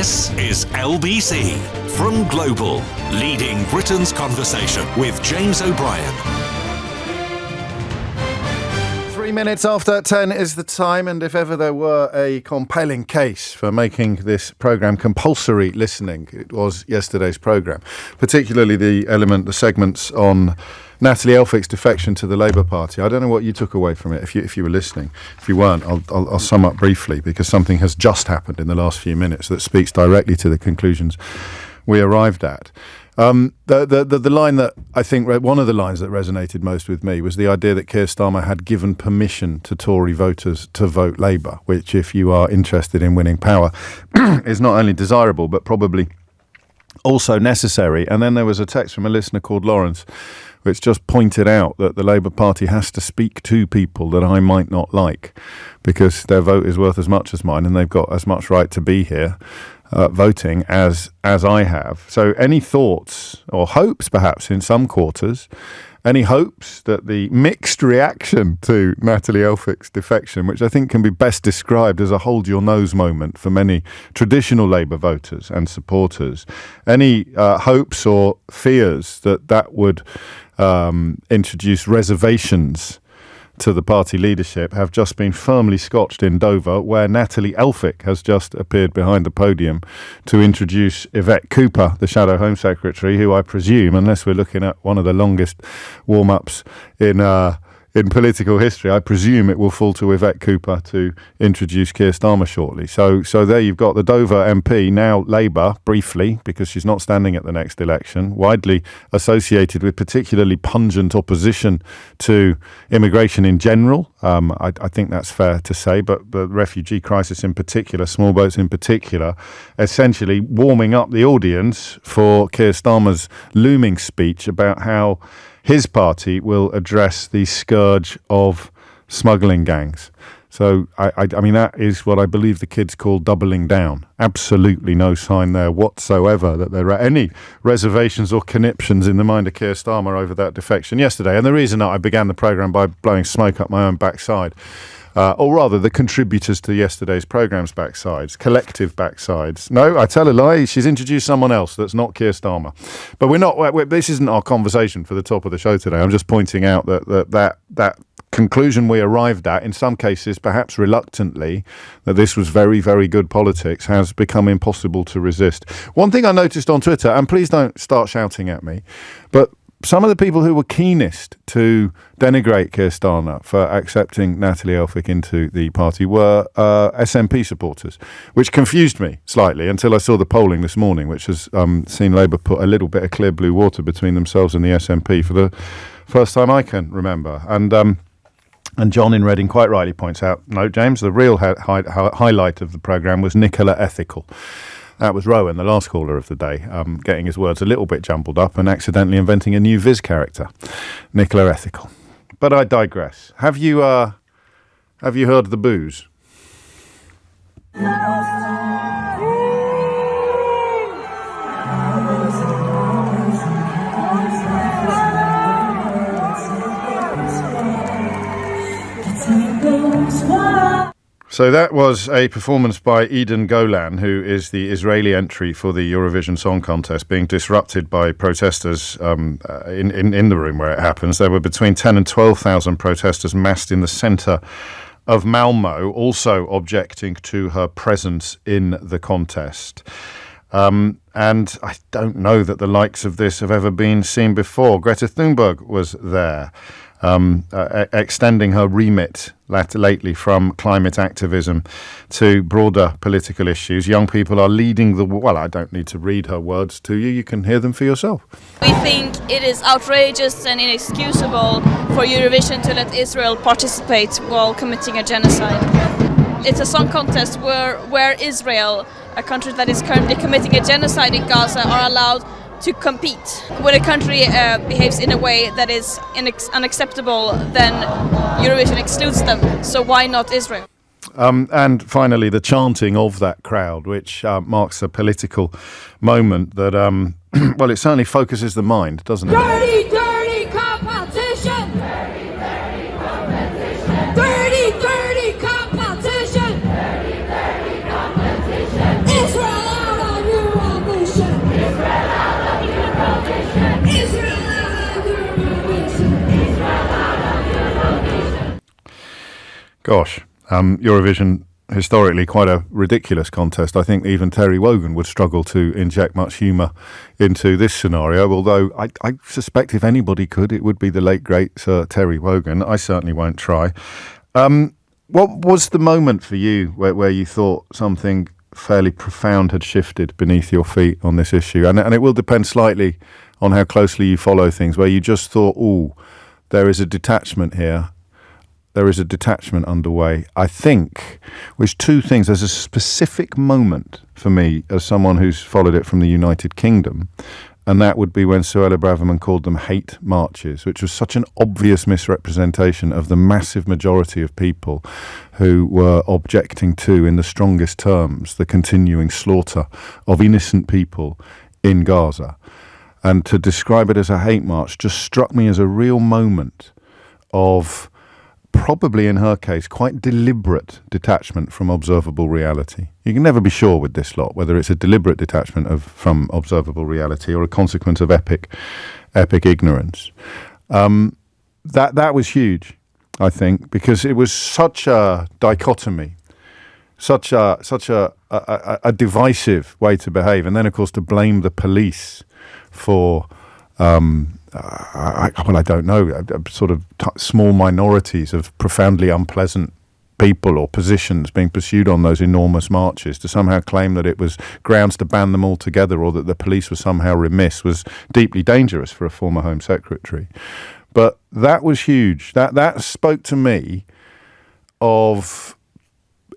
This is LBC from Global, leading Britain's conversation with James O'Brien. 3 minutes after 10 is the time, and if ever there were a compelling case for making this programme compulsory listening, it was yesterday's programme, particularly the segments on Natalie Elphick's defection to the Labour Party. I don't know what you took away from it, if you were listening. If you weren't, I'll sum up briefly, because something has just happened in the last few minutes that speaks directly to the conclusions we arrived at. The line that I think, one of the lines that resonated most with me was the idea that Keir Starmer had given permission to Tory voters to vote Labour, which, if you are interested in winning power, is not only desirable but probably also necessary. And then there was a text from a listener called Lawrence, which just pointed out that the Labour Party has to speak to people that I might not like, because their vote is worth as much as mine and they've got as much right to be here voting as I have. So any thoughts or hopes, perhaps in some quarters, any hopes that the mixed reaction to Natalie Elphick's defection, which I think can be best described as a hold your nose moment for many traditional Labour voters and supporters, any hopes or fears that would introduce reservations to the party leadership have just been firmly scotched in Dover, where Natalie Elphick has just appeared behind the podium to introduce Yvette Cooper, the Shadow Home Secretary, who I presume, unless we're looking at one of the longest warm-ups in political history, I presume it will fall to Yvette Cooper to introduce Keir Starmer shortly. So there you've got the Dover MP, now Labour, briefly, because she's not standing at the next election, widely associated with particularly pungent opposition to immigration in general. I think that's fair to say, but the refugee crisis in particular, small boats in particular, essentially warming up the audience for Keir Starmer's looming speech about how his party will address the scourge of smuggling gangs. So, I mean, that is what I believe the kids call doubling down. Absolutely no sign there whatsoever that there are any reservations or conniptions in the mind of Keir Starmer over that defection yesterday. And the reason that I began the programme by blowing smoke up my own backside, or rather the contributors to yesterday's programme's backsides, collective backsides. No, I tell a lie, she's introduced someone else that's not Keir Starmer. But this isn't our conversation for the top of the show today. I'm just pointing out that conclusion we arrived at, in some cases perhaps reluctantly, that this was very, very good politics, has become impossible to resist. One thing I noticed on Twitter, and please don't start shouting at me, but some of the people who were keenest to denigrate Keir Starmer for accepting Natalie Elphick into the party were SNP supporters, which confused me slightly until I saw the polling this morning, which has seen Labour put a little bit of clear blue water between themselves and the SNP for the first time I can remember. And John in Reading quite rightly points out, no, James, the real highlight of the programme was Nicola Ethical. That was Rowan, the last caller of the day, getting his words a little bit jumbled up and accidentally inventing a new Viz character, Nicola Ethical. But I digress. Have you heard the booze? So that was a performance by Eden Golan, who is the Israeli entry for the Eurovision Song Contest, being disrupted by protesters in the room where it happens. There were between 10 and 12,000 protesters massed in the centre of Malmö, also objecting to her presence in the contest. And I don't know that the likes of this have ever been seen before. Greta Thunberg was there, extending her remit lately from climate activism to broader political issues. Young people are leading well, I don't need to read her words to you. You can hear them for yourself. We think it is outrageous and inexcusable for Eurovision to let Israel participate while committing a genocide. It's a song contest where Israel, a country that is currently committing a genocide in Gaza, are allowed to compete. When a country behaves in a way that is unacceptable, then Eurovision excludes them. So why not Israel? And finally, the chanting of that crowd, which marks a political moment that, well, it certainly focuses the mind, doesn't it? Dirty, dirty competition! Dirty, dirty competition! Dirty, dirty competition! Dirty, dirty competition! Israel out Gosh, Eurovision, historically quite a ridiculous contest. I think even Terry Wogan would struggle to inject much humour into this scenario, although I suspect if anybody could, it would be the late, great Sir Terry Wogan. I certainly won't try. What was the moment for you where you thought something fairly profound had shifted beneath your feet on this issue? And it will depend slightly on how closely you follow things, where you just thought, there is a detachment here. There is a detachment underway. I think, which two things. There's a specific moment for me as someone who's followed it from the United Kingdom, and that would be when Suella Braverman called them hate marches, which was such an obvious misrepresentation of the massive majority of people who were objecting to, in the strongest terms, the continuing slaughter of innocent people in Gaza. And to describe it as a hate march just struck me as a real moment of, probably in her case, quite deliberate detachment from observable reality. You can never be sure with this lot whether it's a deliberate detachment from observable reality or a consequence of epic ignorance. That was huge, I think, because it was such a dichotomy, such a divisive way to behave, and then of course to blame the police for I don't know, sort of small minorities of profoundly unpleasant people or positions being pursued on those enormous marches, to somehow claim that it was grounds to ban them altogether or that the police were somehow remiss, was deeply dangerous for a former Home Secretary. But that was huge. That spoke to me of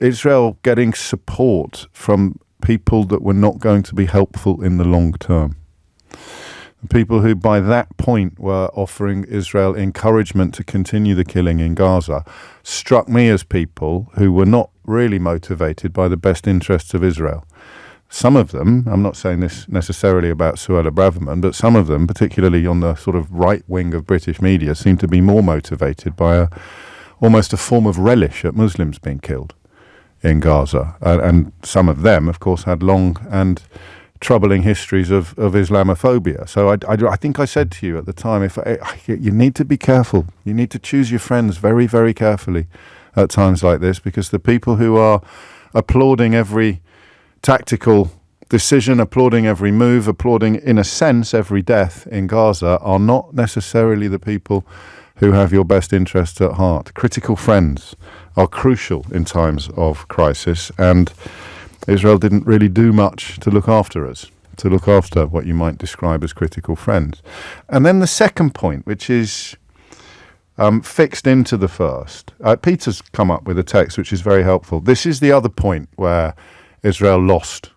Israel getting support from people that were not going to be helpful in the long term. People who by that point were offering Israel encouragement to continue the killing in Gaza struck me as people who were not really motivated by the best interests of Israel. Some of them, I'm not saying this necessarily about Suella Braverman, but some of them, particularly on the sort of right wing of British media, seem to be more motivated by almost a form of relish at Muslims being killed in Gaza. And some of them, of course, had long and troubling histories of Islamophobia. So I think I said to you at the time, you need to be careful. You need to choose your friends very, very carefully at times like this, because the people who are applauding every tactical decision, applauding every move, applauding, in a sense, every death in Gaza are not necessarily the people who have your best interests at heart. Critical friends are crucial in times of crisis, and Israel didn't really do much to look after us, to look after what you might describe as critical friends. And then the second point, which is fixed into the first. Peter's come up with a text which is very helpful. This is the other point where Israel lost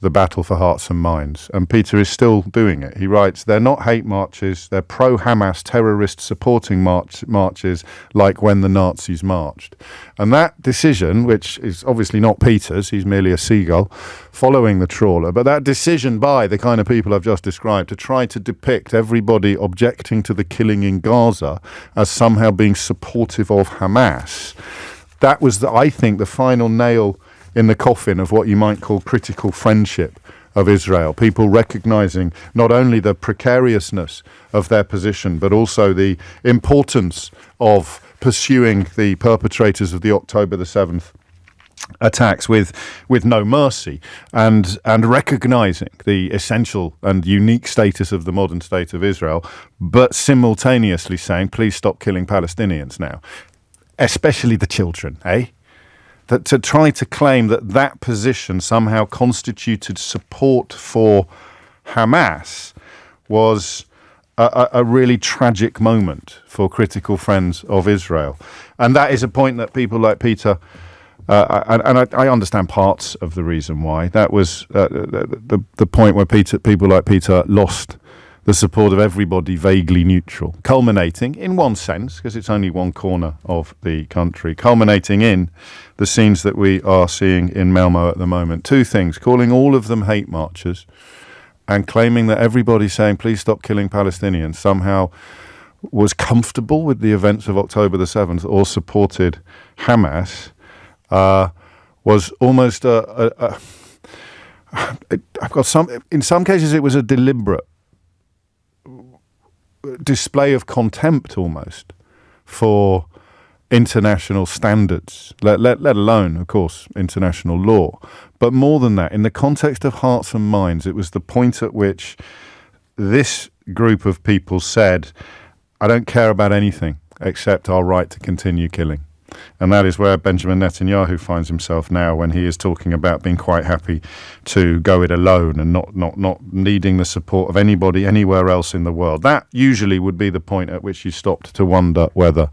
the battle for hearts and minds, and Peter is still doing it. He writes, they're not hate marches, they're pro-Hamas terrorist supporting marches like when the Nazis marched. And that decision, which is obviously not Peter's, he's merely a seagull following the trawler, but that decision by the kind of people I've just described to try to depict everybody objecting to the killing in Gaza as somehow being supportive of Hamas, that was, I think, the final nail in the coffin of what you might call critical friendship of Israel. People recognizing not only the precariousness of their position, but also the importance of pursuing the perpetrators of the October the 7th attacks with no mercy, and recognizing the essential and unique status of the modern state of Israel, but simultaneously saying, please stop killing Palestinians now, especially the children, That to try to claim that position somehow constituted support for Hamas was a really tragic moment for critical friends of Israel. And that is a point that people like Peter, and I understand parts of the reason why, that was the point where people like Peter lost the support of everybody vaguely neutral, culminating, in one sense, because it's only one corner of the country, culminating in the scenes that we are seeing in Malmo at the moment. Two things: calling all of them hate marchers and claiming that everybody saying, please stop killing Palestinians, somehow was comfortable with the events of October the 7th or supported Hamas, was almost in some cases it was a deliberate display of contempt almost for international standards, let alone, of course, international law. But more than that, in the context of hearts and minds, it was the point at which this group of people said, I don't care about anything except our right to continue killing. And that is where Benjamin Netanyahu finds himself now, when he is talking about being quite happy to go it alone and not needing the support of anybody anywhere else in the world. That usually would be the point at which you stopped to wonder whether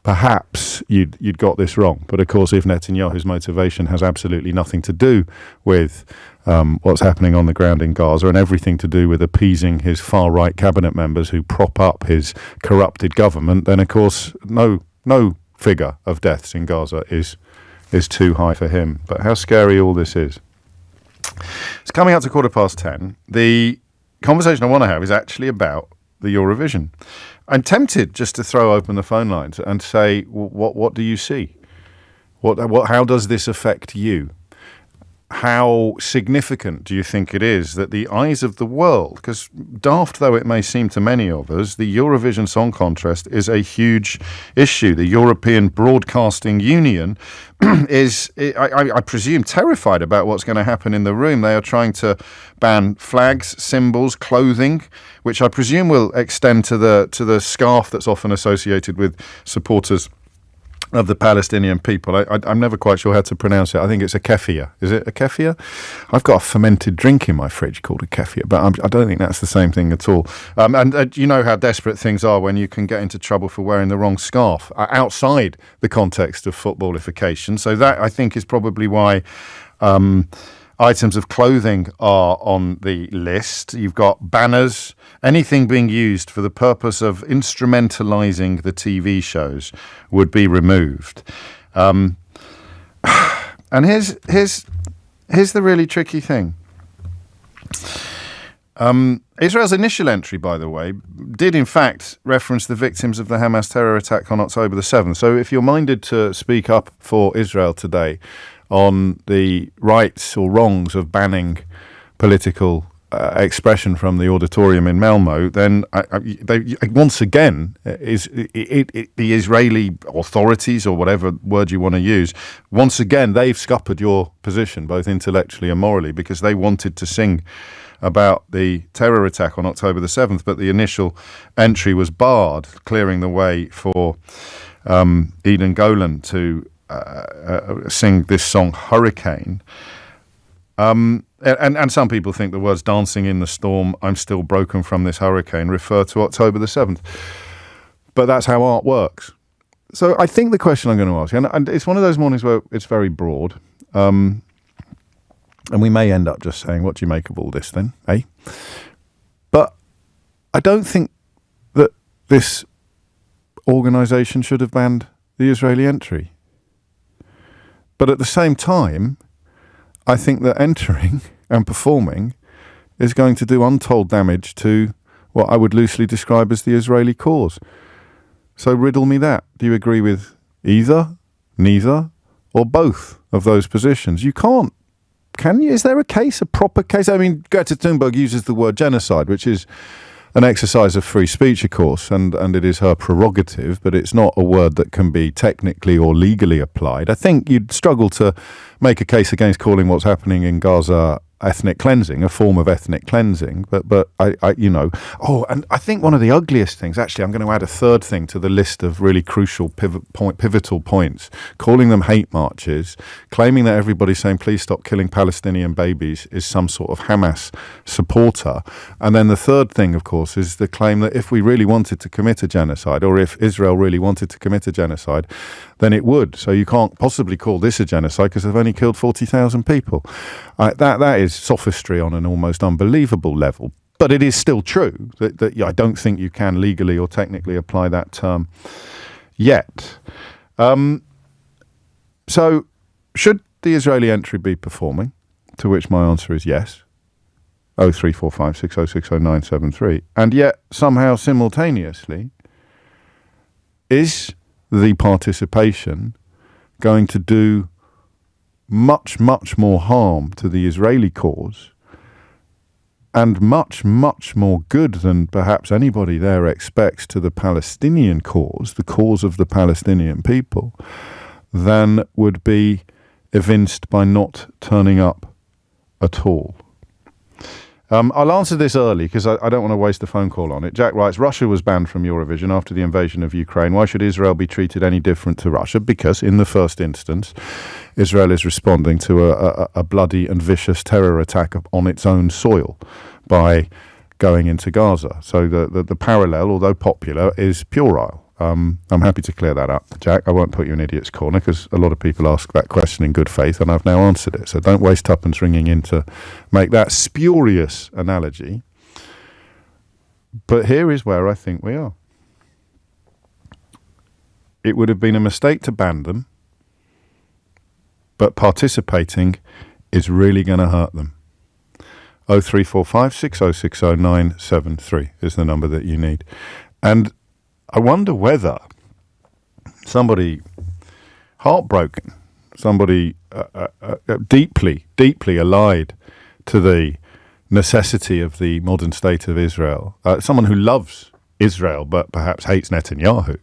perhaps you'd got this wrong. But of course, if Netanyahu's motivation has absolutely nothing to do with what's happening on the ground in Gaza and everything to do with appeasing his far-right cabinet members who prop up his corrupted government, then of course no figure of deaths in Gaza is too high for him. But how scary all this is. It's coming up to 10:15. The conversation I want to have is actually about the Eurovision. I'm tempted just to throw open the phone lines and say, what do you see? How does this affect you? How significant do you think it is that the eyes of the world, because daft though it may seem to many of us, the Eurovision Song Contest is a huge issue. The European Broadcasting Union is, I presume, terrified about what's going to happen in the room. They are trying to ban flags, symbols, clothing, which I presume will extend to the scarf that's often associated with supporters of the Palestinian people. I'm never quite sure how to pronounce it. I think it's a kefir. Is it a kefir? I've got a fermented drink in my fridge called a kefir, but I don't think that's the same thing at all. And you know how desperate things are when you can get into trouble for wearing the wrong scarf outside the context of footballification. So that, I think, is probably why items of clothing are on the list. You've got banners, anything being used for the purpose of instrumentalizing the TV shows would be removed. And here's the really tricky thing. Israel's initial entry, by the way, did in fact reference the victims of the Hamas terror attack on October the 7th. So if you're minded to speak up for Israel today on the rights or wrongs of banning political expression from the auditorium in Malmo, then once again, the Israeli authorities, or whatever word you want to use, once again, they've scuppered your position, both intellectually and morally, because they wanted to sing about the terror attack on October the 7th, but the initial entry was barred, clearing the way for Eden Golan to sing this song, Hurricane. And some people think the words dancing in the storm, I'm still broken from this hurricane, refer to October the 7th. But that's how art works. So I think the question I'm going to ask, and it's one of those mornings where it's very broad, and we may end up just saying, what do you make of all this then, eh? But I don't think that this organisation should have banned the Israeli entry. But at the same time, I think that entering and performing is going to do untold damage to what I would loosely describe as the Israeli cause. So riddle me that. Do you agree with either, neither, or both of those positions? You can't. Can you? Is there a case, a proper case? I mean, Greta Thunberg uses the word genocide, which is an exercise of free speech, of course, and it is her prerogative, but it's not a word that can be technically or legally applied. I think you'd struggle to make a case against calling what's happening in Gaza ethnic cleansing, a form of ethnic cleansing, but I and I think one of the ugliest things, actually, I'm going to add a third thing to the list of really crucial pivotal points, calling them hate marches, claiming that everybody saying please stop killing Palestinian babies is some sort of Hamas supporter. And then the third thing, of course, is the claim that if we really wanted to commit a genocide, or if Israel really wanted to commit a genocide, then it would. So you can't possibly call this a genocide because they've only killed 40,000 people. That is sophistry on an almost unbelievable level. But it is still true that I don't think you can legally or technically apply that term yet. So should the Israeli entry be performing? To which my answer is yes. 034560600973. And yet somehow simultaneously, is the participation going to do much, much more harm to the Israeli cause and much, much more good than perhaps anybody there expects to the Palestinian cause, the cause of the Palestinian people, than would be evinced by not turning up at all. I'll answer this early because I don't want to waste a phone call on it. Jack writes, Russia was banned from Eurovision after the invasion of Ukraine. Why should Israel be treated any different to Russia? Because in the first instance, Israel is responding to a bloody and vicious terror attack on its own soil by going into Gaza. So the parallel, although popular, is puerile. I'm happy to clear that up, Jack. I won't put you in idiot's corner because a lot of people ask that question in good faith and I've now answered it. So don't waste tuppence ringing in to make that spurious analogy. But here is where I think we are. It would have been a mistake to ban them, but participating is really going to hurt them. 0345 6060 973 is the number that you need. And I wonder whether somebody heartbroken, somebody deeply, deeply allied to the necessity of the modern state of Israel, someone who loves Israel but perhaps hates Netanyahu,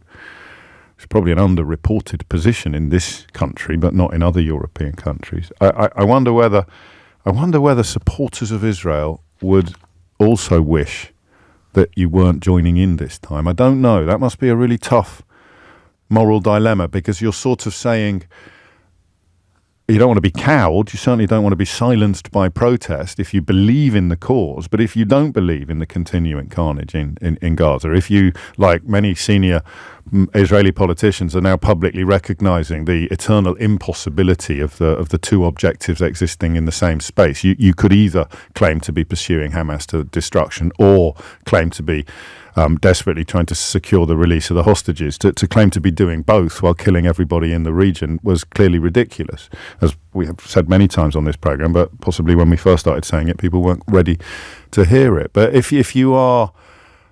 it's probably an underreported position in this country but not in other European countries. I wonder whether supporters of Israel would also wish that you weren't joining in this time. I don't know. That must be a really tough moral dilemma because you're sort of saying you don't want to be cowed. You certainly don't want to be silenced by protest if you believe in the cause. But if you don't believe in the continuing carnage in Gaza, if you, like many senior Israeli politicians, are now publicly recognizing the eternal impossibility of the two objectives existing in the same space, you could either claim to be pursuing Hamas to destruction or claim to be desperately trying to secure the release of the hostages. To claim to be doing both while killing everybody in the region was clearly ridiculous, as we have said many times on this program, but possibly when we first started saying it, people weren't ready to hear it. But if you are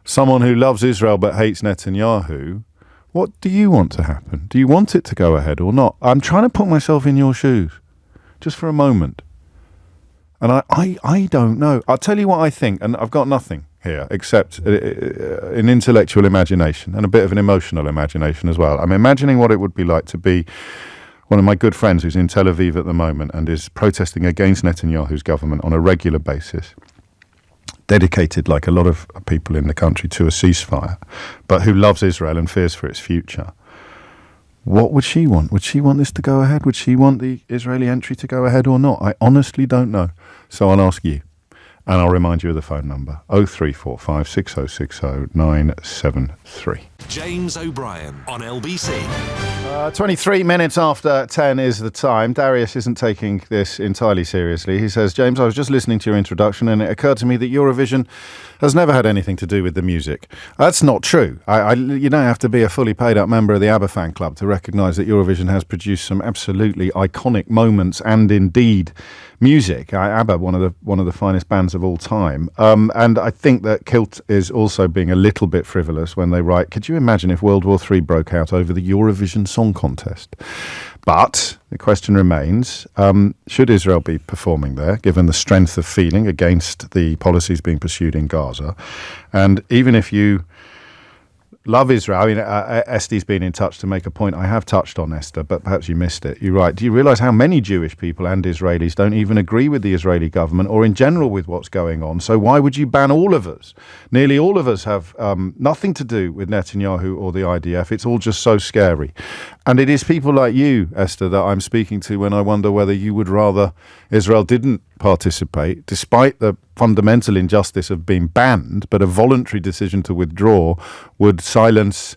someone who loves Israel but hates Netanyahu, what do you want to happen? Do you want it to go ahead or not? I'm trying to put myself in your shoes, just for a moment. And I don't know. I'll tell you what I think, and I've got nothing here except an intellectual imagination and a bit of an emotional imagination as well. I'm imagining what it would be like to be one of my good friends who's in Tel Aviv at the moment and is protesting against Netanyahu's government on a regular basis, dedicated, like a lot of people in the country, to a ceasefire, but who loves Israel and fears for its future. What would she want? Would she want this to go ahead? Would she want the Israeli entry to go ahead or not? I honestly don't know. So I'll ask you, and I'll remind you of the phone number, 0345 6060 973. James O'Brien on LBC. 23 minutes after 10 is the time. Darius isn't taking this entirely seriously. He says, James, I was just listening to your introduction and it occurred to me that Eurovision has never had anything to do with the music. That's not true. You don't have to be a fully paid up member of the ABBA fan club to recognise that Eurovision has produced some absolutely iconic moments and indeed music. ABBA, one of the finest bands of all time. And I think that Kilt is also being a little bit frivolous when they write, could you imagine if World War III broke out over the Eurovision Song Contest? But the question remains, should Israel be performing there, given the strength of feeling against the policies being pursued in Gaza? And even if you love Israel, I mean, Esther's been in touch to make a point I have touched on, Esther, but perhaps you missed it. You're right. Do you realise how many Jewish people and Israelis don't even agree with the Israeli government or in general with what's going on? So why would you ban all of us? Nearly all of us have nothing to do with Netanyahu or the IDF. It's all just so scary. And it is people like you, Esther, that I'm speaking to when I wonder whether you would rather Israel didn't participate, despite the fundamental injustice of being banned, but a voluntary decision to withdraw would silence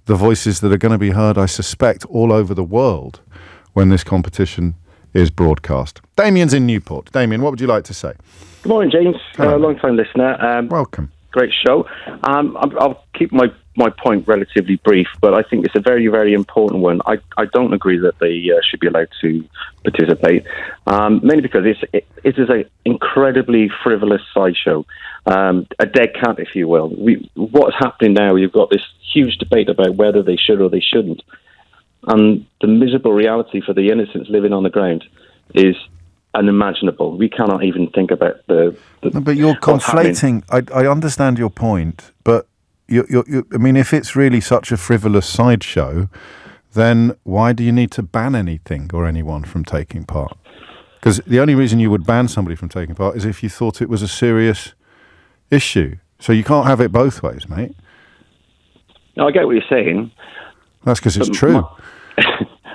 the voices that are going to be heard, I suspect, all over the world when this competition is broadcast. Damien's in Newport. Damien, what would you like to say? Good morning, James. Long-time listener. Welcome. Great show. I'll keep my point relatively brief, but I think it's a very, very important one. I don't agree that they should be allowed to participate, mainly because it is an incredibly frivolous sideshow, a dead cat, if you will. What's happening now, you've got this huge debate about whether they should or they shouldn't, and the miserable reality for the innocents living on the ground is unimaginable. We cannot even think about the No, but you're conflating. I understand your point, but I mean, if it's really such a frivolous sideshow, then why do you need to ban anything or anyone from taking part? Because the only reason you would ban somebody from taking part is if you thought it was a serious issue. So you can't have it both ways, mate. No, I get what you're saying. That's because it's true.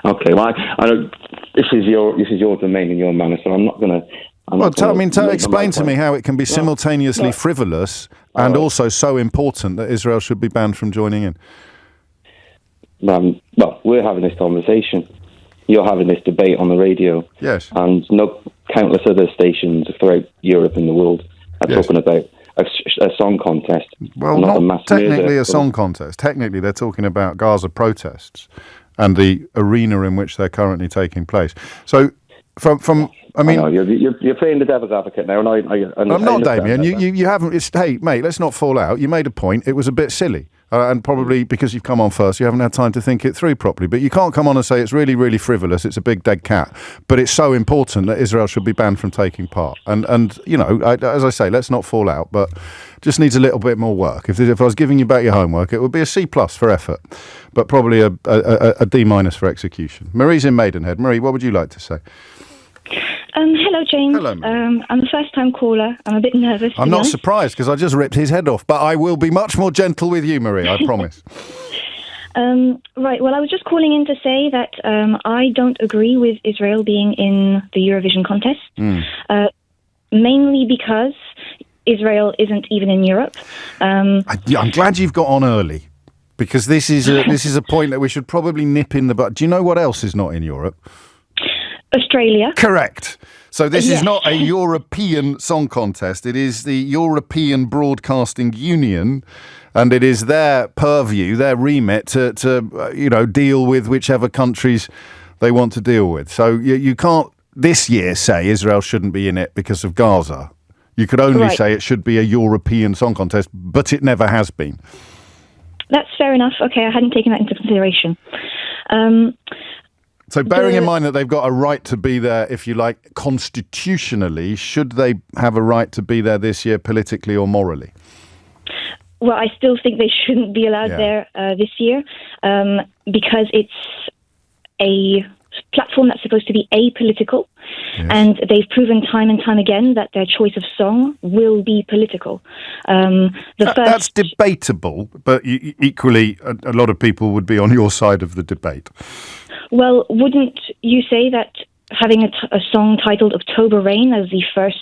Okay, well, I don't. This is your domain and your manner, so I'm not going to. Explain to me how it can be simultaneously frivolous and also so important that Israel should be banned from joining in. Well, we're having this conversation. You're having this debate on the radio. Yes. And countless other stations throughout Europe and the world are talking about a song contest. Well, not technically a song contest. Technically, they're talking about Gaza protests and the arena in which they're currently taking place. So, I mean, you're playing the devil's advocate now, and I'm not, Damien. You haven't. Hey, mate, let's not fall out. You made a point. It was a bit silly, and probably because you've come on first, you haven't had time to think it through properly. But you can't come on and say it's really, really frivolous. It's a big dead cat, but it's so important that Israel should be banned from taking part. And you know, as I say, let's not fall out, but just needs a little bit more work. If I was giving you back your homework, it would be a C+ for effort, but probably a D- for execution. Marie's in Maidenhead. Marie, what would you like to say? Hello, James. Hello, I'm a first-time caller. I'm a bit nervous. I'm not surprised because I just ripped his head off, but I will be much more gentle with you, Marie, I promise. Right, well, I was just calling in to say that I don't agree with Israel being in the Eurovision contest, mainly because Israel isn't even in Europe. I'm glad you've got on early, because this is a point that we should probably nip in the bud. Do you know what else is not in Europe? Australia. Correct. So this is not a European song contest. It is the European Broadcasting Union, and it is their purview, their remit to deal with whichever countries they want to deal with. So you can't this year say Israel shouldn't be in it because of Gaza. You could only say it should be a European song contest, but it never has been. That's fair enough. Okay, I hadn't taken that into consideration. So bearing in mind that they've got a right to be there, if you like, constitutionally, should they have a right to be there this year politically or morally? Well, I still think they shouldn't be allowed there this year because it's a platform that's supposed to be apolitical, and they've proven time and time again that their choice of song will be political. That's debatable, but equally a lot of people would be on your side of the debate. Well, wouldn't you say that having a song titled October Rain as the first...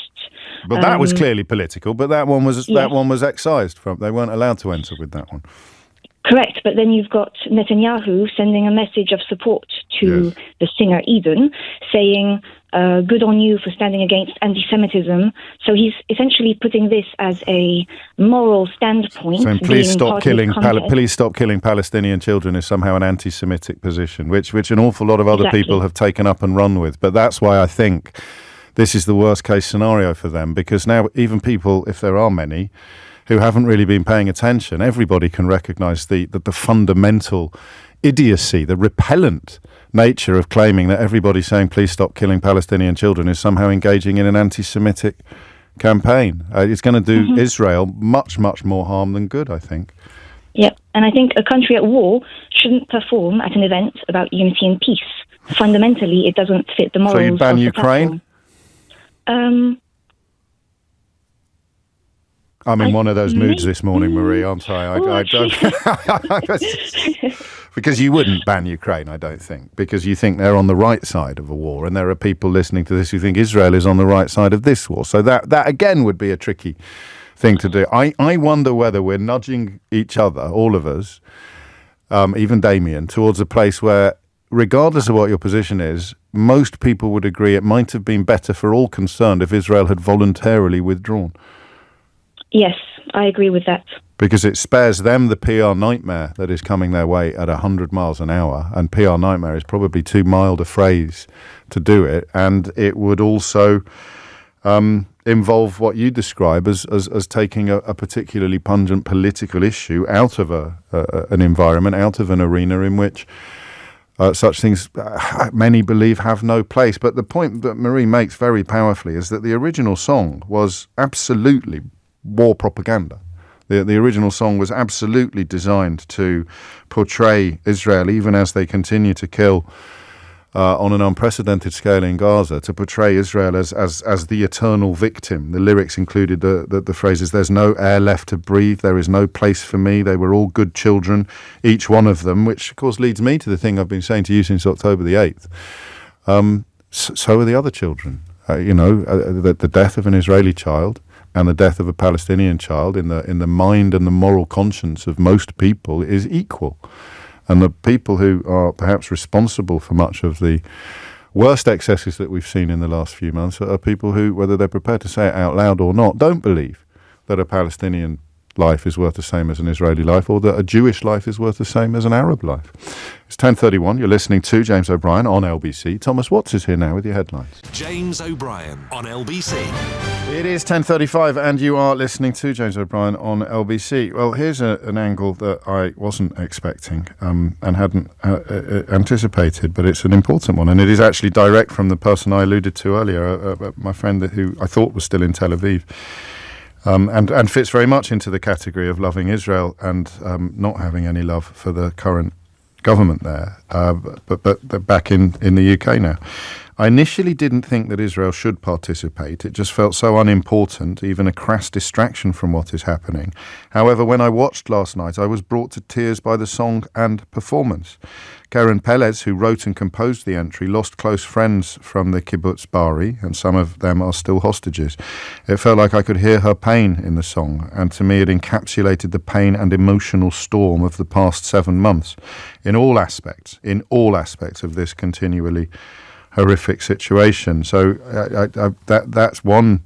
But that was clearly political, but that one was excised from. They weren't allowed to enter with that one. Correct, but then you've got Netanyahu sending a message of support to the singer Eden, saying, good on you for standing against anti-Semitism. So he's essentially putting this as a moral standpoint. Saying, please stop killing Palestinian children is somehow an anti-Semitic position, which an awful lot of other people have taken up and run with. But that's why I think this is the worst case scenario for them, because now even people, if there are many, who haven't really been paying attention, everybody can recognise the fundamental idiocy, the repellent nature of claiming that everybody saying please stop killing Palestinian children is somehow engaging in an anti-Semitic campaign. It's going to do Israel much, much more harm than good, I think. Yep, and I think a country at war shouldn't perform at an event about unity and peace. Fundamentally, it doesn't fit the morals. So you'd ban Ukraine? I'm in one of those moods this morning, Marie, aren't I? I don't. Because you wouldn't ban Ukraine, I don't think, because you think they're on the right side of a war, and there are people listening to this who think Israel is on the right side of this war. So that again would be a tricky thing to do. I wonder whether we're nudging each other, all of us, even Damien, towards a place where, regardless of what your position is, most people would agree it might have been better for all concerned if Israel had voluntarily withdrawn. Yes, I agree with that. Because it spares them the PR nightmare that is coming their way at 100 miles an hour. And PR nightmare is probably too mild a phrase to do it. And it would also involve what you describe as taking a particularly pungent political issue out of an environment, out of an arena in which such things, many believe, have no place. But the point that Marie makes very powerfully is that the original song was absolutely war propaganda. The original song was absolutely designed to portray Israel, even as they continue to kill on an unprecedented scale in Gaza, to portray Israel as the eternal victim. The lyrics included the phrases, "There's no air left to breathe, there is no place for me, they were all good children, each one of them," which of course leads me to the thing I've been saying to you since October the 8th. So are the other children. The death of an Israeli child and the death of a Palestinian child in the mind and the moral conscience of most people is equal. And the people who are perhaps responsible for much of the worst excesses that we've seen in the last few months are people who, whether they're prepared to say it out loud or not, don't believe that a Palestinian life is worth the same as an Israeli life, or that a Jewish life is worth the same as an Arab life. It's 10:31. You're listening to James O'Brien on LBC. Thomas Watts is here now with your headlines. James O'Brien on LBC. It is 10:35 and you are listening to James O'Brien on LBC. Well, here's an angle that I wasn't expecting and hadn't anticipated, but it's an important one, and it is actually direct from the person I alluded to earlier, my friend who I thought was still in Tel Aviv. And fits very much into the category of loving Israel and not having any love for the current government there, but back in the UK now. I initially didn't think that Israel should participate. It just felt so unimportant, even a crass distraction from what is happening. However, when I watched last night, I was brought to tears by the song and performance. Karen Pelez, who wrote and composed the entry, lost close friends from the kibbutz Bari, and some of them are still hostages. It felt like I could hear her pain in the song, and to me it encapsulated the pain and emotional storm of the past 7 months in all aspects of this continually horrific situation. So that's one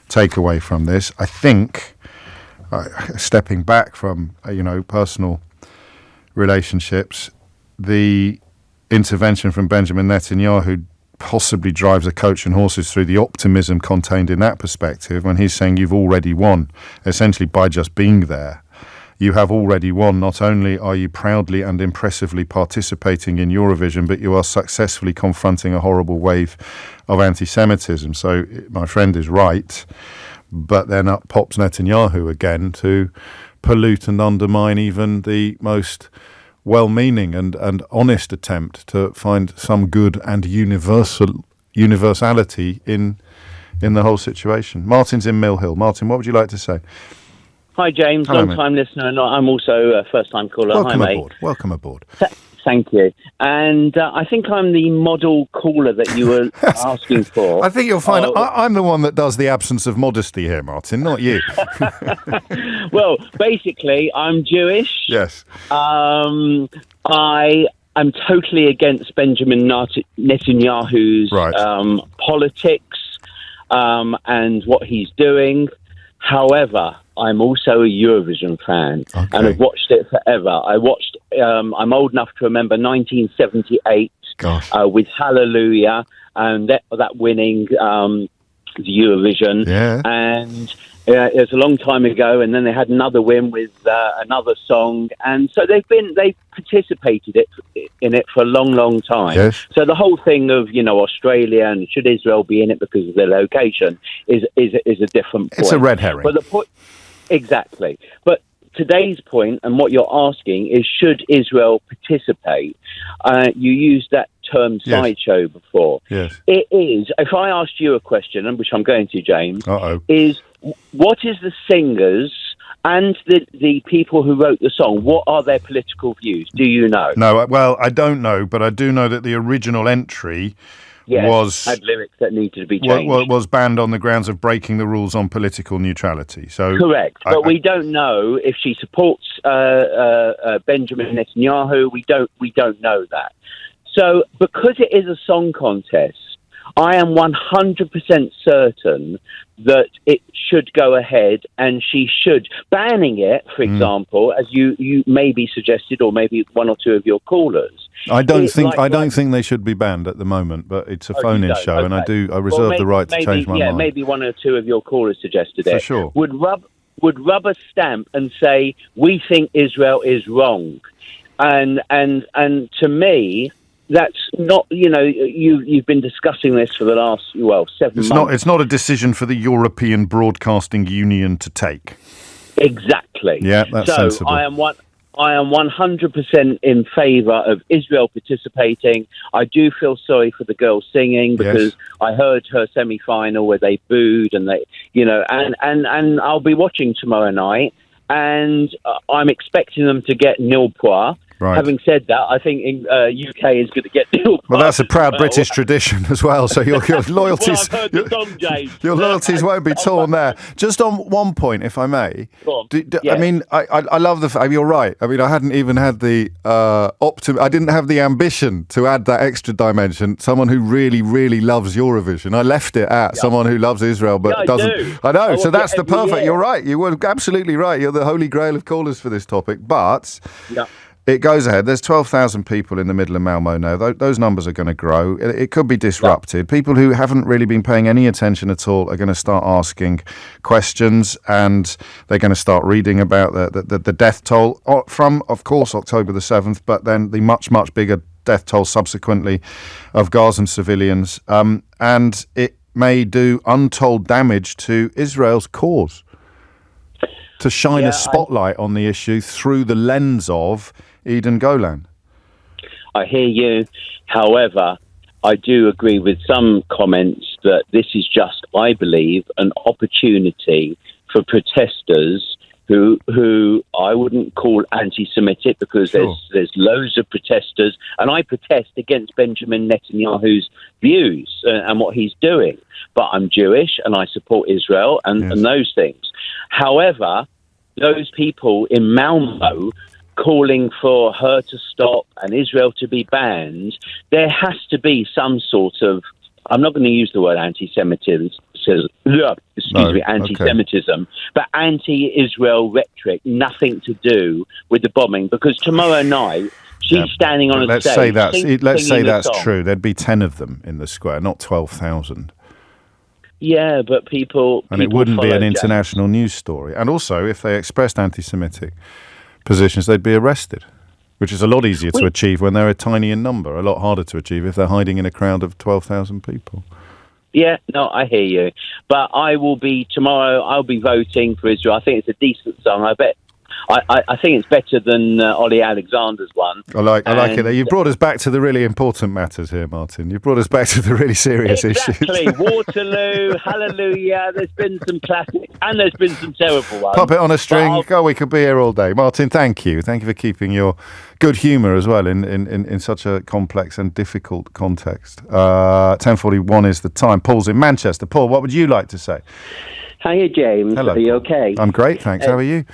takeaway from this. I think, stepping back from personal relationships, the intervention from Benjamin Netanyahu possibly drives a coach and horses through the optimism contained in that perspective when he's saying you've already won, essentially by just being there. You have already won. Not only are you proudly and impressively participating in Eurovision, but you are successfully confronting a horrible wave of anti-Semitism. So my friend is right, but then up pops Netanyahu again to pollute and undermine even the most well-meaning and honest attempt to find some good and universality in the whole situation. Martin's in Mill Hill. Martin, what would you like to say? Hi, James. Hello, long-time listener, and I'm also a first-time caller. Welcome Hi, aboard. mate. Welcome aboard. Thank you. And I think I'm the model caller that you were asking for. I think you'll find I'm the one that does the absence of modesty here, Martin, not you. Well, basically, I'm Jewish. Yes. I am totally against Benjamin Netanyahu's politics and what he's doing. However, I'm also a Eurovision fan, and I've watched it forever. I'm old enough to remember 1978 with Hallelujah and that winning the Eurovision. Yeah. And it was a long time ago, and then they had another win with another song, and so they've participated in it for a long time. Yes. So the whole thing of Australia and should Israel be in it because of their location is a different point. It's a red herring. But the point exactly. But today's point and what you're asking is should Israel participate? You used that term sideshow before. Yes. It is. If I asked you a question, which I'm going to, James, is what is the singers and the people who wrote the song, what are their political views? Do you know? No, well, I don't know, but I do know that the original entry had lyrics that needed to be changed. Was banned on the grounds of breaking the rules on political neutrality. So correct, but we don't know if she supports Benjamin Netanyahu. We don't know that. So because it is a song contest, I am 100% certain that it should go ahead, and she should. Banning it, for example, as you maybe suggested, or maybe one or two of your callers. I don't think they should be banned at the moment, but it's a phone-in show, and I reserve the right to change my mind. Maybe one or two of your callers suggested it. For sure. Would rubber stamp and say we think Israel is wrong, and to me, that's not, you've been discussing this for the last 7 months. It's not a decision for the European Broadcasting Union to take. Exactly. Yeah, that's sensible. I am 100% in favour of Israel participating. I do feel sorry for the girl singing because I heard her semi-final where they booed and they, and I'll be watching tomorrow night, and I'm expecting them to get nil points. Right. Having said that, I think UK is going to get nil points. Well, that's a proud British tradition as well. So your loyalties, well, I've heard the song, James. Your loyalties won't be torn there. Just on one point, if I may. Go on. I mean, I love the fact. You're right. I mean, I hadn't even had the I didn't have the ambition to add that extra dimension. Someone who really, really loves Eurovision. I left it at someone who loves Israel but doesn't. I know. So that's the perfect. You're right. You were absolutely right. You're the holy grail of callers for this topic. But. Yeah. It goes ahead. There's 12,000 people in the middle of Malmo now. Those numbers are going to grow. It could be disrupted. Yeah. People who haven't really been paying any attention at all are going to start asking questions, and they're going to start reading about the death toll from, of course, October the 7th, but then the much, much bigger death toll subsequently of Gazan civilians. And it may do untold damage to Israel's cause. To shine a spotlight on the issue through the lens of Eden Golan. I hear you. However, I do agree with some comments that this is just, I believe, an opportunity for protesters who I wouldn't call anti-Semitic, because there's loads of protesters, and I protest against Benjamin Netanyahu's views and what he's doing. But I'm Jewish and I support Israel and those things. However, those people in Malmo calling for her to stop and Israel to be banned, there has to be some sort of, I'm not going to use the word anti-Semitism, anti-Semitism, but anti-Israel rhetoric, nothing to do with the bombing, because tomorrow night she's standing on a stage. Let's say that's true. There'd be 10 of them in the square, not 12,000. Yeah, but people... And it wouldn't be an international news story. And also, if they expressed anti-Semitic positions, they'd be arrested, which is a lot easier to achieve when they're tiny in number, a lot harder to achieve if they're hiding in a crowd of 12,000 people. Yeah, no, I hear you. But I'll be voting for Israel. I think it's a decent song. I think it's better than Ollie Alexander's one. I like it. You've brought us back to the really important matters here, Martin. You've brought us back to the really serious issues. Exactly. Waterloo, Hallelujah. There's been some classics and there's been some terrible ones. Pop it on a string. We could be here all day. Martin, thank you. Thank you for keeping your good humour as well in such a complex and difficult context. 10:41 is the time. Paul's in Manchester. Paul, what would you like to say? Hiya, James. Hello. Are you okay? I'm great, thanks. How are you?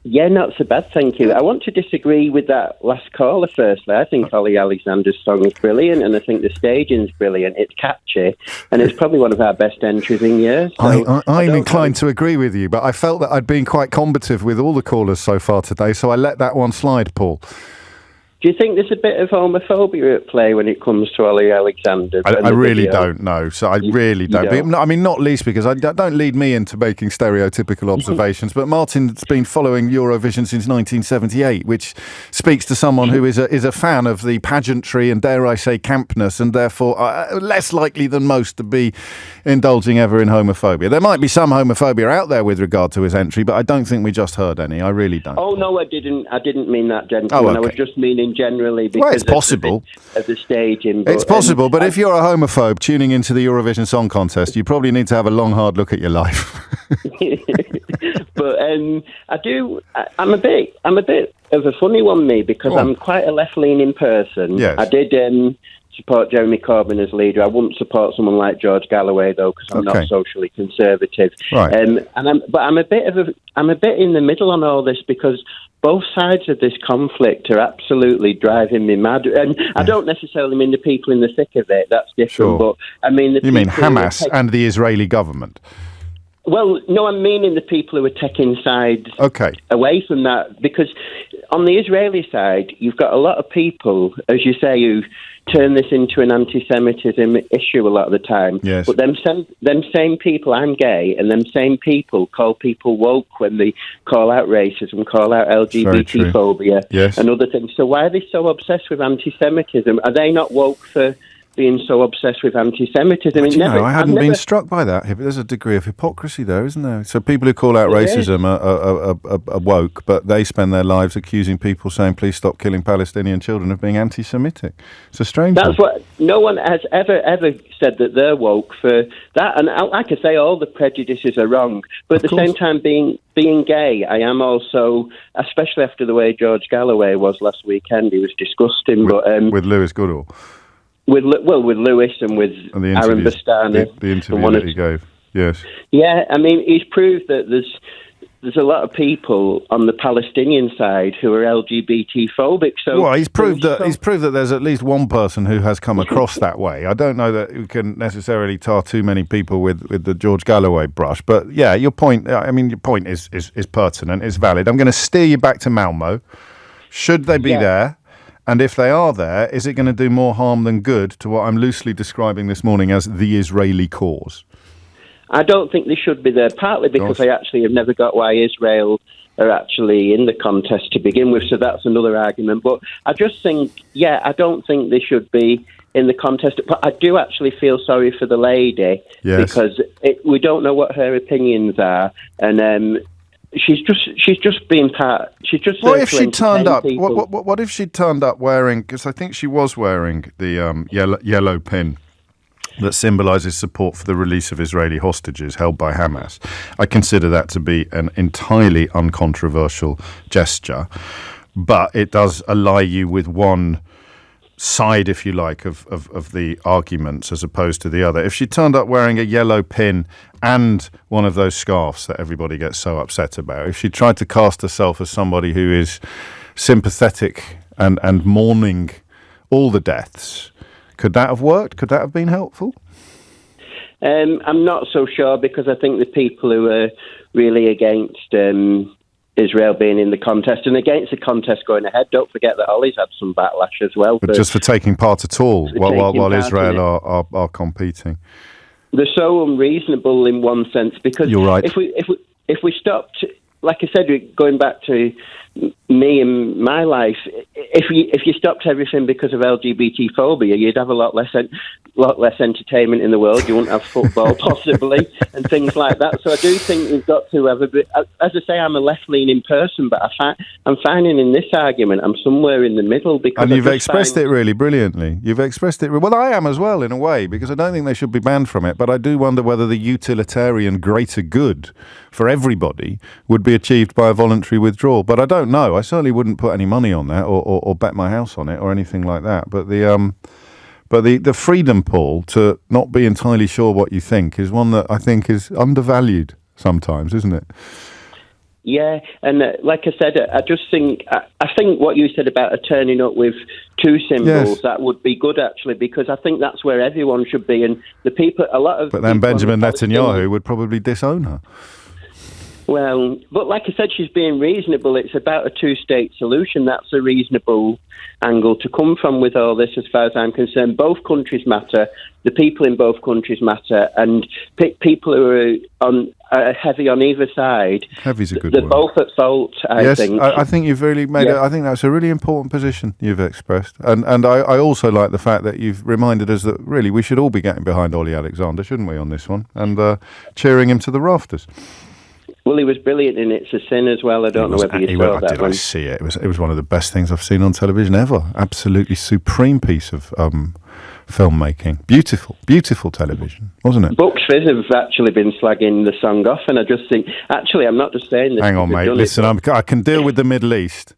Yeah, not so bad, thank you. I want to disagree with that last caller, firstly. I think Ollie Alexander's song is brilliant, and I think the staging's brilliant. It's catchy, and it's probably one of our best entries in years. So I'm inclined to agree with you, but I felt that I'd been quite combative with all the callers so far today, so I let that one slide, Paul. Do you think there's a bit of homophobia at play when it comes to Ollie Alexander? I really don't know. So I really don't. But, I mean, not least because don't lead me into making stereotypical observations. But Martin's been following Eurovision since 1978, which speaks to someone who is a fan of the pageantry and, dare I say, campness, and therefore less likely than most to be indulging ever in homophobia. There might be some homophobia out there with regard to his entry, but I don't think we just heard any. I really don't. Oh no, I didn't mean that, gentlemen. Okay. I was just meaning generally because it's possible of the staging. It's possible, but if you're a homophobe tuning into the Eurovision Song Contest, you probably need to have a long, hard look at your life. But I'm a bit of a funny one, me, because I'm quite a left-leaning person. Yes. I did support Jeremy Corbyn as leader. I wouldn't support someone like George Galloway though, because I'm not socially conservative. Right. I'm a bit in the middle on all this, because both sides of this conflict are absolutely driving me mad. And I don't necessarily mean the people in the thick of it, that's different. Sure. But I mean You mean Hamas and the Israeli government? Well, no, I'm meaning the people who are taking sides Okay. away from that, because on the Israeli side, you've got a lot of people, as you say, who turn this into an anti-Semitism issue a lot of the time. Yes. But them same people, I'm gay, and them same people call people woke when they call out racism, call out LGBT phobia, Yes. and other things. So why are they so obsessed with anti-Semitism? Are they not woke for being so obsessed with anti-Semitism? I hadn't been struck by that. There's a degree of hypocrisy there, isn't there? So people who call out racism are woke, but they spend their lives accusing people saying, please stop killing Palestinian children, of being anti-Semitic. It's a strange That's one. what no one has ever said, that they're woke for that. And like I say, all the prejudices are wrong. But at the same time, being gay, I am also, especially after the way George Galloway was last weekend, he was disgusting. With Lewis Goodall. With Lewis and with Aaron Bastani. The interview that he gave, yes. Yeah, I mean, he's proved that there's a lot of people on the Palestinian side who are LGBT phobic. So, well, he's proved that there's at least one person who has come across that way. I don't know that we can necessarily tar too many people with the George Galloway brush, but yeah, your point. I mean, your point is pertinent. It's valid. I'm going to steer you back to Malmo. Should they be there? And if they are there, is it going to do more harm than good to what I'm loosely describing this morning as the Israeli cause? I don't think they should be there, partly because I actually have never got why Israel are actually in the contest to begin with, so that's another argument. But I just think, I don't think they should be in the contest. But I do actually feel sorry for the lady, because we don't know what her opinions are, and She's just being part. She's just. What if she turned up? What if she turned up wearing? Because I think she was wearing the yellow pin that symbolises support for the release of Israeli hostages held by Hamas. I consider that to be an entirely uncontroversial gesture, but it does ally you with one side, if you like, of the arguments as opposed to the other. If she turned up wearing a yellow pin and one of those scarves that everybody gets so upset about, if she tried to cast herself as somebody who is sympathetic and mourning all the deaths, could that have worked? Could that have been helpful? I'm not so sure, because I think the people who are really against Israel being in the contest and against the contest going ahead, don't forget that Ollie's had some backlash as well. But just for taking part at all while Israel are competing. They're so unreasonable in one sense, because you're right. If we stopped, like I said, going back to me and my life, if you stopped everything because of LGBT phobia, you'd have a lot less entertainment in the world. You wouldn't have football possibly and things like that. So I do think we've got to have a bit. As I say, I'm a left-leaning person, but I'm finding in this argument I'm somewhere in the middle, because and you've expressed it really brilliantly. You've expressed it well. I am as well, in a way, because I don't think they should be banned from it. But I do wonder whether the utilitarian greater good for everybody would be achieved by a voluntary withdrawal. But I don't know. I certainly wouldn't put any money on that or bet my house on it or anything like that. But the freedom, Paul, to not be entirely sure what you think is one that I think is undervalued sometimes, isn't it? Yeah, and like I said, I just think I think what you said about turning up with two symbols, that would be good actually, because I think that's where everyone should be, and the people, a lot of. But then Benjamin Netanyahu would probably disown her. Well, but like I said, she's being reasonable. It's about a two-state solution. That's a reasonable angle to come from with all this, as far as I'm concerned. Both countries matter. The people in both countries matter. And people who are heavy on either side, heavy's a good they're word. Both at fault, I think. I think you've really made it. I think that's a really important position you've expressed. And I also like the fact that you've reminded us that really we should all be getting behind Ollie Alexander, shouldn't we, on this one? And cheering him to the rafters. Well, he was brilliant in It's a Sin as well. I don't know whether you saw that one. I see it. It was one of the best things I've seen on television ever. Absolutely supreme piece of filmmaking. Beautiful television, wasn't it? Bucks Fizz have actually been slagging the song off, and I just think, actually, I'm not just saying this. Hang on, mate. Listen, I can deal with the Middle East.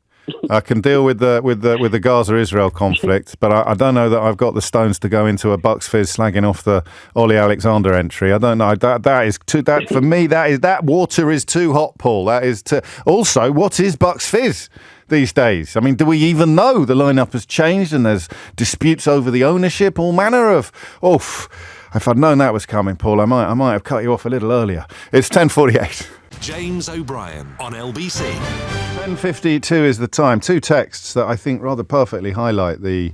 I can deal with the Gaza-Israel conflict, but I don't know that I've got the stones to go into a Bucks Fizz slagging off the Ollie Alexander entry. I don't know. That is too. That for me, that water is too hot, Paul. That is too. Also, what is Bucks Fizz these days? I mean, do we even know? The lineup has changed, and there's disputes over the ownership. All manner of If I'd known that was coming, Paul, I might have cut you off a little earlier. It's 10:48. James O'Brien on LBC. 10:52 is the time. Two texts that I think rather perfectly highlight the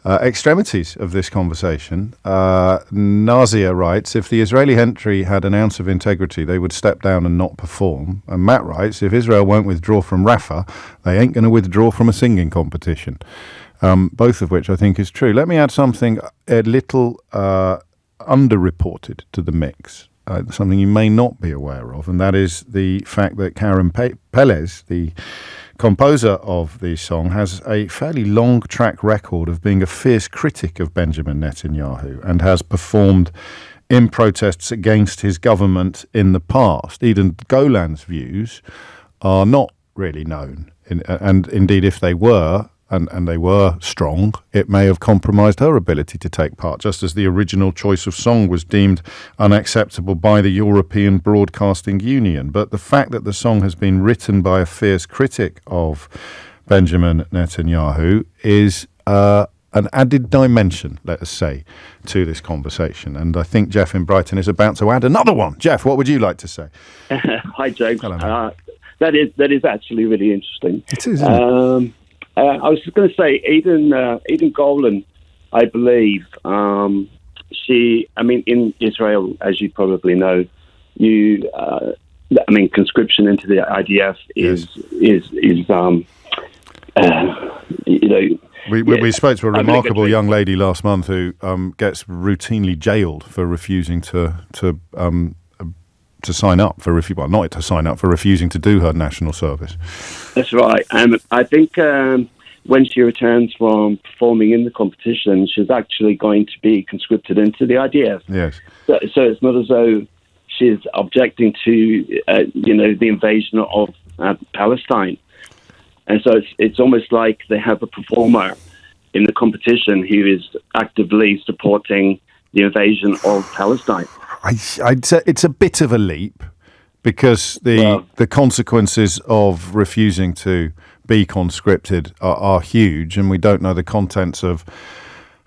extremities of this conversation. Nazia writes, if the Israeli entry had an ounce of integrity, they would step down and not perform. And Matt writes, if Israel won't withdraw from Rafah, they ain't going to withdraw from a singing competition. Both of which I think is true. Let me add something a little underreported to the mix. Something you may not be aware of, and that is the fact that Karen Pelez, the composer of the song, has a fairly long track record of being a fierce critic of Benjamin Netanyahu and has performed in protests against his government in the past. Eden Golan's views are not really known, and indeed if they were, and they were strong, it may have compromised her ability to take part, just as the original choice of song was deemed unacceptable by the European Broadcasting Union. But the fact that the song has been written by a fierce critic of Benjamin Netanyahu is an added dimension, let us say, to this conversation. And I think Jeff in Brighton is about to add another one. Jeff, what would you like to say? Hi, James. Hello, that is actually really interesting. It is, isn't it? I was just going to say, Eden Golan, I believe, in Israel, as you probably know, conscription into the IDF We spoke to a remarkable young lady last month who gets routinely jailed for refusing to sign up for not to sign up, for refusing to do her national service. That's right. I think when she returns from performing in the competition, she's actually going to be conscripted into the IDF. Yes. So it's not as though she's objecting to the invasion of Palestine, and so it's almost like they have a performer in the competition who is actively supporting the invasion of Palestine. I'd say it's a bit of a leap, because the consequences of refusing to be conscripted are huge, and we don't know the contents of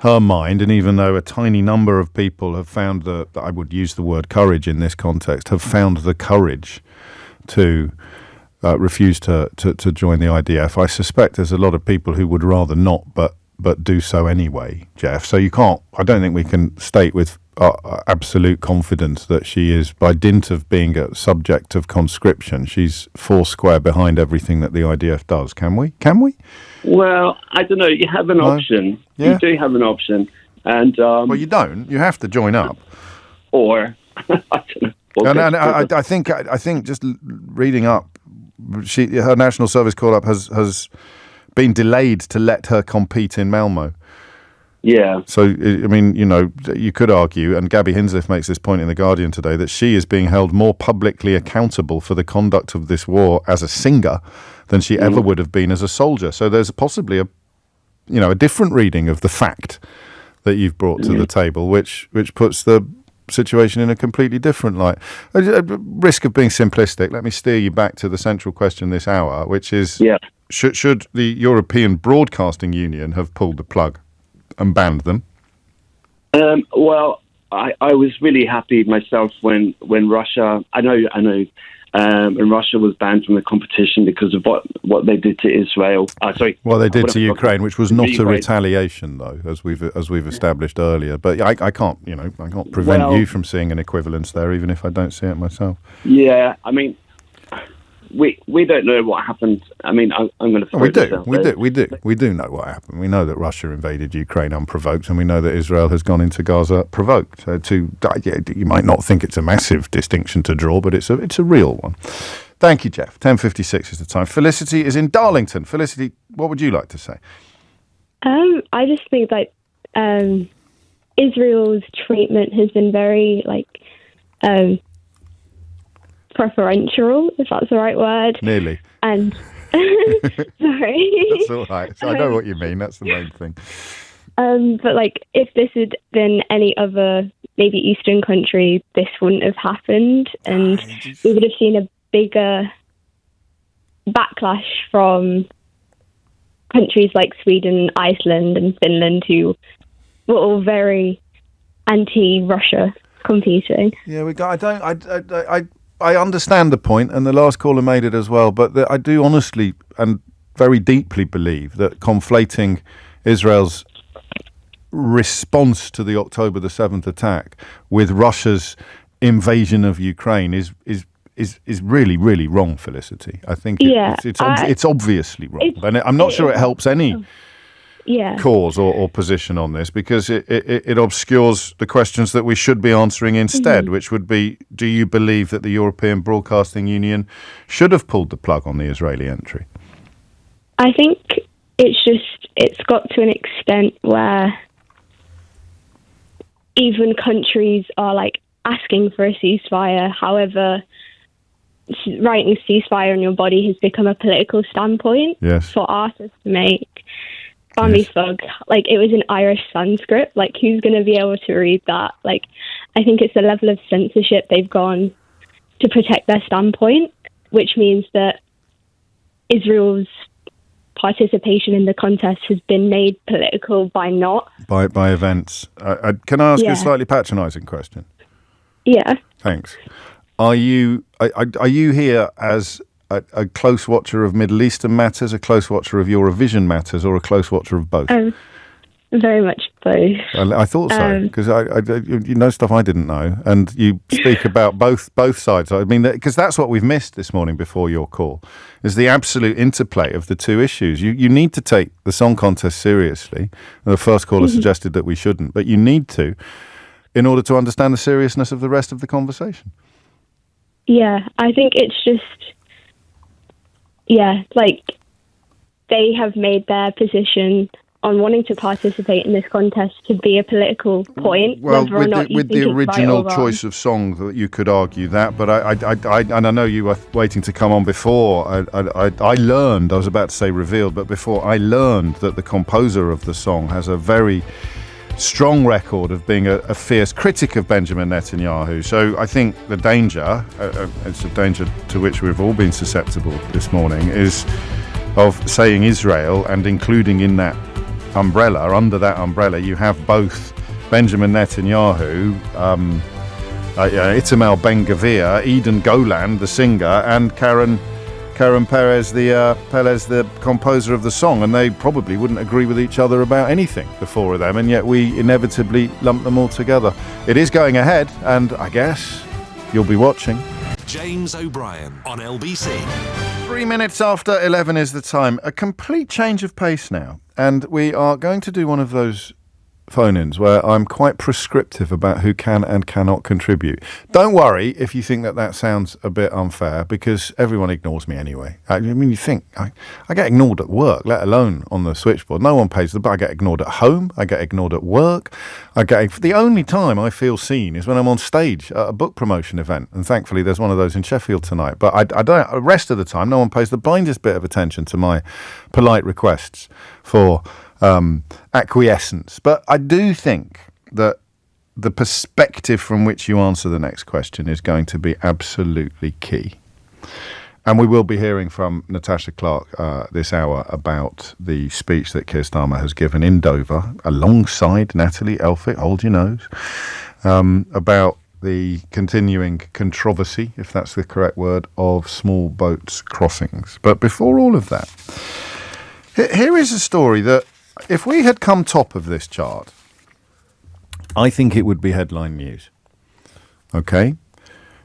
her mind. And even though a tiny number of people have found I would use the word courage in this context, have found the courage to refuse to join the IDF, I suspect there's a lot of people who would rather not, but do so anyway, Jeff. So I don't think we can state with absolute confidence that she is, by dint of being a subject of conscription, she's foursquare behind everything that the IDF does. Can we? Well, I don't know. You have an option. Yeah. You do have an option. And well, you don't. You have to join up. Or I don't know. And I think just reading up, her national service call-up has been delayed to let her compete in Malmo. Yeah. So, I mean, you could argue, and Gabby Hinsliff makes this point in The Guardian today, that she is being held more publicly accountable for the conduct of this war as a singer than she ever would have been as a soldier. So there's possibly a different reading of the fact that you've brought to the table, which puts the situation in a completely different light. At risk of being simplistic, let me steer you back to the central question this hour, which is, should the European Broadcasting Union have pulled the plug and banned them? Well, I was really happy myself when Russia, I know, when Russia was banned from the competition because of what they did to Israel. Well, they did to Ukraine, which was not a retaliation, though, as we've established earlier. But I can't prevent you from seeing an equivalence there, even if I don't see it myself. Yeah, I mean, we don't know what happened. I mean, I'm going to. We do know what happened. We know that Russia invaded Ukraine unprovoked, and we know that Israel has gone into Gaza provoked. You might not think it's a massive distinction to draw, but it's a real one. Thank you, Jeff. 10:56 is the time. Felicity is in Darlington. Felicity, what would you like to say? I just think that Israel's treatment has been very preferential, if that's the right word. Nearly. And sorry. That's all right. I know what you mean. That's the main thing. But if this had been any other maybe Eastern country, this wouldn't have happened, and we would have seen a bigger backlash from countries like Sweden, Iceland, and Finland, who were all very anti-Russia competing. Yeah, I understand the point, and the last caller made it as well, but I do honestly and very deeply believe that conflating Israel's response to the October the 7th attack with Russia's invasion of Ukraine is really, really wrong, Felicity. I think it's obviously wrong. And I'm not sure it helps any cause or position on this, because it obscures the questions that we should be answering instead, which would be, do you believe that the European Broadcasting Union should have pulled the plug on the Israeli entry? I think it's got to an extent where even countries are like asking for a ceasefire. However, writing ceasefire on your body has become a political standpoint for artists to make. Bambi-Fug, like, it was in Irish Sanskrit. Like, who's going to be able to read that? Like, I think it's the level of censorship they've gone to protect their standpoint, which means that Israel's participation in the contest has been made political by events. Can I ask you a slightly patronising question? Yeah. Thanks. Are you here as a close watcher of Middle Eastern matters, a close watcher of Eurovision matters, or a close watcher of both? Very much both. I thought so, because you know stuff I didn't know, and you speak about both sides. I mean, because that's what we've missed this morning before your call, is the absolute interplay of the two issues. You need to take the song contest seriously. The first caller suggested that we shouldn't, but you need to, in order to understand the seriousness of the rest of the conversation. Yeah, I think it's just, like, they have made their position on wanting to participate in this contest to be a political point. Well, whether or not with the original choice of song, that you could argue that, but I know you were waiting to come on before. I learned, I was about to say revealed, but before I learned that the composer of the song has a very strong record of being a fierce critic of Benjamin Netanyahu. So I think the danger, it's a danger to which we've all been susceptible this morning, is of saying Israel and including in that umbrella, under that umbrella, you have both Benjamin Netanyahu, Itamar Ben-Gvir, Eden Golan, the singer, and Karen Perez, the composer of the song, and they probably wouldn't agree with each other about anything, the four of them, and yet we inevitably lump them all together. It is going ahead, and I guess you'll be watching. James O'Brien on LBC. 3 minutes after 11 is the time. A complete change of pace now, and we are going to do one of those phone-ins where I'm quite prescriptive about who can and cannot contribute. Don't worry if you think that sounds a bit unfair, because everyone ignores me anyway. I mean, you think I get ignored at work, let alone on the switchboard. No one pays the bill. I get ignored at home. I get ignored at work. The only time I feel seen is when I'm on stage at a book promotion event, and thankfully there's one of those in Sheffield tonight. But I don't. The rest of the time, no one pays the blindest bit of attention to my polite requests for acquiescence. But I do think that the perspective from which you answer the next question is going to be absolutely key. And we will be hearing from Natasha Clark this hour about the speech that Keir Starmer has given in Dover alongside Natalie Elphicke, hold your nose, about the continuing controversy, if that's the correct word, of small boats crossings. But before all of that, here is a story that, if we had come top of this chart, I think it would be headline news. Okay?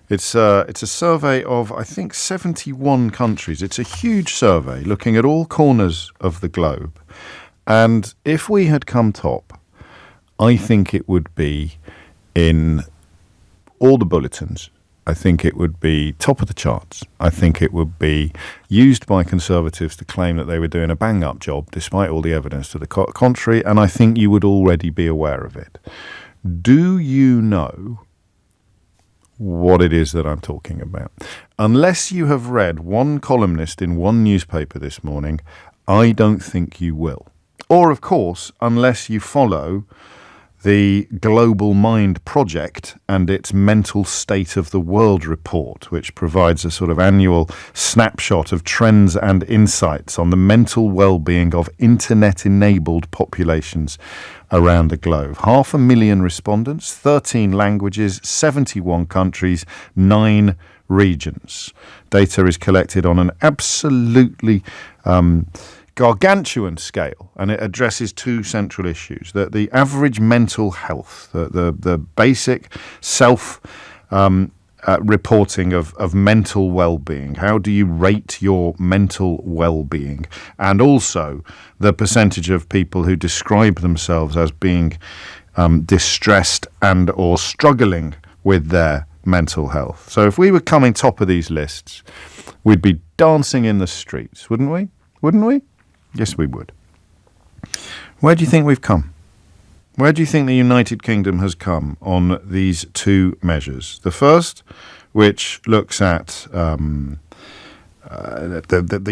It's a survey of, I think, 71 countries. It's a huge survey looking at all corners of the globe. And if we had come top, I think it would be in all the bulletins. I think it would be top of the charts. I think it would be used by Conservatives to claim that they were doing a bang-up job, despite all the evidence to the contrary, and I think you would already be aware of it. Do you know what it is that I'm talking about? Unless you have read one columnist in one newspaper this morning, I don't think you will. Or, of course, unless you follow the Global Mind Project and its Mental State of the World report, which provides a sort of annual snapshot of trends and insights on the mental well-being of internet-enabled populations around the globe. 500,000 respondents, 13 languages, 71 countries, 9 regions. Data is collected on an absolutely gargantuan scale, and it addresses 2 central issues: the average mental health, the basic self reporting of mental well-being. How do you rate your mental well-being? And also the percentage of people who describe themselves as being distressed and or struggling with their mental health. So if we were coming top of these lists, we'd be dancing in the streets, wouldn't we? Wouldn't we? Yes, we would. Where do you think we've come? Where do you think the United Kingdom has come on these 2 measures? The first, which looks at the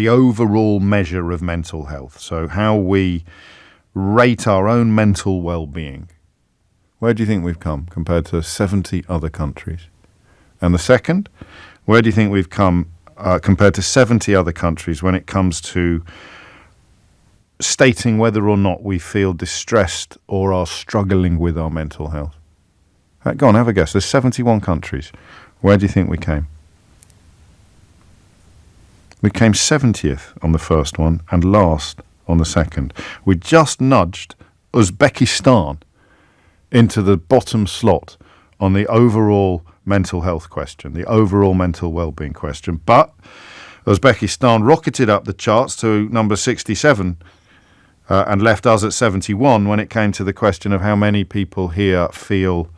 overall measure of mental health, so how we rate our own mental well-being. Where do you think we've come compared to 70 other countries? And the second, where do you think we've come compared to 70 other countries when it comes to stating whether or not we feel distressed or are struggling with our mental health? Go on, have a guess. There's 71 countries. Where do you think we came? We came 70th on the first one and last on the second. We just nudged Uzbekistan into the bottom slot on the overall mental health question, the overall mental well-being question. But Uzbekistan rocketed up the charts to number 67 and left us at 71 when it came to the question of how many people here feel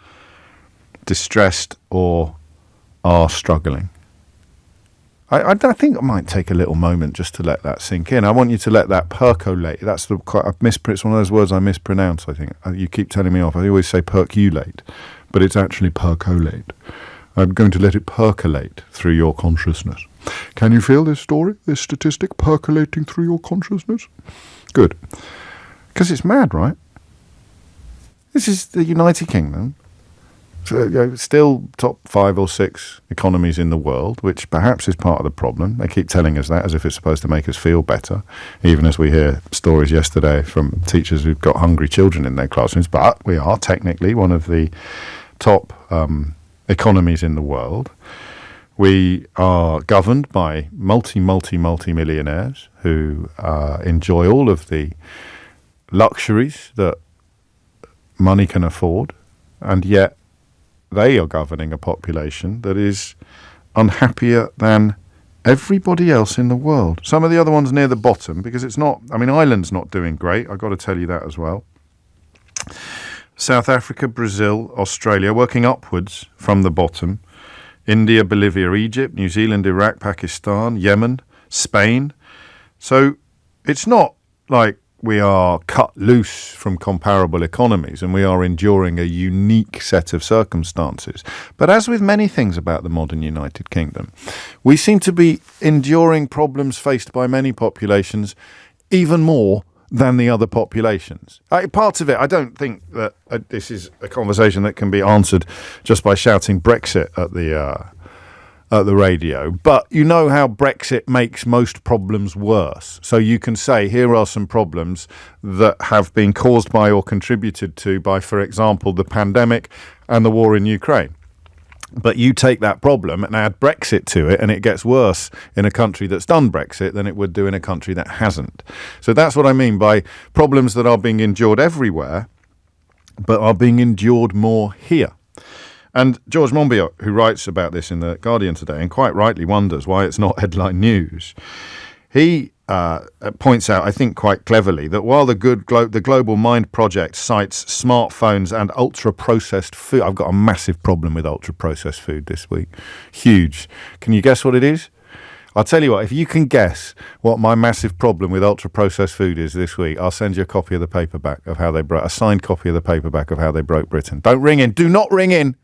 distressed or are struggling. I think I might take a little moment just to let that sink in. I want you to let that percolate. It's one of those words I mispronounce, I think. You keep telling me off. I always say percolate, but it's actually percolate. I'm going to let it percolate through your consciousness. Can you feel this story, this statistic percolating through your consciousness? Good. Because it's mad, right? This is the United Kingdom. So, still top 5 or 6 economies in the world, which perhaps is part of the problem. They keep telling us that as if it's supposed to make us feel better, even as we hear stories yesterday from teachers who've got hungry children in their classrooms. But we are technically one of the top economies in the world. We are governed by multi-millionaires who enjoy all of the luxuries that money can afford, and yet they are governing a population that is unhappier than everybody else in the world. Some of the other ones near the bottom, because it's not, Ireland's not doing great, I've got to tell you that as well. South Africa, Brazil, Australia, working upwards from the bottom. India, Bolivia, Egypt, New Zealand, Iraq, Pakistan, Yemen, Spain. So it's not like we are cut loose from comparable economies and we are enduring a unique set of circumstances. But as with many things about the modern United Kingdom, we seem to be enduring problems faced by many populations even more than the other populations. Parts of it, I don't think that this is a conversation that can be answered just by shouting Brexit at the radio. But you know how Brexit makes most problems worse. So you can say, here are some problems that have been caused by or contributed to by, for example, the pandemic and the war in Ukraine. But you take that problem and add Brexit to it, and it gets worse in a country that's done Brexit than it would do in a country that hasn't. So that's what I mean by problems that are being endured everywhere, but are being endured more here. And George Monbiot, who writes about this in The Guardian today, and quite rightly wonders why it's not headline news, he points out, I think quite cleverly, that while the Global Mind Project cites smartphones and ultra-processed food... I've got a massive problem with ultra-processed food this week. Huge. Can you guess what it is? I'll tell you what, if you can guess what my massive problem with ultra-processed food is this week, I'll send you a copy of the paperback of how they broke... a signed copy of the paperback of how they broke Britain. Don't ring in. Do not ring in.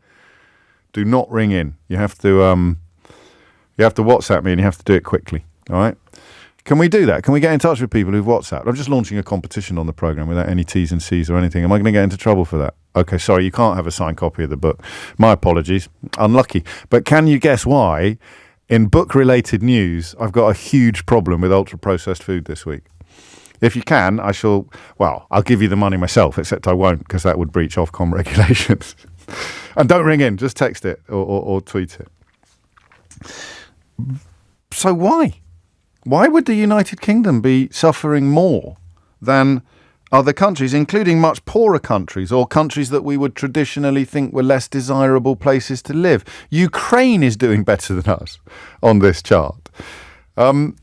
Do not ring in. You have to WhatsApp me, and you have to do it quickly. All right? Can we do that? Can we get in touch with people who've WhatsApped? I'm just launching a competition on the programme without any T's and C's or anything. Am I going to get into trouble for that? Okay, sorry, you can't have a signed copy of the book. My apologies. Unlucky. But can you guess why, in book-related news, I've got a huge problem with ultra-processed food this week? If you can, I'll give you the money myself, except I won't, because that would breach Ofcom regulations. And don't ring in, just text it or tweet it. So why? Why would the United Kingdom be suffering more than other countries, including much poorer countries or countries that we would traditionally think were less desirable places to live? Ukraine is doing better than us on this chart. I'm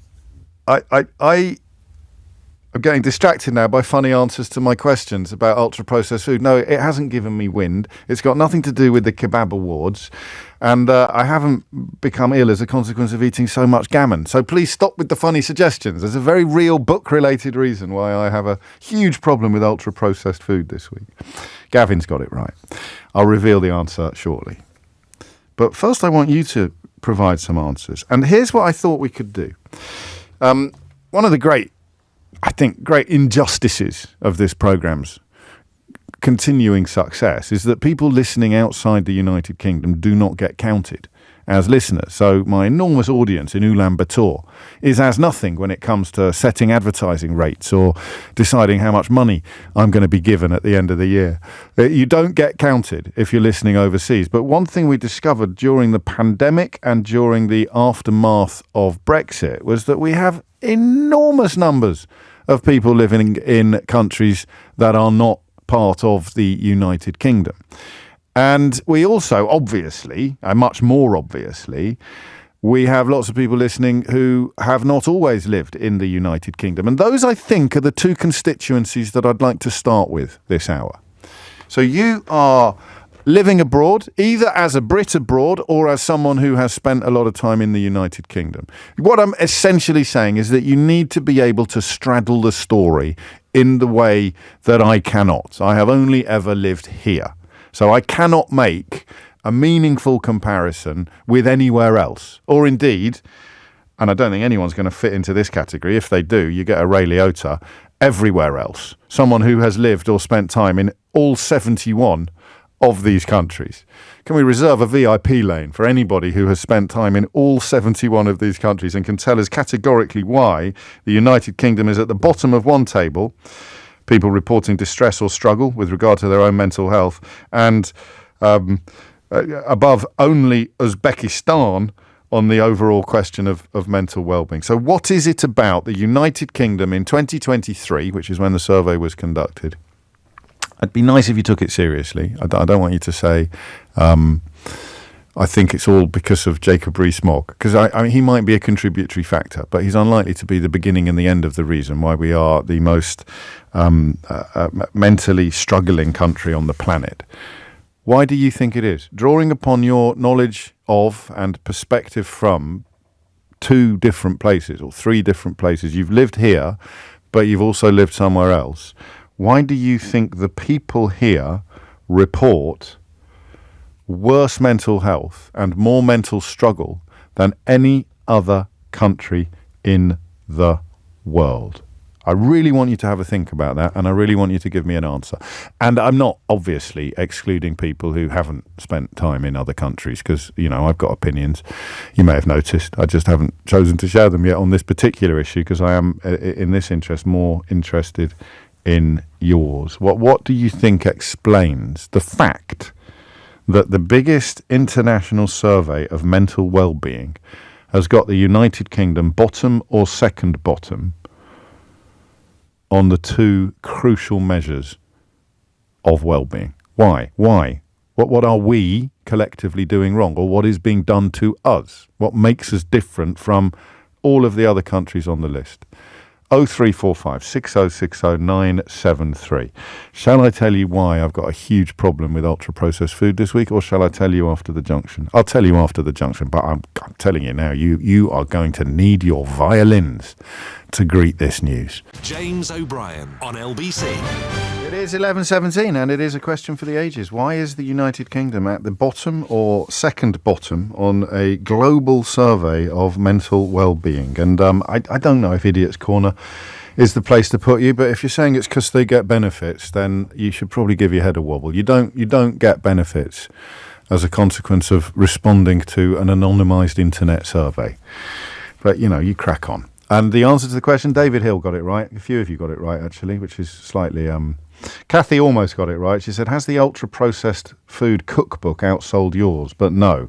getting distracted now by funny answers to my questions about ultra-processed food. No, it hasn't given me wind. It's got nothing to do with the kebab awards. And I haven't become ill as a consequence of eating so much gammon. So please stop with the funny suggestions. There's a very real book-related reason why I have a huge problem with ultra-processed food this week. Gavin's got it right. I'll reveal the answer shortly. But first I want you to provide some answers. And here's what I thought we could do. One of the great injustices of this programme's continuing success is that people listening outside the United Kingdom do not get counted as listeners. So my enormous audience in Ulaanbaatar is as nothing when it comes to setting advertising rates or deciding how much money I'm going to be given at the end of the year. You don't get counted if you're listening overseas. But one thing we discovered during the pandemic and during the aftermath of Brexit was that we have enormous numbers of people living in countries that are not part of the United Kingdom. And we also, obviously, and much more obviously, we have lots of people listening who have not always lived in the United Kingdom. And those, I think, are the two constituencies that I'd like to start with this hour. So you are living abroad, either as a Brit abroad or as someone who has spent a lot of time in the United Kingdom. What I'm essentially saying is that you need to be able to straddle the story in the way that I cannot. I have only ever lived here. So I cannot make a meaningful comparison with anywhere else. Or indeed, and I don't think anyone's going to fit into this category. If they do, you get a Ray Liotta everywhere else. Someone who has lived or spent time in all 71 of these countries. Can we reserve a VIP lane for anybody who has spent time in all 71 of these countries and can tell us categorically why the United Kingdom is at the bottom of one table, people reporting distress or struggle with regard to their own mental health, and above only Uzbekistan on the overall question of mental well-being. So what is it about the United Kingdom in 2023, which is when the survey was conducted? It'd be nice if you took it seriously. I don't want you to say, I think it's all because of Jacob Rees-Mogg, because I mean, he might be a contributory factor, but he's unlikely to be the beginning and the end of the reason why we are the most mentally struggling country on the planet. Why do you think it is? Drawing upon your knowledge of and perspective from 2 different places or 3 different places. You've lived here, but you've also lived somewhere else. Why do you think the people here report worse mental health and more mental struggle than any other country in the world? I really want you to have a think about that, and I really want you to give me an answer. And I'm not obviously excluding people who haven't spent time in other countries, because, you know, I've got opinions. You may have noticed. I just haven't chosen to share them yet on this particular issue, because I am, in this interest, more interested in yours. What do you think explains the fact that the biggest international survey of mental well-being has got the United Kingdom bottom or second bottom on the 2 crucial measures of well-being? Why? What are we collectively doing wrong, or what is being done to us? What makes us different from all of the other countries on the list? 0345 6060 973. Shall I tell you why I've got a huge problem with ultra-processed food this week, or shall I tell you after the junction? I'll tell you after the junction, but I'm telling you now, you are going to need your violins to greet this news. James O'Brien on LBC. It is 11:17, and it is a question for the ages. Why is the United Kingdom at the bottom or second bottom on a global survey of mental well-being? And I don't know if Idiot's Corner is the place to put you, but if you're saying it's because they get benefits, then you should probably give your head a wobble. You don't get benefits as a consequence of responding to an anonymised internet survey. But, you crack on. And the answer to the question, David Hill got it right. A few of you got it right, actually, which is slightly... Kathy almost got it right. She said, has the ultra-processed food cookbook outsold yours? But no.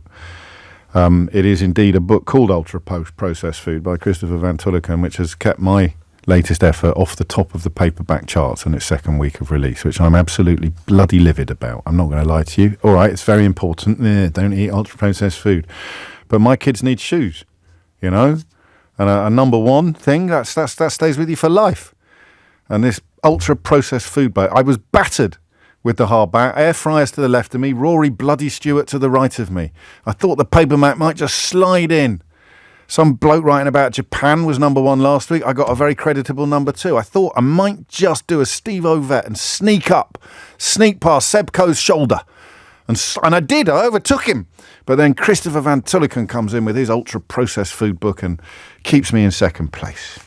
It is indeed a book called Ultra-Processed Food by Christopher Van Tullecken, which has kept my latest effort off the top of the paperback charts in its second week of release, which I'm absolutely bloody livid about. I'm not going to lie to you. All right, it's very important. Don't eat ultra-processed food. But my kids need shoes, And a number one thing, that stays with you for life. And this ultra-processed food bite, I was battered with the hard back. Air fryers to the left of me, Rory bloody Stewart to the right of me. I thought the paperback might just slide in. Some bloke writing about Japan was number one last week. I got a very creditable number two. I thought I might just do a Steve Ovett and sneak past Seb Coe's shoulder. And I did. I overtook him. But then Christopher Van Tullecken comes in with his ultra-processed food book and keeps me in second place.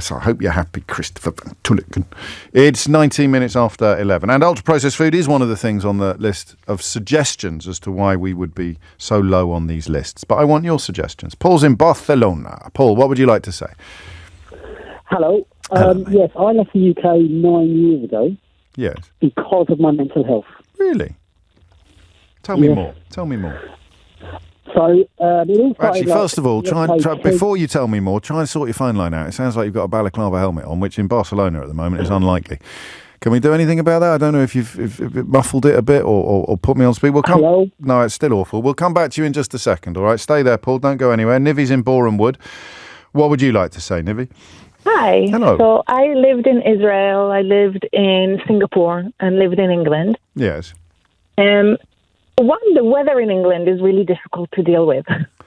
So I hope you're happy, Christopher Van Tullecken. It's 19 minutes after 11. And ultra-processed food is one of the things on the list of suggestions as to why we would be so low on these lists. But I want your suggestions. Paul's in Barcelona. Paul, what would you like to say? Hello. Yes, I left the UK 9 years ago. Yes. Because of my mental health. Really? Tell me more. So, actually, first of all, try before you tell me more, try and sort your phone line out. It sounds like you've got a balaclava helmet on, which in Barcelona at the moment is unlikely. Can we do anything about that? I don't know if you've muffled it a bit or put me on speed. Hello? No, it's still awful. We'll come back to you in just a second, all right? Stay there, Paul. Don't go anywhere. Nivi's in Boreham Wood. What would you like to say, Nivi? Hi. Hello. So I lived in Israel, I lived in Singapore, and lived in England. Yes. The weather in England is really difficult to deal with.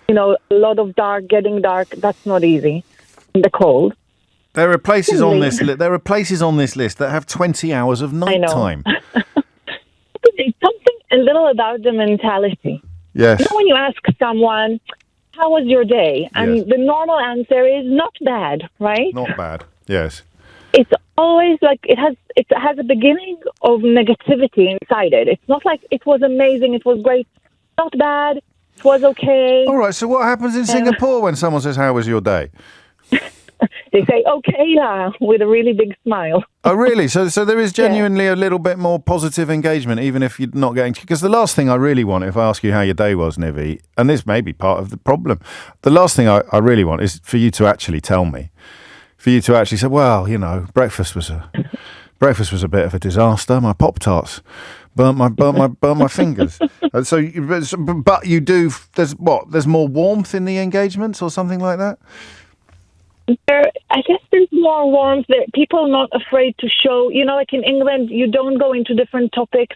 A lot of getting dark, that's not easy. In the cold. There are places on this list that have 20 hours of night time. It's something a little about the mentality. Yes. When you ask someone, how was your day? And the normal answer is not bad, right? Not bad, yes. It's always like it has a beginning of negativity inside it. It's not like it was amazing, it was great, not bad, it was okay. All right, so what happens in Singapore when someone says, how was your day? They say, okay, with a really big smile. Oh, really? So there is genuinely a little bit more positive engagement, even if you're not getting... Because the last thing I really want, if I ask you how your day was, Nivi, and this may be part of the problem, the last thing I really want is for you to actually tell me. For you to actually say, well, breakfast was a bit of a disaster. My Pop-Tarts burnt my fingers. But you do. There's more warmth in the engagements or something like that. I guess there's more warmth. People are not afraid to show. Like in England, you don't go into different topics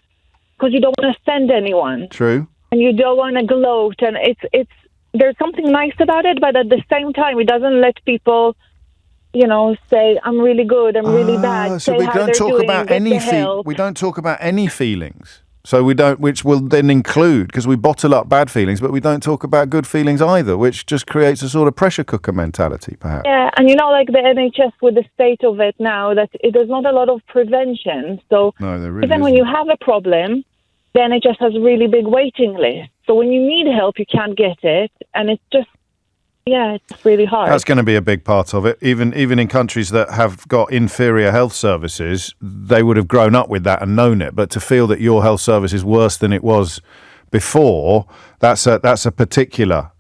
because you don't want to offend anyone. True. And you don't want to gloat, and it's there's something nice about it, but at the same time, it doesn't let people. Say I'm really good, I'm really bad. So we don't talk about we don't talk about any feelings. So we don't, which will then include, because we bottle up bad feelings, but we don't talk about good feelings either, which just creates a sort of pressure cooker mentality, perhaps. Yeah, and like the NHS with the state of it now, that there's not a lot of prevention. So even when you have a problem, the NHS has a really big waiting list. So when you need help, you can't get it, and it's just. Yeah, it's really hard. That's going to be a big part of it. Even in countries that have got inferior health services, they would have grown up with that and known it. But to feel that your health service is worse than it was before, that's a particular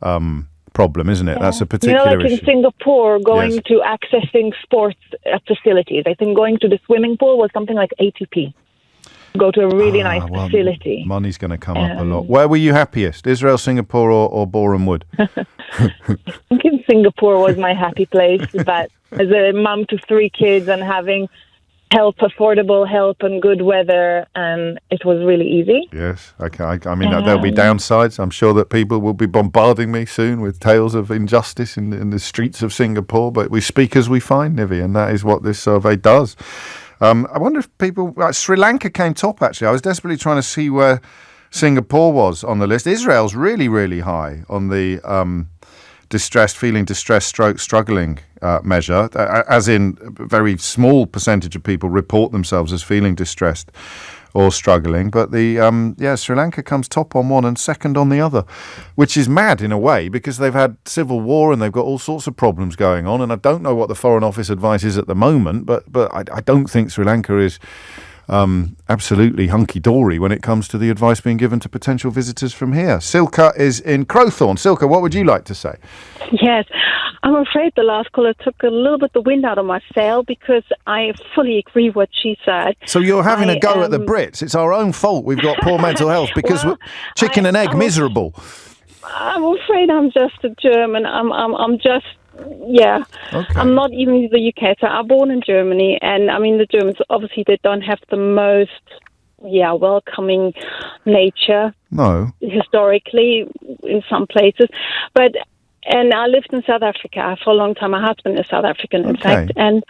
problem, isn't it? Yeah. That's a particular issue. In Singapore, going to accessing sports facilities, I think going to the swimming pool was something like 80p. Go to a really nice facility. Money's going to come up a lot. Where were you happiest? Israel, Singapore, or Boreham Wood? I think in Singapore was my happy place. But as a mum to 3 kids and having affordable help and good weather, and it was really easy. Yes, okay. I mean, there'll be downsides. I'm sure that people will be bombarding me soon with tales of injustice in the streets of Singapore, but we speak as we find, Nivi, and that is what this survey does. I wonder if people... Sri Lanka came top, actually. I was desperately trying to see where Singapore was on the list. Israel's really, really high on the feeling distressed, struggling measure, as in a very small percentage of people report themselves as feeling distressed or struggling. But Sri Lanka comes top on one and second on the other, which is mad in a way, because they've had civil war and they've got all sorts of problems going on. And I don't know what the Foreign Office advice is at the moment, but I don't think Sri Lanka is absolutely hunky-dory when it comes to the advice being given to potential visitors from here. Silke is in Crowthorne. Silke, what would you like to say? Yes, I'm afraid the last caller took a little bit the wind out of my sail, because I fully agree what she said. So you're having a go at the Brits. It's our own fault we've got poor mental health, because we're chicken and egg miserable. I'm afraid I'm just a German. I'm just... Yeah, okay. I'm not even the UK. So I'm born in Germany, and I mean the Germans, obviously they don't have the most welcoming nature. No. Historically, in some places, and I lived in South Africa for a long time. My husband is South African, in fact, and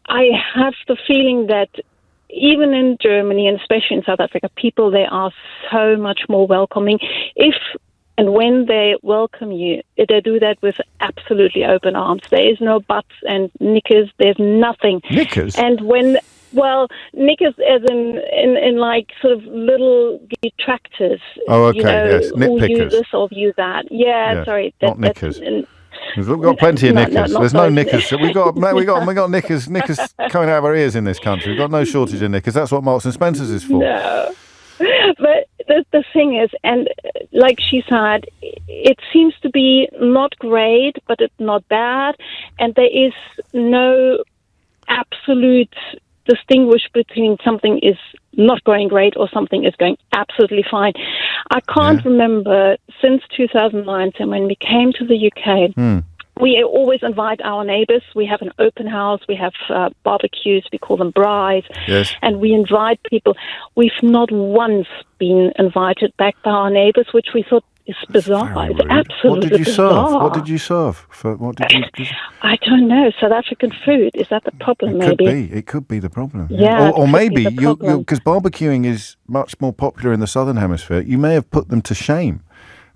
I have the feeling that even in Germany, and especially in South Africa, people, they are so much more welcoming. And when they welcome you, they do that with absolutely open arms. There is no buts and knickers. There's nothing. Knickers? And knickers as in like sort of little detractors. Oh, okay, yes. Nitpickers. Who use this or use that. Yeah, sorry. Not knickers. We've got plenty of knickers. There's no knickers. We got knickers coming out of our ears in this country. We've got no shortage of knickers. That's what Marks and Spencer's is for. No. But the thing is, and like she said, it seems to be not great, but it's not bad, and there is no absolute distinguish between something is not going great or something is going absolutely fine. I can't remember since 2009, so when we came to the UK, we always invite our neighbours. We have an open house. We have barbecues. We call them braais. Yes. And we invite people. We've not once been invited back by our neighbours, which we thought is bizarre. It's absolutely bizarre. What did you serve? I don't know. South African food. Is that the problem, maybe? It could be the problem. Yeah. Or maybe, because barbecuing is much more popular in the Southern Hemisphere, you may have put them to shame.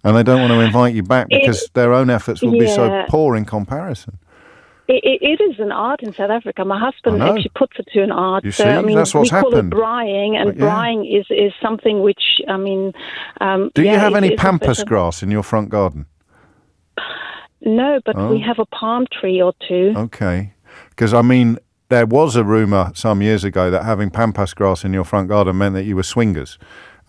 And they don't want to invite you back because their own efforts will be so poor in comparison. It is an art in South Africa. My husband actually puts it to an art. You see, that's what's happened. We call it braaiing, and braaiing is something which, I mean... Do you have any pampas grass in your front garden? No, but we have a palm tree or two. Okay. Because, I mean, there was a rumour some years ago that having pampas grass in your front garden meant that you were swingers.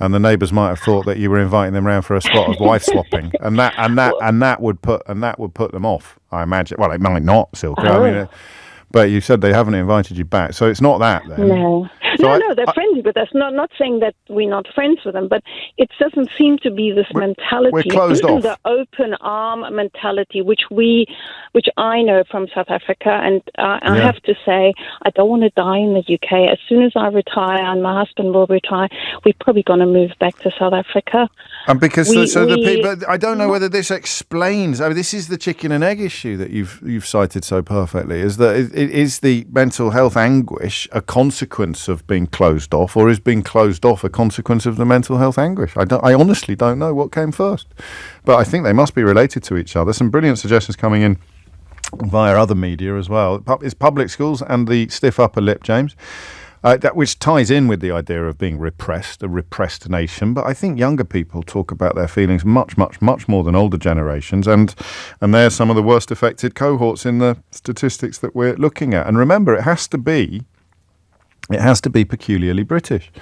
And the neighbours might have thought that you were inviting them round for a spot of wife swapping, and that would put them off. I imagine. Well, it might not, Silke. Oh. I mean, but you said they haven't invited you back, so it's not that then. No. So they're friendly with us. Not saying that we're not friends with them, but it doesn't seem to be this mentality. We're closed off. The open arm mentality, which I know from South Africa, and I have to say, I don't want to die in the UK. As soon as I retire, and my husband will retire, we're probably going to move back to South Africa. And because the people, I don't know whether this explains. I mean, this is the chicken and egg issue that you've cited so perfectly. Is that is the mental health anguish a consequence of being closed off, or is being closed off a consequence of the mental health anguish? I honestly don't know what came first, but I think they must be related to each other. Some brilliant suggestions coming in via other media as well. It's public schools and the stiff upper lip, James. Which ties in with the idea of being repressed, a repressed nation. But I think younger people talk about their feelings much, much, much more than older generations. And they're some of the worst affected cohorts in the statistics that we're looking at. And remember, it has to be peculiarly British.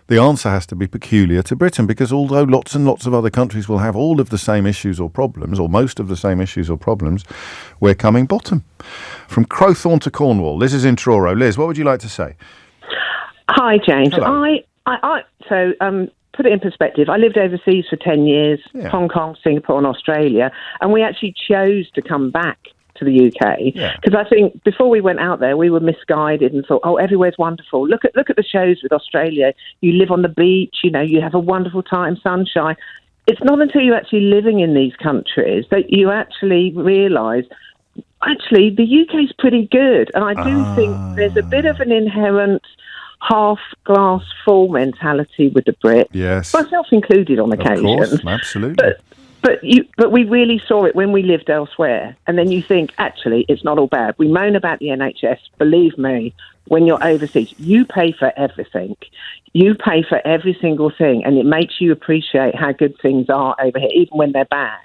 The answer has to be peculiar to Britain, because although lots and lots of other countries will have all of the same issues or problems, or most of the same issues or problems, we're coming bottom. From Crowthorne to Cornwall, Liz is in Truro. Liz, what would you like to say? Hi, James. Hello. Put it in perspective. I lived overseas for 10 years, Hong Kong, Singapore and Australia, and we actually chose to come back to the UK because I think before we went out there, we were misguided and thought, oh, everywhere's wonderful. Look at the shows with Australia. You live on the beach, you have a wonderful time, sunshine. It's not until you're actually living in these countries that you actually realise actually, the UK's pretty good. And I do think there's a bit of an inherent half glass full mentality with the Brits. Yes. Myself included on occasion. Of course, absolutely. But we really saw it when we lived elsewhere. And then you think, actually, it's not all bad. We moan about the NHS. Believe me, when you're overseas, you pay for everything. You pay for every single thing. And it makes you appreciate how good things are over here, even when they're bad.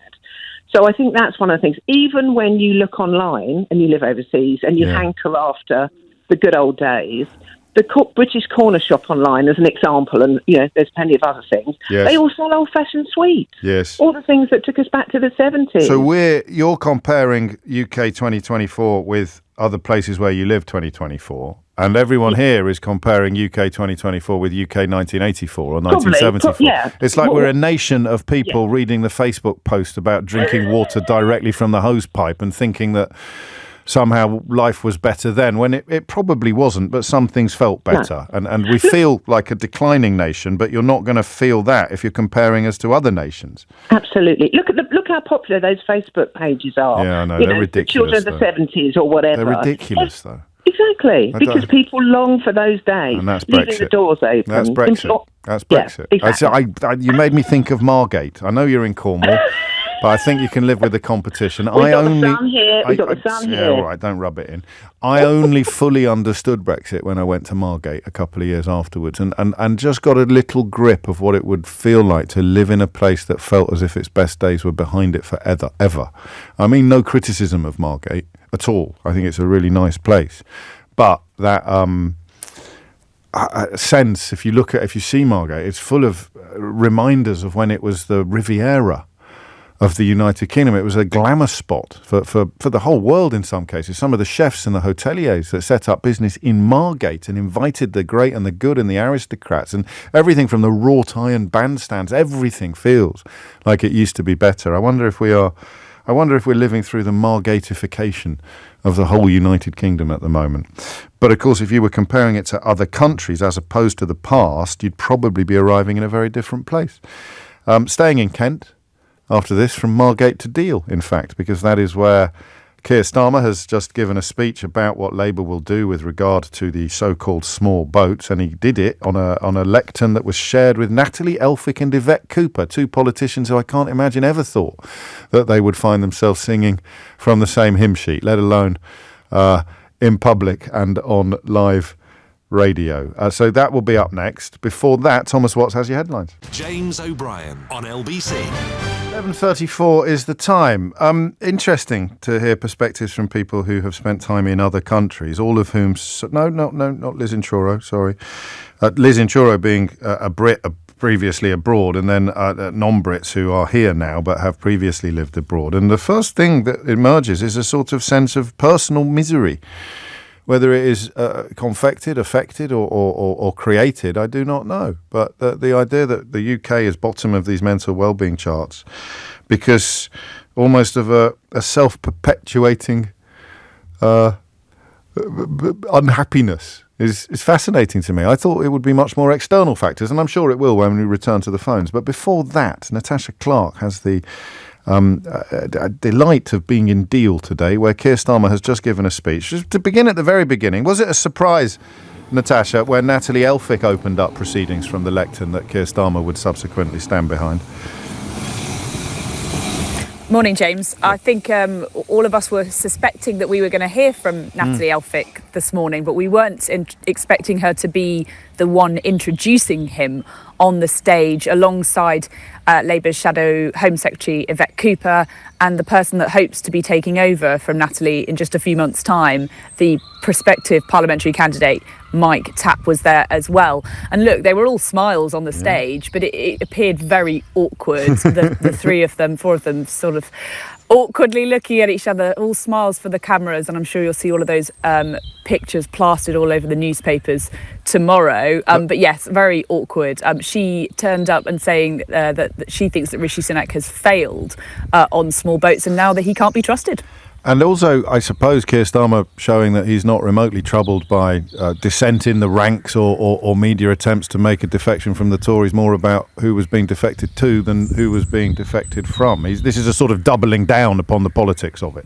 So I think that's one of the things. Even when you look online and you live overseas and you hanker after the good old days, the British corner shop online as an example, and there's plenty of other things. Yes. They all sell old-fashioned sweets. Yes, all the things that took us back to the 70s. So you're comparing UK 2024 with other places where you live 2024, and everyone here is comparing UK 2024 with UK 1984 or 1974. It's like we're a nation of people reading the Facebook post about drinking water directly from the hose pipe and thinking that somehow life was better then, when it probably wasn't, but some things felt better. No. And we feel like a declining nation, but you're not going to feel that if you're comparing us to other nations. Absolutely. Look how popular those Facebook pages are. Yeah, I know. They're ridiculous. The children of the 70s or whatever. They're ridiculous, though. Exactly, because people long for those days. And that's leaving Brexit. the doors open. That's Brexit. That's Brexit. Yeah, exactly. You made me think of Margate. I know you're in Cornwall. But I think you can live with the competition. We've got the sun here. All right, don't rub it in. I only fully understood Brexit when I went to Margate a couple of years afterwards and just got a little grip of what it would feel like to live in a place that felt as if its best days were behind it forever. I mean, no criticism of Margate at all. I think it's a really nice place. But that sense, if you see Margate, it's full of reminders of when it was the Riviera of the United Kingdom. It was a glamour spot for the whole world in some cases. Some of the chefs and the hoteliers that set up business in Margate and invited the great and the good and the aristocrats, and everything from the wrought iron bandstands, everything feels like it used to be better. I wonder if we're living through the Margateification of the whole United Kingdom at the moment. But of course, if you were comparing it to other countries as opposed to the past, you'd probably be arriving in a very different place. Staying in Kent after this, from Margate to Deal, in fact, because that is where Keir Starmer has just given a speech about what Labour will do with regard to the so-called small boats, and he did it on a lectern that was shared with Natalie Elphicke and Yvette Cooper, two politicians who I can't imagine ever thought that they would find themselves singing from the same hymn sheet, let alone in public and on live radio. So that will be up next. Before that, Thomas Watts has your headlines. James O'Brien on LBC. 11:34 is the time. Interesting to hear perspectives from people who have spent time in other countries, all of whom... No, not Liz Inchoro, sorry. Liz Inchoro being a Brit previously abroad, and then non-Brits who are here now but have previously lived abroad. And the first thing that emerges is a sort of sense of personal misery. Whether it is confected, affected or created, I do not know. But the idea that the UK is bottom of these mental well-being charts because almost of a self-perpetuating unhappiness is fascinating to me. I thought it would be much more external factors, and I'm sure it will when we return to the phones. But before that, Natasha Clark has the delight of being in Deal today, where Keir Starmer has just given a speech. Just to begin at the very beginning, was it a surprise, Natasha, when Natalie Elphicke opened up proceedings from the lectern that Keir Starmer would subsequently stand behind? Morning, James. I think all of us were suspecting that we were going to hear from Natalie Elphicke this morning, but we weren't expecting her to be the one introducing him on the stage alongside Labour's Shadow Home Secretary Yvette Cooper and the person that hopes to be taking over from Natalie in just a few months' time, the prospective parliamentary candidate Mike Tapp was there as well. And look, they were all smiles on the stage, but it appeared very awkward. The three of them, four of them, sort of awkwardly looking at each other, all smiles for the cameras, and I'm sure you'll see all of those pictures plastered all over the newspapers tomorrow. But yes, very awkward. She turned up and saying that she thinks that Rishi Sunak has failed on small boats and now that he can't be trusted. And also, I suppose, Keir Starmer showing that he's not remotely troubled by dissent in the ranks or media attempts to make a defection from the Tories more about who was being defected to than who was being defected from. This is a sort of doubling down upon the politics of it.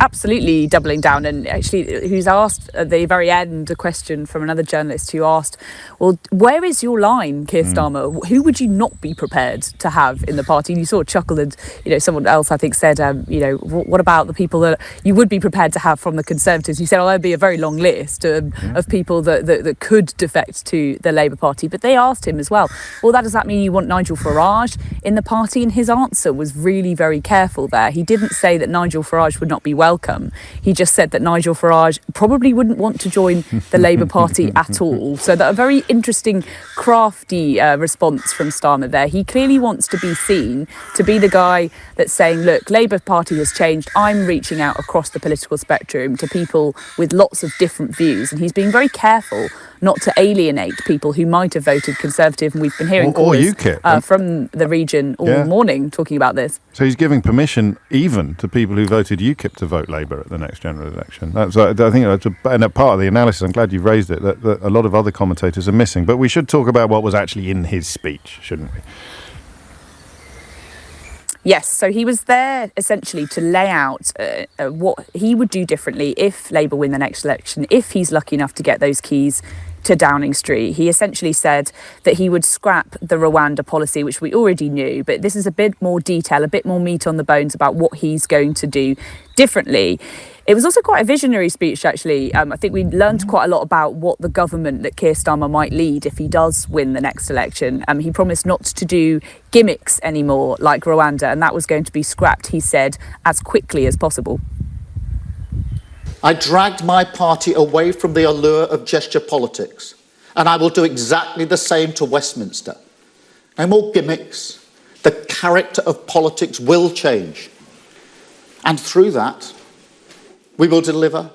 absolutely doubling down, and actually who's asked at the very end a question from another journalist who asked, well, where is your line, Keir Starmer? Who would you not be prepared to have in the party? And you sort of chuckled, and someone else I think said, what about the people that you would be prepared to have from the Conservatives? He said, there'd be a very long list of people that could defect to the Labour Party. But they asked him as well, does that mean you want Nigel Farage in the party? And his answer was really very careful there. He didn't say that Nigel Farage would not be welcome. He just said that Nigel Farage probably wouldn't want to join the Labour Party at all. So that a very interesting, crafty response from Starmer there. He clearly wants to be seen to be the guy that's saying, look, Labour Party has changed. I'm reaching out across the political spectrum to people with lots of different views. And he's being very careful not to alienate people who might have voted Conservative. And we've been hearing UKIP from the region all morning talking about this. So he's giving permission even to people who voted UKIP to vote Labour at the next general election. I think that's a part of the analysis. I'm glad you've raised it, that a lot of other commentators are missing. But we should talk about what was actually in his speech, shouldn't we? Yes, so he was there essentially to lay out what he would do differently if Labour win the next election, if he's lucky enough to get those keys to Downing Street. He essentially said that he would scrap the Rwanda policy, which we already knew, but this is a bit more detail, a bit more meat on the bones about what he's going to do differently. It was also quite a visionary speech, actually. I think we learned quite a lot about what the government that Keir Starmer might lead if he does win the next election. He promised not to do gimmicks anymore like Rwanda, and that was going to be scrapped, he said, as quickly as possible. I dragged my party away from the allure of gesture politics, and I will do exactly the same to Westminster. No more gimmicks. The character of politics will change. And through that, we will deliver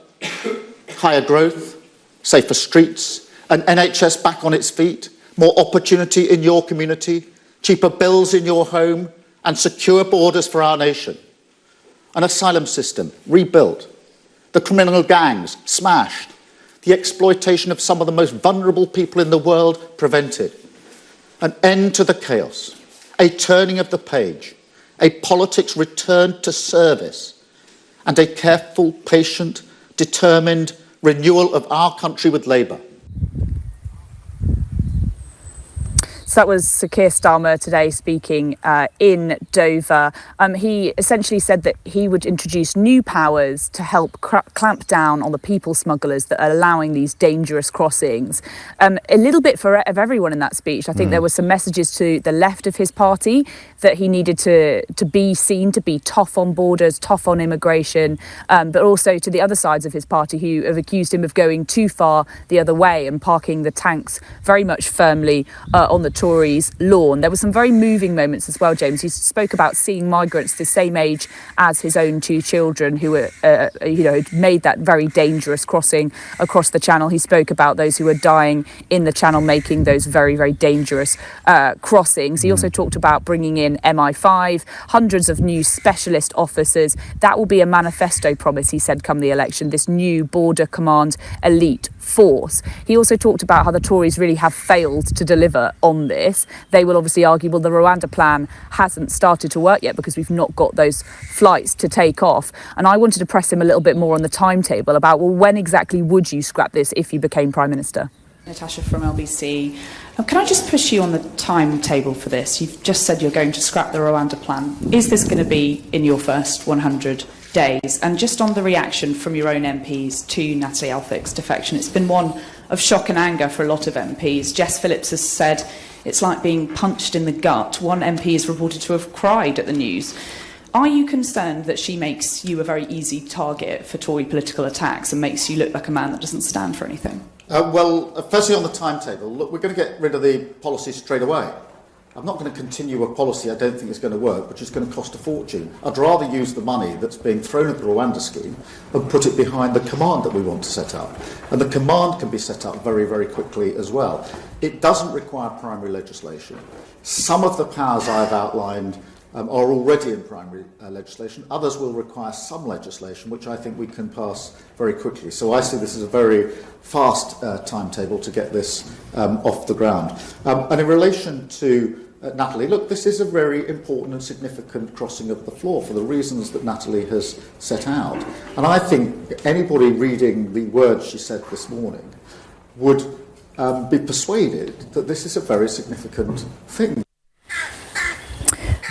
higher growth, safer streets, an NHS back on its feet, more opportunity in your community, cheaper bills in your home, and secure borders for our nation. An asylum system rebuilt, the criminal gangs smashed, the exploitation of some of the most vulnerable people in the world prevented, an end to the chaos, a turning of the page, a politics returned to service, and a careful, patient, determined renewal of our country with Labour. So that was Sir Keir Starmer today speaking in Dover. He essentially said that he would introduce new powers to help clamp down on the people smugglers that are allowing these dangerous crossings. A little bit of everyone in that speech. I think there were some messages to the left of his party that he needed to be seen to be tough on borders, tough on immigration, but also to the other sides of his party who have accused him of going too far the other way and parking the tanks very much firmly on the Tories' lawn. There were some very moving moments as well, James. He spoke about seeing migrants the same age as his own two children who were, had made that very dangerous crossing across the Channel. He spoke about those who were dying in the Channel making those very, very dangerous crossings. He also talked about bringing in MI5, hundreds of new specialist officers. That will be a manifesto promise, he said, come the election, this new border command elite force. He also talked about how the Tories really have failed to deliver on this. They will obviously argue, well, the Rwanda plan hasn't started to work yet because we've not got those flights to take off. And I wanted to press him a little bit more on the timetable about, well, when exactly would you scrap this if you became Prime Minister? Natasha from LBC. Can I just push you on the timetable for this? You've just said you're going to scrap the Rwanda plan. Is this going to be in your first 100 days? And just on the reaction from your own MPs to Natalie Elphick's defection, it's been one of shock and anger for a lot of MPs. Jess Phillips has said it's like being punched in the gut. One MP is reported to have cried at the news. Are you concerned that she makes you a very easy target for Tory political attacks and makes you look like a man that doesn't stand for anything? Firstly on the timetable, look, we're going to get rid of the policy straight away. I'm not going to continue a policy I don't think is going to work, which is going to cost a fortune. I'd rather use the money that's being thrown at the Rwanda scheme and put it behind the command that we want to set up. And the command can be set up very, very quickly as well. It doesn't require primary legislation. Some of the powers I've outlined are already in primary legislation. Others will require some legislation, which I think we can pass very quickly. So I see this as a very fast timetable to get this off the ground. And in relation to Natalie, look, this is a very important and significant crossing of the floor for the reasons that Natalie has set out. And I think anybody reading the words she said this morning would be persuaded that this is a very significant thing.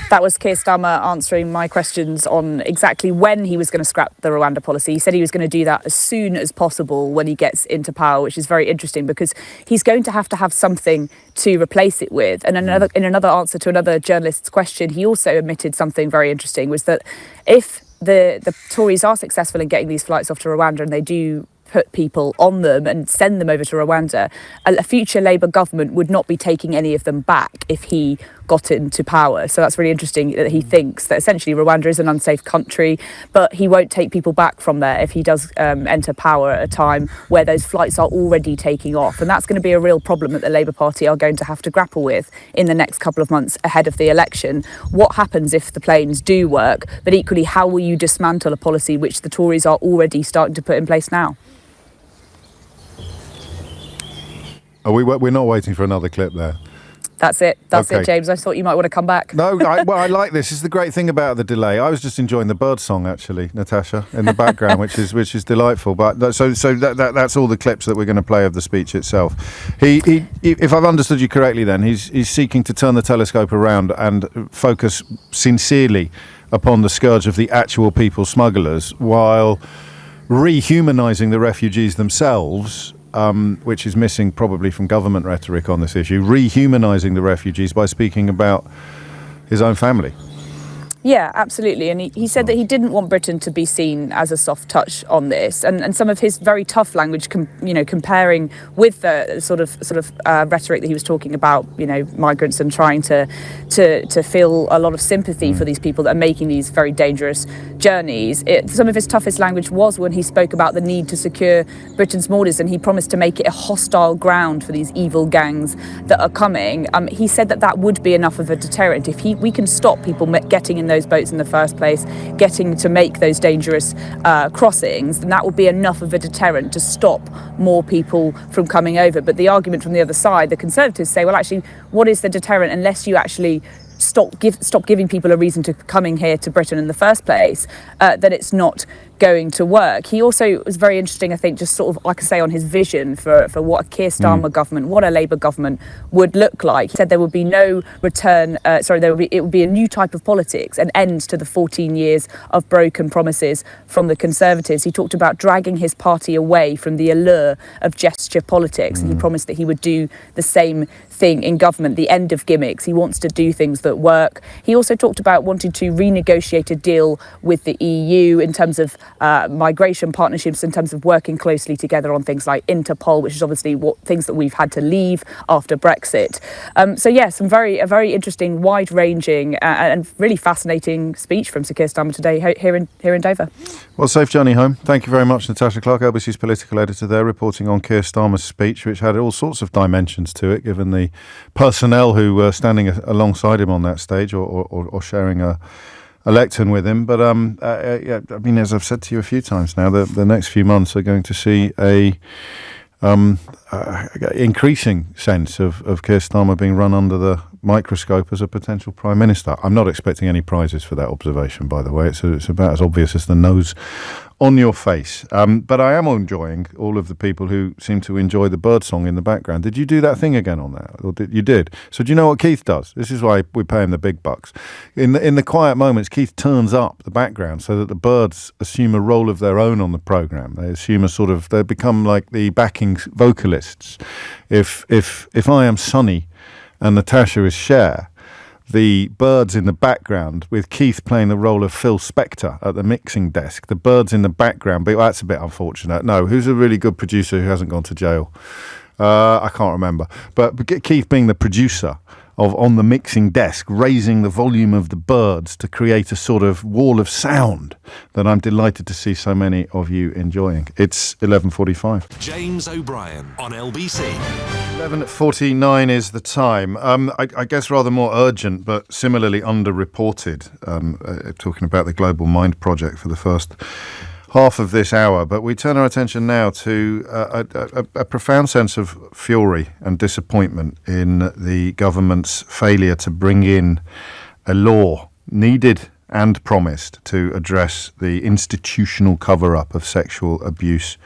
That was Keir Starmer answering my questions on exactly when he was going to scrap the Rwanda policy. He said he was going to do that as soon as possible when he gets into power, which is very interesting because he's going to have something to replace it with. And in another answer to another journalist's question, he also admitted something very interesting, was that if the Tories are successful in getting these flights off to Rwanda and they do put people on them and send them over to Rwanda, a future Labour government would not be taking any of them back if he got into power. So that's really interesting that he thinks that essentially Rwanda is an unsafe country, but he won't take people back from there if he does enter power at a time where those flights are already taking off. And that's going to be a real problem that the Labour Party are going to have to grapple with in the next couple of months ahead of the election. What happens if the planes do work? But equally, how will you dismantle a policy which the Tories are already starting to put in place now? We're not waiting for another clip there. That's it, James. I thought you might want to come back. No, I like this. This is the great thing about the delay. I was just enjoying the bird song, actually, Natasha, in the background, which is delightful. But so that's all the clips that we're going to play of the speech itself. He if I've understood you correctly, then he's seeking to turn the telescope around and focus sincerely upon the scourge of the actual people smugglers, while rehumanising the refugees themselves. Which is missing probably from government rhetoric on this issue, rehumanising the refugees by speaking about his own family. Yeah, absolutely. And he said that he didn't want Britain to be seen as a soft touch on this. And some of his very tough language, comparing with the sort of rhetoric that he was talking about, migrants and trying to feel a lot of sympathy for these people that are making these very dangerous journeys. Some of his toughest language was when he spoke about the need to secure Britain's borders, and he promised to make it a hostile ground for these evil gangs that are coming. He said that would be enough of a deterrent. If we can stop people getting in those boats in the first place, getting to make those dangerous crossings, then that will be enough of a deterrent to stop more people from coming over. But the argument from the other side, the Conservatives say, well, actually, what is the deterrent unless you actually stop giving people a reason to coming here to Britain in the first place, that it's not going to work. He also was very interesting, I think, just sort of, like I say, on his vision for what a Keir Starmer government, what a Labour government would look like. He said there would be no return, it would be a new type of politics, an end to the 14 years of broken promises from the Conservatives. He talked about dragging his party away from the allure of gesture politics, and he promised that he would do the same thing in government, the end of gimmicks. He wants to do things that work. He also talked about wanting to renegotiate a deal with the EU in terms of migration partnerships, in terms of working closely together on things like Interpol, which is obviously things that we've had to leave after Brexit. A very interesting, wide-ranging and really fascinating speech from Sir Keir Starmer today here in Dover. Well, safe journey home. Thank you very much, Natasha Clark, LBC's political editor there, reporting on Keir Starmer's speech, which had all sorts of dimensions to it, given the personnel who were standing alongside him on that stage or sharing a lectern with him. But as I've said to you a few times now, the next few months are going to see a increasing sense of Keir Starmer being run under the microscope as a potential Prime Minister. I'm not expecting any prizes for that observation, by the way. It's about as obvious as the nose on your face. But I am enjoying all of the people who seem to enjoy the bird song in the background. Did you do that thing again on that? Or you did? So do you know what Keith does? This is why we pay him the big bucks. In the quiet moments, Keith turns up the background so that the birds assume a role of their own on the programme. They assume they become like the backing vocalists. If I am Sonny and Natasha is Cher, the birds in the background, with Keith playing the role of Phil Spector at the mixing desk. The birds in the background, but that's a bit unfortunate. No, who's a really good producer who hasn't gone to jail? I can't remember. But Keith being the producer on the mixing desk, raising the volume of the birds to create a sort of wall of sound that I'm delighted to see so many of you enjoying. It's 11:45. James O'Brien on LBC. 11:49 is the time. I guess rather more urgent, but similarly underreported. Talking about the Global Mind Project for the first half of this hour, but we turn our attention now to a profound sense of fury and disappointment in the government's failure to bring in a law needed and promised to address the institutional cover-up of sexual abuse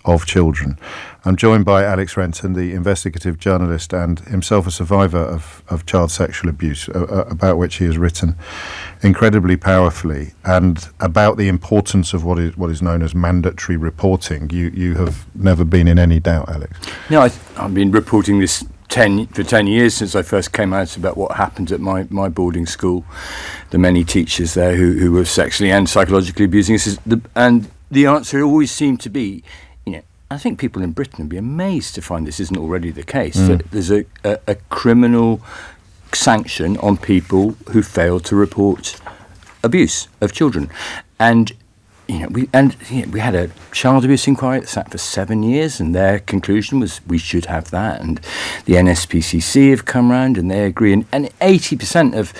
of children. I'm joined by Alex Renton, the investigative journalist and himself a survivor of child sexual abuse, about which he has written incredibly powerfully, and about the importance of what is known as mandatory reporting. You have never been in any doubt, Alex. No, I've been reporting this for 10 years since I first came out about what happened at my boarding school, the many teachers there who were sexually and psychologically abusing us. And the answer always seemed to be, I think people in Britain would be amazed to find this isn't already the case, that there's a criminal sanction on people who fail to report abuse of children. And we had a child abuse inquiry that sat for 7 years, and their conclusion was we should have that. And the NSPCC have come round and they agree. And 80% of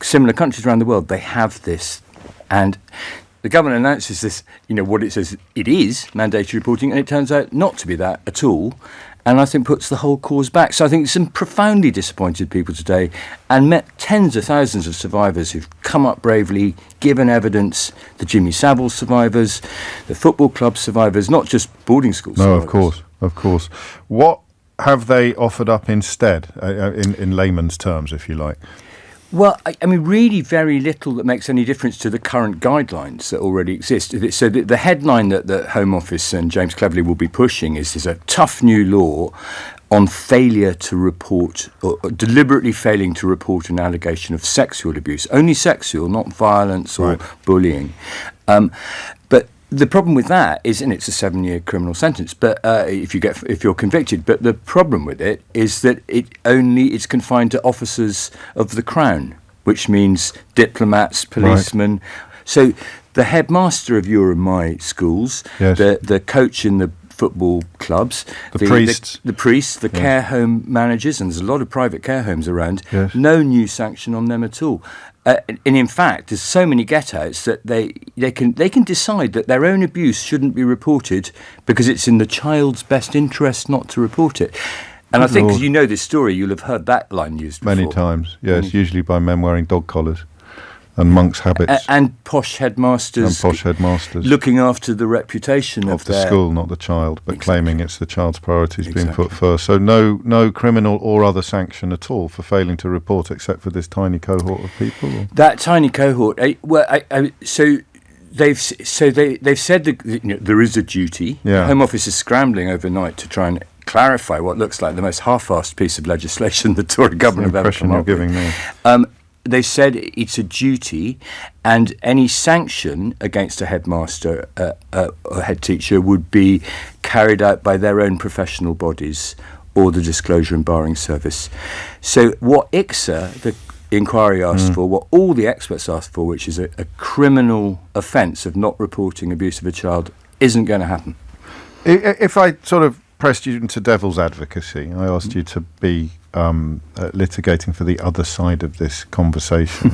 similar countries around the world, they have this. And the government announces this, what it says it is, mandatory reporting, and it turns out not to be that at all, and I think puts the whole cause back. So I think some profoundly disappointed people today, and met tens of thousands of survivors who've come up bravely, given evidence, the Jimmy Savile survivors, the football club survivors, not just boarding school survivors. No, of course. What have they offered up instead, in layman's terms, if you like? Well, I mean, really very little that makes any difference to the current guidelines that already exist. So the headline that the Home Office and James Cleverly will be pushing is a tough new law on failure to report, or deliberately failing to report an allegation of sexual abuse. Only sexual, not violence or bullying. But the problem with that is, and it's a 7-year criminal sentence, but if you're convicted. But the problem with it is that it's confined to officers of the Crown, which means diplomats, policemen. Right. So the headmaster of your and my schools, yes, the coach in the football clubs, the priests, the care home managers, and there's a lot of private care homes around. Yes. No new sanction on them at all. And in fact, there's so many get-outs that they can decide that their own abuse shouldn't be reported because it's in the child's best interest not to report it. And I think, because you know this story, you'll have heard that line used before. Many times, yes, usually by men wearing dog collars and monks' habits. And posh headmasters. Looking after the reputation of the school, not the child, but claiming it's the child's priorities being put first. So no criminal or other sanction at all for failing to report, except for this tiny cohort of people? Or? That tiny cohort. So they've said that there is a duty. Yeah. The Home Office is scrambling overnight to try and clarify what looks like the most half-assed piece of legislation the Tory government have ever come up with. That's the impression you're giving me. They said it's a duty, and any sanction against a headmaster or head teacher would be carried out by their own professional bodies or the Disclosure and Barring Service. So what ICSA, the inquiry, asked for, what all the experts asked for, which is a criminal offence of not reporting abuse of a child, isn't going to happen. If I sort of pressed you into devil's advocacy, I asked you to be litigating for the other side of this conversation,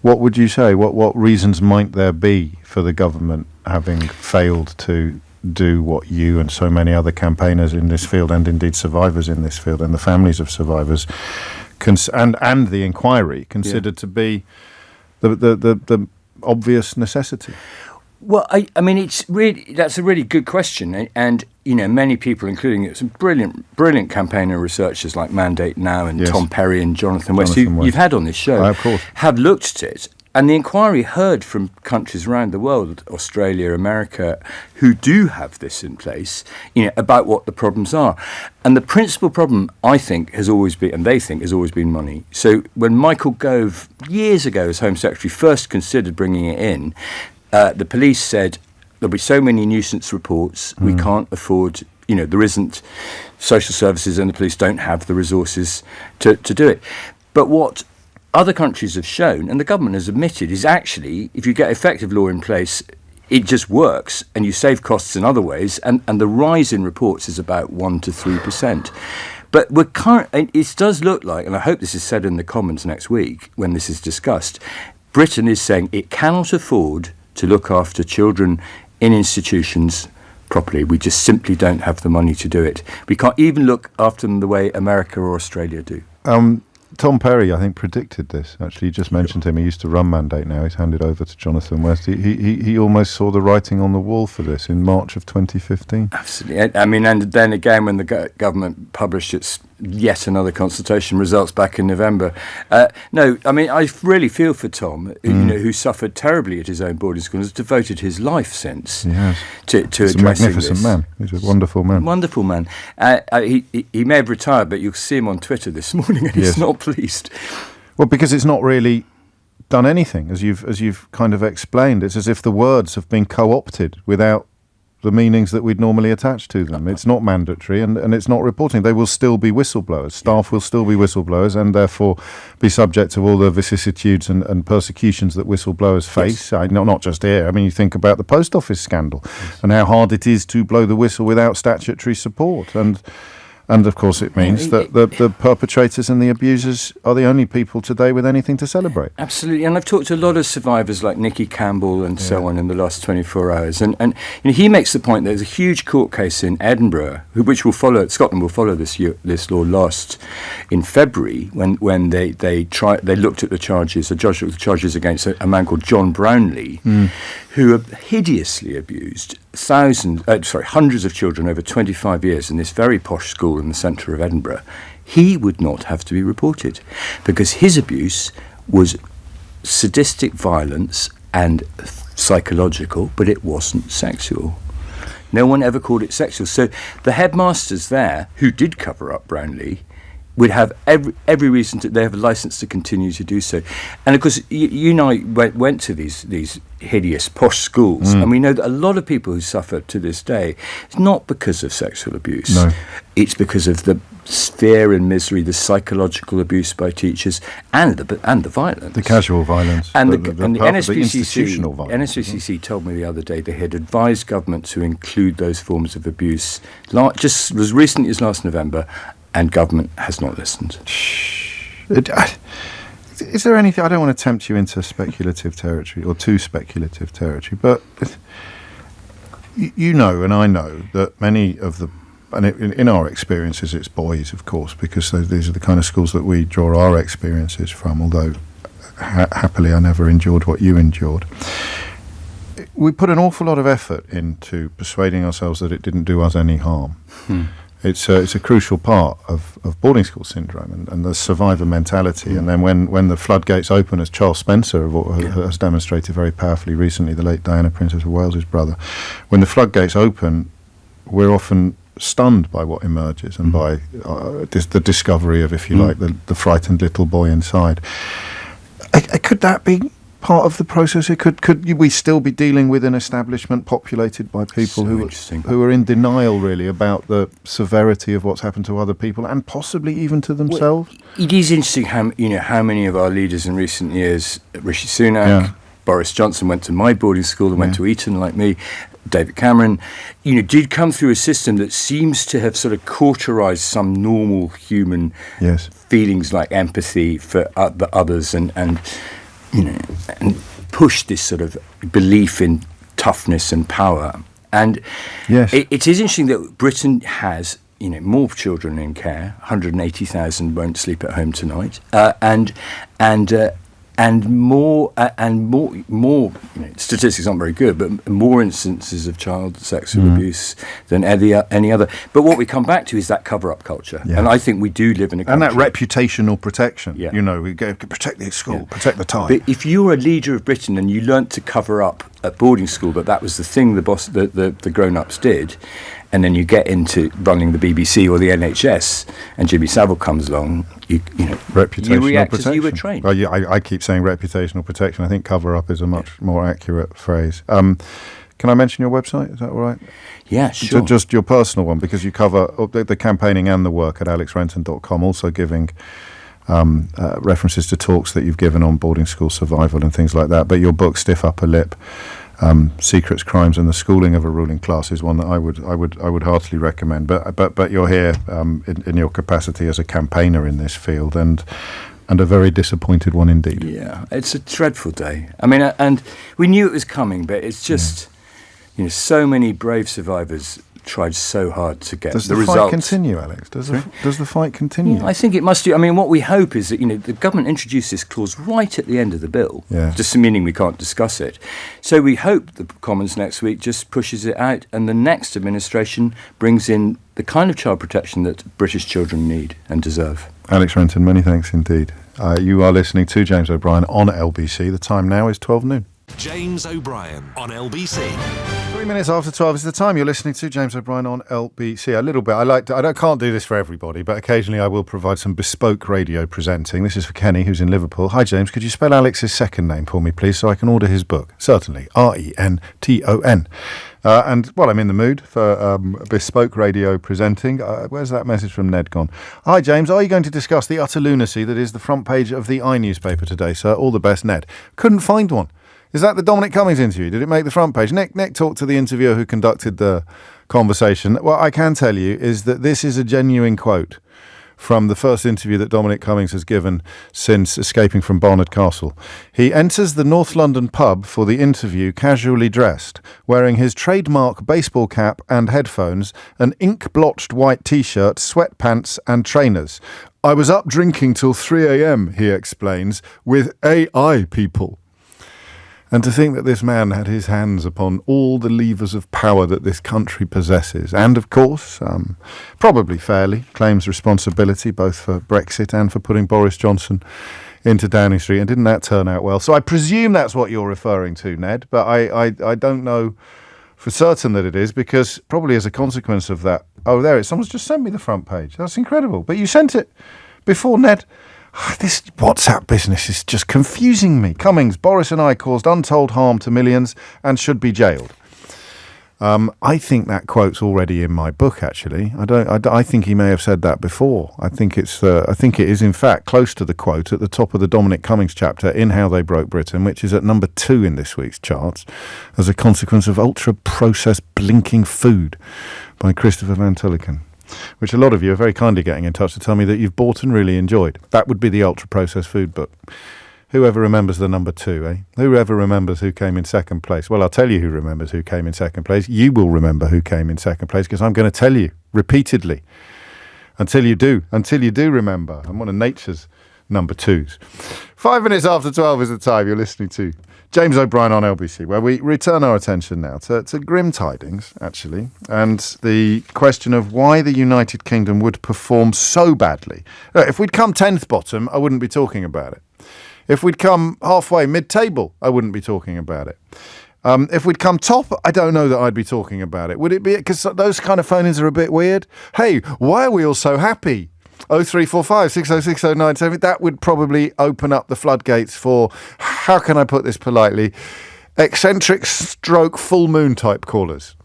what would you say? What reasons might there be for the government having failed to do what you and so many other campaigners in this field, and indeed survivors in this field and the families of survivors, and the inquiry considered to be the obvious necessity? Well, I mean, that's a really good question, and many people, including some brilliant campaigner researchers like Mandate Now and Tom Perry and Jonathan West, who you've had on this show, of course, have looked at it. And the inquiry heard from countries around the world, Australia, America, who do have this in place, about what the problems are. And the principal problem, I think, has always been, and they think, has always been money. So when Michael Gove, years ago as Home Secretary, first considered bringing it in, the police said, there'll be so many nuisance reports, we can't afford, there isn't social services and the police don't have the resources to do it. But what other countries have shown, and the government has admitted, is actually, if you get effective law in place, it just works and you save costs in other ways, and the rise in reports is about 1 to 3%. But it does look like, and I hope this is said in the Commons next week when this is discussed, Britain is saying it cannot afford to look after children in institutions properly. We just simply don't have the money to do it. We can't even look after them the way America or Australia do. Tom Perry, I think, predicted this. Actually, you just mentioned him. He used to run Mandate now. He's handed over to Jonathan West. He almost saw the writing on the wall for this in March of 2015. Absolutely. I mean, and then again, when the government published its yet another consultation results back in November. No, I mean, I really feel for Tom, who suffered terribly at his own boarding school and has devoted his life since to He's addressing a magnificent this. man. He's a wonderful man. Wonderful man. He may have retired, but you'll see him on Twitter this morning, and he's not pleased. Well, because it's not really done anything, as you've kind of explained. It's as if the words have been co-opted without the meanings that we'd normally attach to them. It's not mandatory and it's not reporting. They will still be whistleblowers. Staff will still be whistleblowers and therefore be subject to all the vicissitudes and persecutions that whistleblowers face. Yes. Not just here. I mean, you think about the post office scandal and how hard it is to blow the whistle without statutory support. And of course, it means that the perpetrators and the abusers are the only people today with anything to celebrate. Absolutely. And I've talked to a lot of survivors like Nikki Campbell and so on in the last 24 hours. And he makes the point that there's a huge court case in Edinburgh, which will follow, Scotland will follow this law last in February, when they looked at the charges, a judge looked at the charges against a man called John Brownlee, who hideously abused hundreds of children over 25 years in this very posh school in the centre of Edinburgh. He would not have to be reported because his abuse was sadistic violence and psychological, but it wasn't sexual. No one ever called it sexual. So the headmasters there, who did cover up Brownlee, would have every reason they have a license to continue to do so. And of course, you and I went to these hideous posh schools, and we know that a lot of people who suffer to this day, it's not because of sexual abuse. No. It's because of the fear and misery, the psychological abuse by teachers, and the violence, the casual violence, and the NSPCC, the institutional violence. NSPCC told me the other day they had advised government to include those forms of abuse just as recently as last November. And government has not listened. Is there anything? I don't want to tempt you into speculative territory or too speculative territory, but you know, and I know that many of the, and in our experiences, it's boys, of course, because these are the kind of schools that we draw our experiences from. Although happily, I never endured what you endured. We put an awful lot of effort into persuading ourselves that it didn't do us any harm. It's a crucial part of boarding school syndrome and the survivor mentality. And then when the floodgates open, as Charles Spencer has demonstrated very powerfully recently, the late Diana, Princess of Wales's brother, when the floodgates open, we're often stunned by what emerges and by the discovery of, if you like, the frightened little boy inside. Could that be part of the process? Could we still be dealing with an establishment populated by people who are in denial, really, about the severity of what's happened to other people and possibly even to themselves? Well, it is interesting how many of our leaders in recent years, Rishi Sunak, Boris Johnson went to my boarding school and went to Eton like me, David Cameron, did come through a system that seems to have sort of cauterized some normal human feelings like empathy for the others and push this sort of belief in toughness and power. And it is interesting that Britain has, more children in care. 180,000 won't sleep at home tonight, and more. Statistics aren't very good, but more instances of child sexual abuse than any other. But what we come back to is that cover-up culture, and I think we do live in a country. And that reputational protection. We go protect the school, protect the tie. But if you're a leader of Britain and you learnt to cover up at boarding school, that was the thing the grown-ups did, and then you get into running the BBC or the NHS, and Jimmy Savile comes along, reputational you react protection. as you were trained. Well, I keep saying reputational protection. I think cover-up is a much more accurate phrase. Can I mention your website? Is that all right? Yeah, sure. Just your personal one, because you cover the campaigning and the work at alexrenton.com, also giving references to talks that you've given on boarding school survival and things like that. But your book, Stiff Upper Lip, Secrets, Crimes and the Schooling of a Ruling Class, is one that I would heartily recommend. But you're here in your capacity as a campaigner in this field, and a very disappointed one indeed. Yeah, it's a dreadful day. I mean, and we knew it was coming, but it's just So many brave survivors tried so hard to get Does the the results. fight continue, Alex? Does the fight continue? Yeah, I think it must do. I mean, what we hope is that the government introduced this clause right at the end of the bill, just meaning we can't discuss it. So we hope the Commons next week just pushes it out, and the next administration brings in the kind of child protection that British children need and deserve. Alex Renton, many thanks indeed. You are listening to James O'Brien on LBC. The time now is 12 noon. James O'Brien on LBC. 3 minutes after 12 is the time. You're listening to James O'Brien on LBC. A little bit. I can't do this for everybody, but occasionally I will provide some bespoke radio presenting. This is for Kenny, who's in Liverpool. Hi, James. Could you spell Alex's second name for me, please, so I can order his book? Certainly. Renton. And, well, I'm in the mood for bespoke radio presenting. Where's that message from Ned gone? Hi, James. Are you going to discuss the utter lunacy that is the front page of the newspaper today, sir? All the best, Ned. Couldn't find one. Is that the Dominic Cummings interview? Did it make the front page? Nick talked to the interviewer who conducted the conversation. What I can tell you is that this is a genuine quote from the first interview that Dominic Cummings has given since escaping from Barnard Castle. He enters the North London pub for the interview casually dressed, wearing his trademark baseball cap and headphones, an ink-blotched white T-shirt, sweatpants and trainers. I was up drinking till 3 a.m, he explains, with AI people. And to think that this man had his hands upon all the levers of power that this country possesses, and of course, probably fairly, claims responsibility both for Brexit and for putting Boris Johnson into Downing Street. And didn't that turn out well? So I presume that's what you're referring to, Ned, but I don't know for certain that it is, because probably as a consequence of that... Oh, there it is. Someone's just sent me the front page. That's incredible. But you sent it before, Ned. This WhatsApp business is just confusing me. Cummings, Boris and I caused untold harm to millions and should be jailed. I think that quote's already in my book, actually. I think he may have said that before. I think it is, in fact, close to the quote at the top of the Dominic Cummings chapter in How They Broke Britain, which is at number 2 in this week's charts, as a consequence of ultra-processed blinking food by Christopher Van Tulliken, which a lot of you are very kindly getting in touch to tell me that you've bought and really enjoyed. That would be the ultra-processed food book. Whoever remembers the number 2, eh? Whoever remembers who came in second place? Well, I'll tell you who remembers who came in second place. You will remember who came in second place, because I'm going to tell you repeatedly until you do remember. I'm one of nature's number 2s. 5 minutes after 12 is the time. You're listening to James O'Brien on LBC, where we return our attention now to grim tidings, actually, and the question of why the United Kingdom would perform so badly. If we'd come 10th bottom, I wouldn't be talking about it. If we'd come halfway mid-table, I wouldn't be talking about it. If we'd come top, I don't know that I'd be talking about it. Would it be? Because those kind of phone-ins are a bit weird. Hey, why are we all so happy? 0345 606097. That would probably open up the floodgates for, how can I put this politely, eccentric stroke full moon type callers.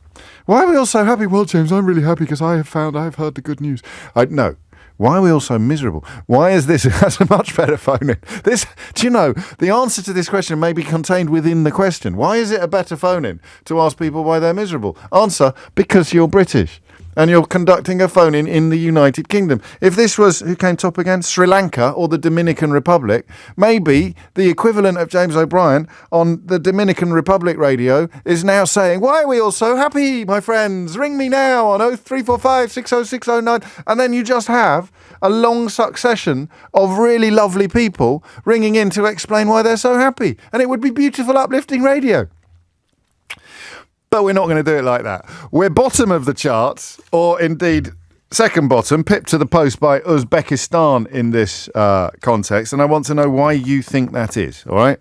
Why are we all so happy? Well, James, I'm really happy because I've heard the good news. No. Why are we all so miserable? Why is this? That's a much better phone in. Do you know, the answer to this question may be contained within the question. Why is it a better phone in to ask people why they're miserable? Answer, because you're British and you're conducting a phone in the United Kingdom. If this was, who came top again, Sri Lanka or the Dominican Republic, maybe the equivalent of James O'Brien on the Dominican Republic radio is now saying, why are we all so happy, my friends? Ring me now on 0345 606009. And then you just have a long succession of really lovely people ringing in to explain why they're so happy. And it would be beautiful, uplifting radio. But we're not going to do it like that. We're bottom of the charts, or indeed second bottom, pipped to the post by Uzbekistan in this context. And I want to know why you think that is, all right?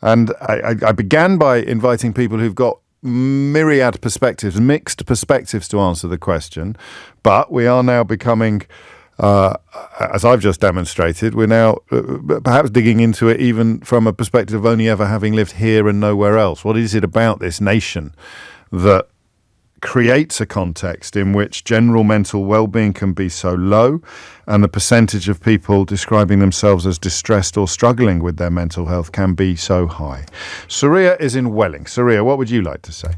And I began by inviting people who've got myriad perspectives, mixed perspectives to answer the question. But we are now becoming... as I've just demonstrated, we're now perhaps digging into it even from a perspective of only ever having lived here and nowhere else. What is it about this nation that creates a context in which general mental well-being can be so low and the percentage of people describing themselves as distressed or struggling with their mental health can be so high? Surya is in Welling. Surya, what would you like to say?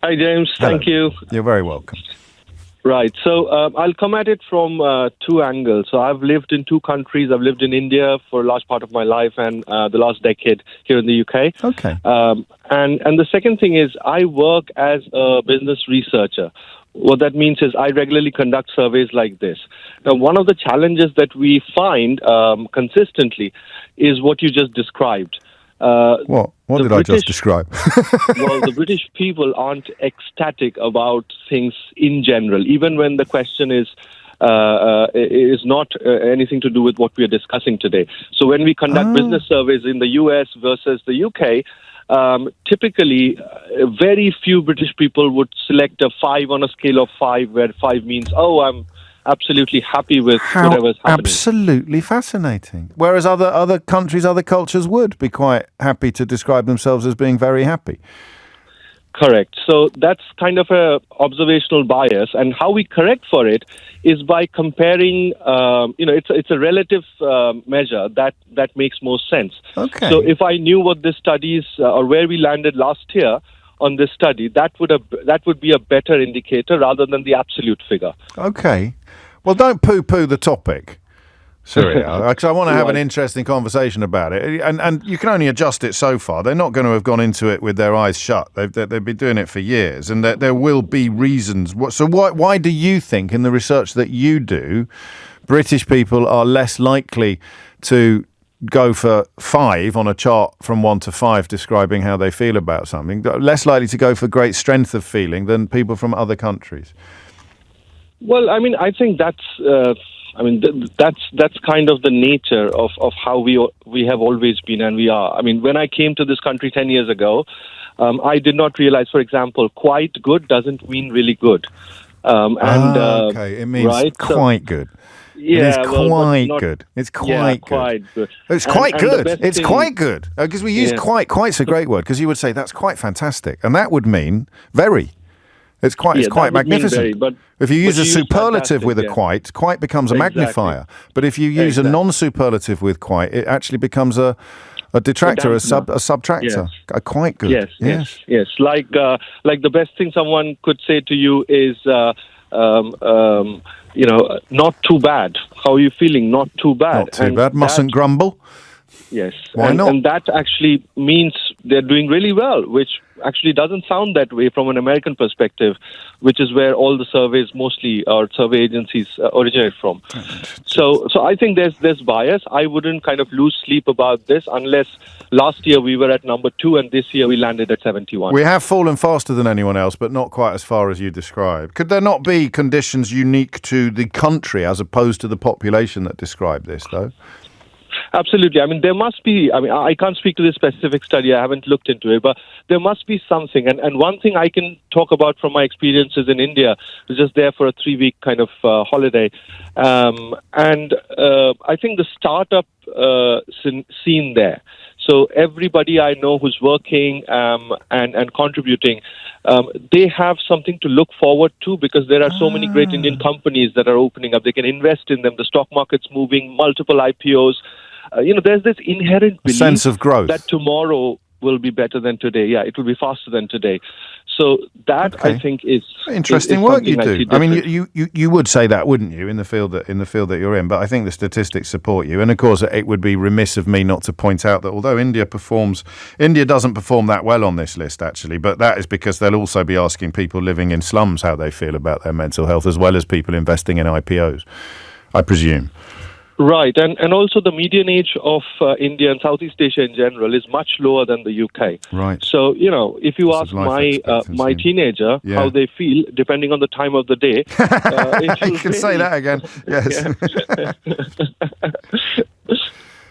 Hi, James. Hello. Thank you. You're very welcome. Right. So I'll come at it from two angles. So I've lived in two countries. I've lived in India for a large part of my life and the last decade here in the UK. Okay. And the second thing is I work as a business researcher. What that means is I regularly conduct surveys like this. Now, one of the challenges that we find consistently is what you just described. What did I just describe? Well, the British people aren't ecstatic about things in general, even when the question is not anything to do with what we are discussing today. So when we conduct business surveys in the US versus the UK, typically very few British people would select a 5 on a scale of 5, where 5 means, oh, I'm absolutely happy with whatever's happening. Absolutely fascinating. Whereas other countries, other cultures would be quite happy to describe themselves as being very happy. Correct. So that's kind of a observational bias, and how we correct for it is by comparing. It's a relative measure that makes more sense. Okay. So if I knew what this studies or where we landed last year on this study, that would be a better indicator rather than the absolute figure. Okay. Well, don't poo-poo the topic, Surya, because I want to have an interesting conversation about it. And you can only adjust it so far. They're not going to have gone into it with their eyes shut. They've been doing it for years, and there will be reasons. So why do you think, in the research that you do, British people are less likely to go for 5 on a chart from 1 to 5 describing how they feel about something, less likely to go for great strength of feeling than people from other countries? Well, I mean, I think that's kind of the nature of how we have always been and we are. I mean, when I came to this country 10 years ago, I did not realize, for example, quite good doesn't mean really good. Okay, it means quite good. Yeah, it's quite good. It's quite good. It's quite good. It's quite good. Because we use quite's a great word, because you would say that's quite fantastic. And that would mean very. It's quite magnificent. Very, but if you use a superlative with a quite becomes a magnifier. But if you use a non-superlative with quite, it actually becomes a detractor, a subtractor. Yes. Quite good. Yes. Like the best thing someone could say to you is, not too bad. How are you feeling? Not too bad. Not too bad. Mustn't grumble. Yes. Why not? And that actually means they're doing really well, which actually doesn't sound that way from an American perspective, which is where all the surveys mostly, or survey agencies originate from. So I think there's bias. I wouldn't kind of lose sleep about this unless last year we were at number 2 and this year we landed at 71. We have fallen faster than anyone else, but not quite as far as you described. Could there not be conditions unique to the country as opposed to the population that describe this, though? Absolutely. I mean, there must be, I can't speak to this specific study. I haven't looked into it, but there must be something. And one thing I can talk about from my experiences in India, I was just there for a 3-week kind of holiday. And I think the startup scene there. So everybody I know who's working and contributing, they have something to look forward to, because there are so many great Indian companies that are opening up. They can invest in them. The stock market's moving, multiple IPOs. There's this inherent belief sense of growth that tomorrow will be better than today. Yeah, it will be faster than today. So that I think is interesting work you do. I mean, you would say that, wouldn't you, in the field that you're in? But I think the statistics support you. And of course, it would be remiss of me not to point out that although India doesn't perform that well on this list, actually. But that is because they'll also be asking people living in slums how they feel about their mental health, as well as people investing in IPOs, I presume. Right, and also the median age of India and Southeast Asia in general is much lower than the UK. Right. So, if you ask my teenager how they feel, depending on the time of the day... you can say that again, yes.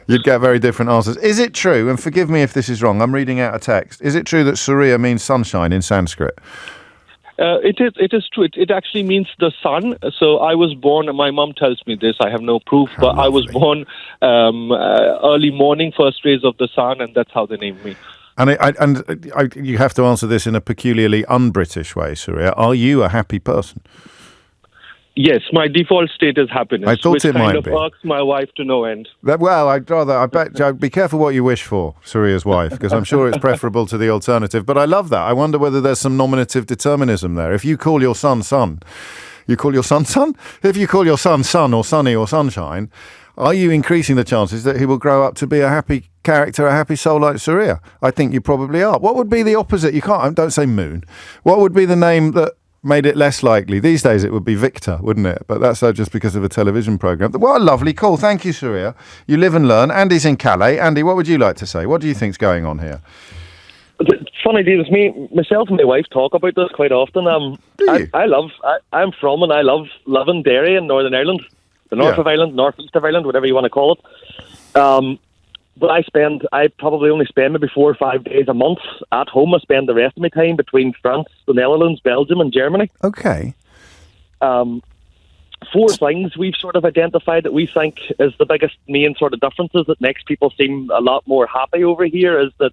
You'd get very different answers. Is it true, and forgive me if this is wrong, I'm reading out a text, is it true that Surya means sunshine in Sanskrit? It is true. It actually means the sun. So I was born, my mom tells me this, I have no proof, but I was born early morning, first rays of the sun, and that's how they named me. And you have to answer this in a peculiarly un-British way, Surya. Are you a happy person? Yes, my default state is happiness. I thought it might be. Which kind of irks my wife to no end. Be careful what you wish for, Surya's wife, because I'm sure it's preferable to the alternative. But I love that. I wonder whether there's some nominative determinism there. If you call your son, You call your son Sun? If you call your son Sun or Sunny or Sunshine, are you increasing the chances that he will grow up to be a happy character, a happy soul like Surya? I think you probably are. What would be the opposite? Don't say Moon. What would be the name that made it less likely? These days it would be Victor, wouldn't it? But that's just because of a television programme. What a lovely call. Thank you, Surya. You live and learn. Andy's in Calais. Andy, what would you like to say? What do you think's going on here? Funny deal, myself and my wife talk about this quite often. I'm from and I love living Derry in Northern Ireland, the north of Ireland, northeast of Ireland, whatever you want to call it. But I probably only spend maybe 4 or 5 days a month at home. I spend the rest of my time between France, the Netherlands, Belgium, and Germany. Okay. 4 things we've sort of identified that we think is the biggest main sort of differences that makes people seem a lot more happy over here is that,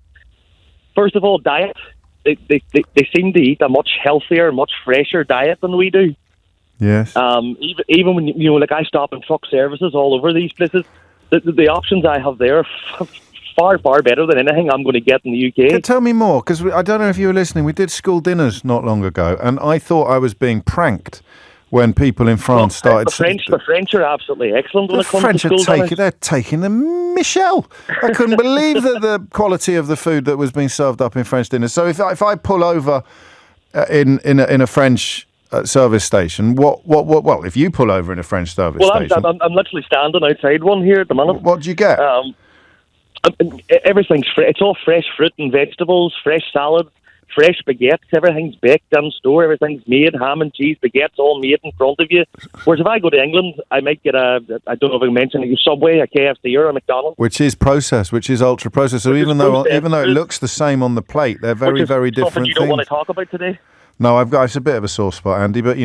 first of all, diet. They seem to eat a much healthier, much fresher diet than we do. Yes. Even when I stop in truck services all over these places, the options I have there are far, far better than anything I'm going to get in the UK. Tell me more, because I don't know if you were listening. We did school dinners not long ago, and I thought I was being pranked when people in France started... The French are absolutely excellent when it comes to school dinners. They're taking the Michel. I couldn't believe the quality of the food that was being served up in French dinners. So if I pull over in a French service station, well, if you pull over in a French service station... I'm literally standing outside one here at the minute. What do you get? Everything's fresh. It's all fresh fruit and vegetables, fresh salad, fresh baguettes. Everything's baked in store. Everything's made. Ham and cheese, baguettes, all made in front of you. Whereas if I go to England, I might get I don't know if I mentioned it, a Subway, a KFC, or a McDonald's, which is processed, which is ultra processed. So even though it looks the same on the plate, they're very, very different things. You don't want to talk about today. No, it's a bit of a sore spot, Andy, but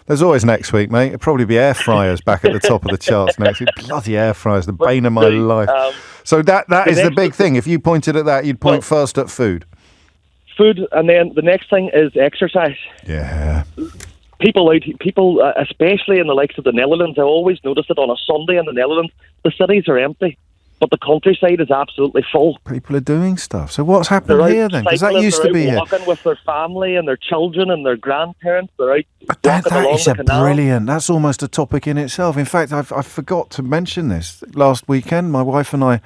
there's always next week, mate. It'll probably be air fryers back at the top of the charts next week. Bloody air fryers, the bane of my life. So that is the big thing. If you pointed at that, you'd point first at food. Food, and then the next thing is exercise. Yeah. People, especially in the likes of the Netherlands, I always notice it on a Sunday in the Netherlands, the cities are empty. But the countryside is absolutely full. People are doing stuff. So what's happening here then? Because that used to be here. They're walking with their family and their children and their grandparents. They're out that along is the canal. Brilliant. That's almost a topic in itself. In fact, I forgot to mention this. Last weekend, my wife and I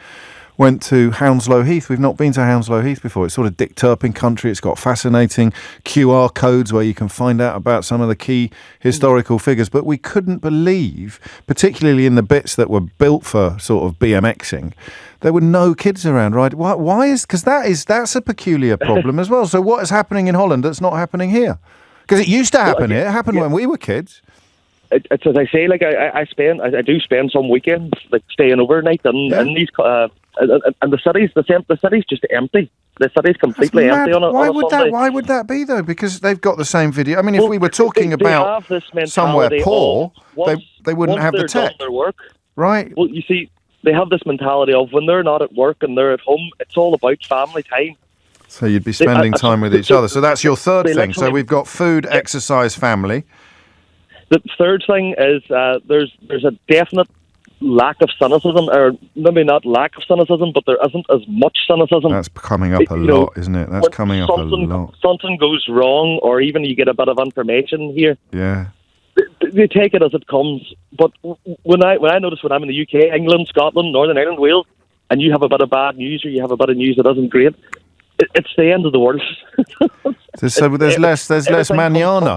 went to Hounslow Heath. We've not been to Hounslow Heath before. It's sort of Dick Turpin country. It's got fascinating QR codes where you can find out about some of the key historical figures. But we couldn't believe, particularly in the bits that were built for sort of BMXing, there were no kids around, right? Why is... Because that's a peculiar problem as well. So what is happening in Holland that's not happening here? Because it used to happen here. It happened when we were kids. It's as I say, like I do spend some weekends like staying overnight in these and the city's just empty. The city's completely empty on a Sunday. Why would that be though? Because they've got the same video. I mean, if we were talking about somewhere poor, they wouldn't have the tech. Their work. Right. Well, you see, they have this mentality of when they're not at work and they're at home, it's all about family time. So you'd be spending time with each other. So that's your third thing. So we've got food, exercise, family. The third thing is there's a definite lack of cynicism, or maybe not lack of cynicism, but there isn't as much cynicism. That's coming up a lot, isn't it? That's coming up a lot. Something goes wrong, or even you get a bit of information here. Yeah. They take it as it comes. But when I notice when I'm in the UK, England, Scotland, Northern Ireland, Wales, and you have a bit of bad news or you have a bit of news that isn't great, it's the end of the world. So there's less manana.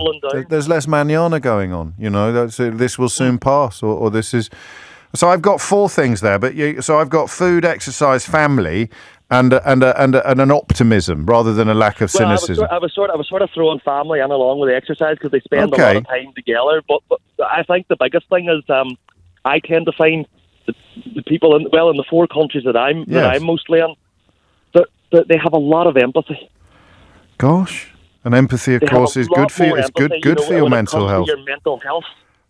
There's less manana going on. You know, this will soon pass, or this is. So I've got 4 things there, so I've got food, exercise, family, and an optimism rather than a lack of cynicism. I was sort of throwing family in along with the exercise because they spend a lot of time together. But I think the biggest thing is I tend to find the people in the 4 countries that I'm mostly in, they have a lot of empathy. Gosh, and empathy, of course, is good for you. It's good for your mental health. Your mental health.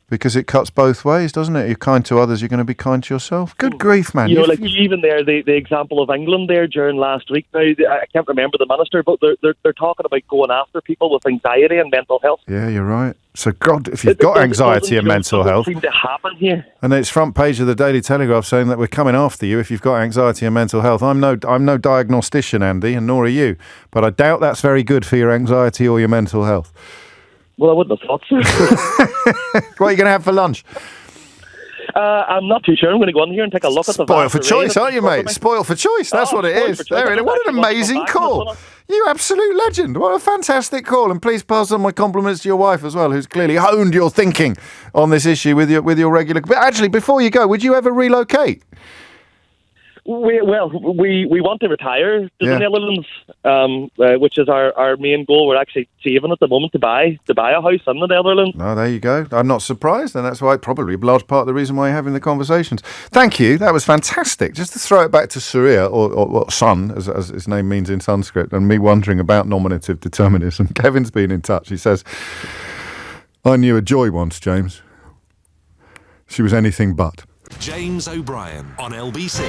Because it cuts both ways, doesn't it? You're kind to others, you're going to be kind to yourself. Good grief, man. You know, even there, the example of England there during last week. Now, I can't remember the minister, but they're talking about going after people with anxiety and mental health. Yeah, you're right. So, God, if you've got anxiety and mental health, seem to happen here. And it's front page of the Daily Telegraph saying that we're coming after you if you've got anxiety and mental health. I'm no diagnostician, Andy, and nor are you. But I doubt that's very good for your anxiety or your mental health. Well, I wouldn't have thought so. What are you going to have for lunch? I'm not too sure. I'm going to go on here and take a look at the Spoiled for choice, aren't you, mate? Spoiled for choice. That's what it is. There it is. What an amazing call. You absolute legend. What a fantastic call. And please pass on my compliments to your wife as well, who's clearly honed your thinking on this issue with your regular... But actually, before you go, would you ever relocate? We want to retire to the Netherlands, which is our main goal. We're actually saving at the moment to buy a house in the Netherlands. Oh, there you go. I'm not surprised, and that's why probably a large part of the reason why you're having the conversations. Thank you. That was fantastic. Just to throw it back to Surya, or sun, as his name means in Sanskrit, and me wondering about nominative determinism. Kevin's been in touch. He says, I knew a Joy once, James. She was anything but. James O'Brien on LBC.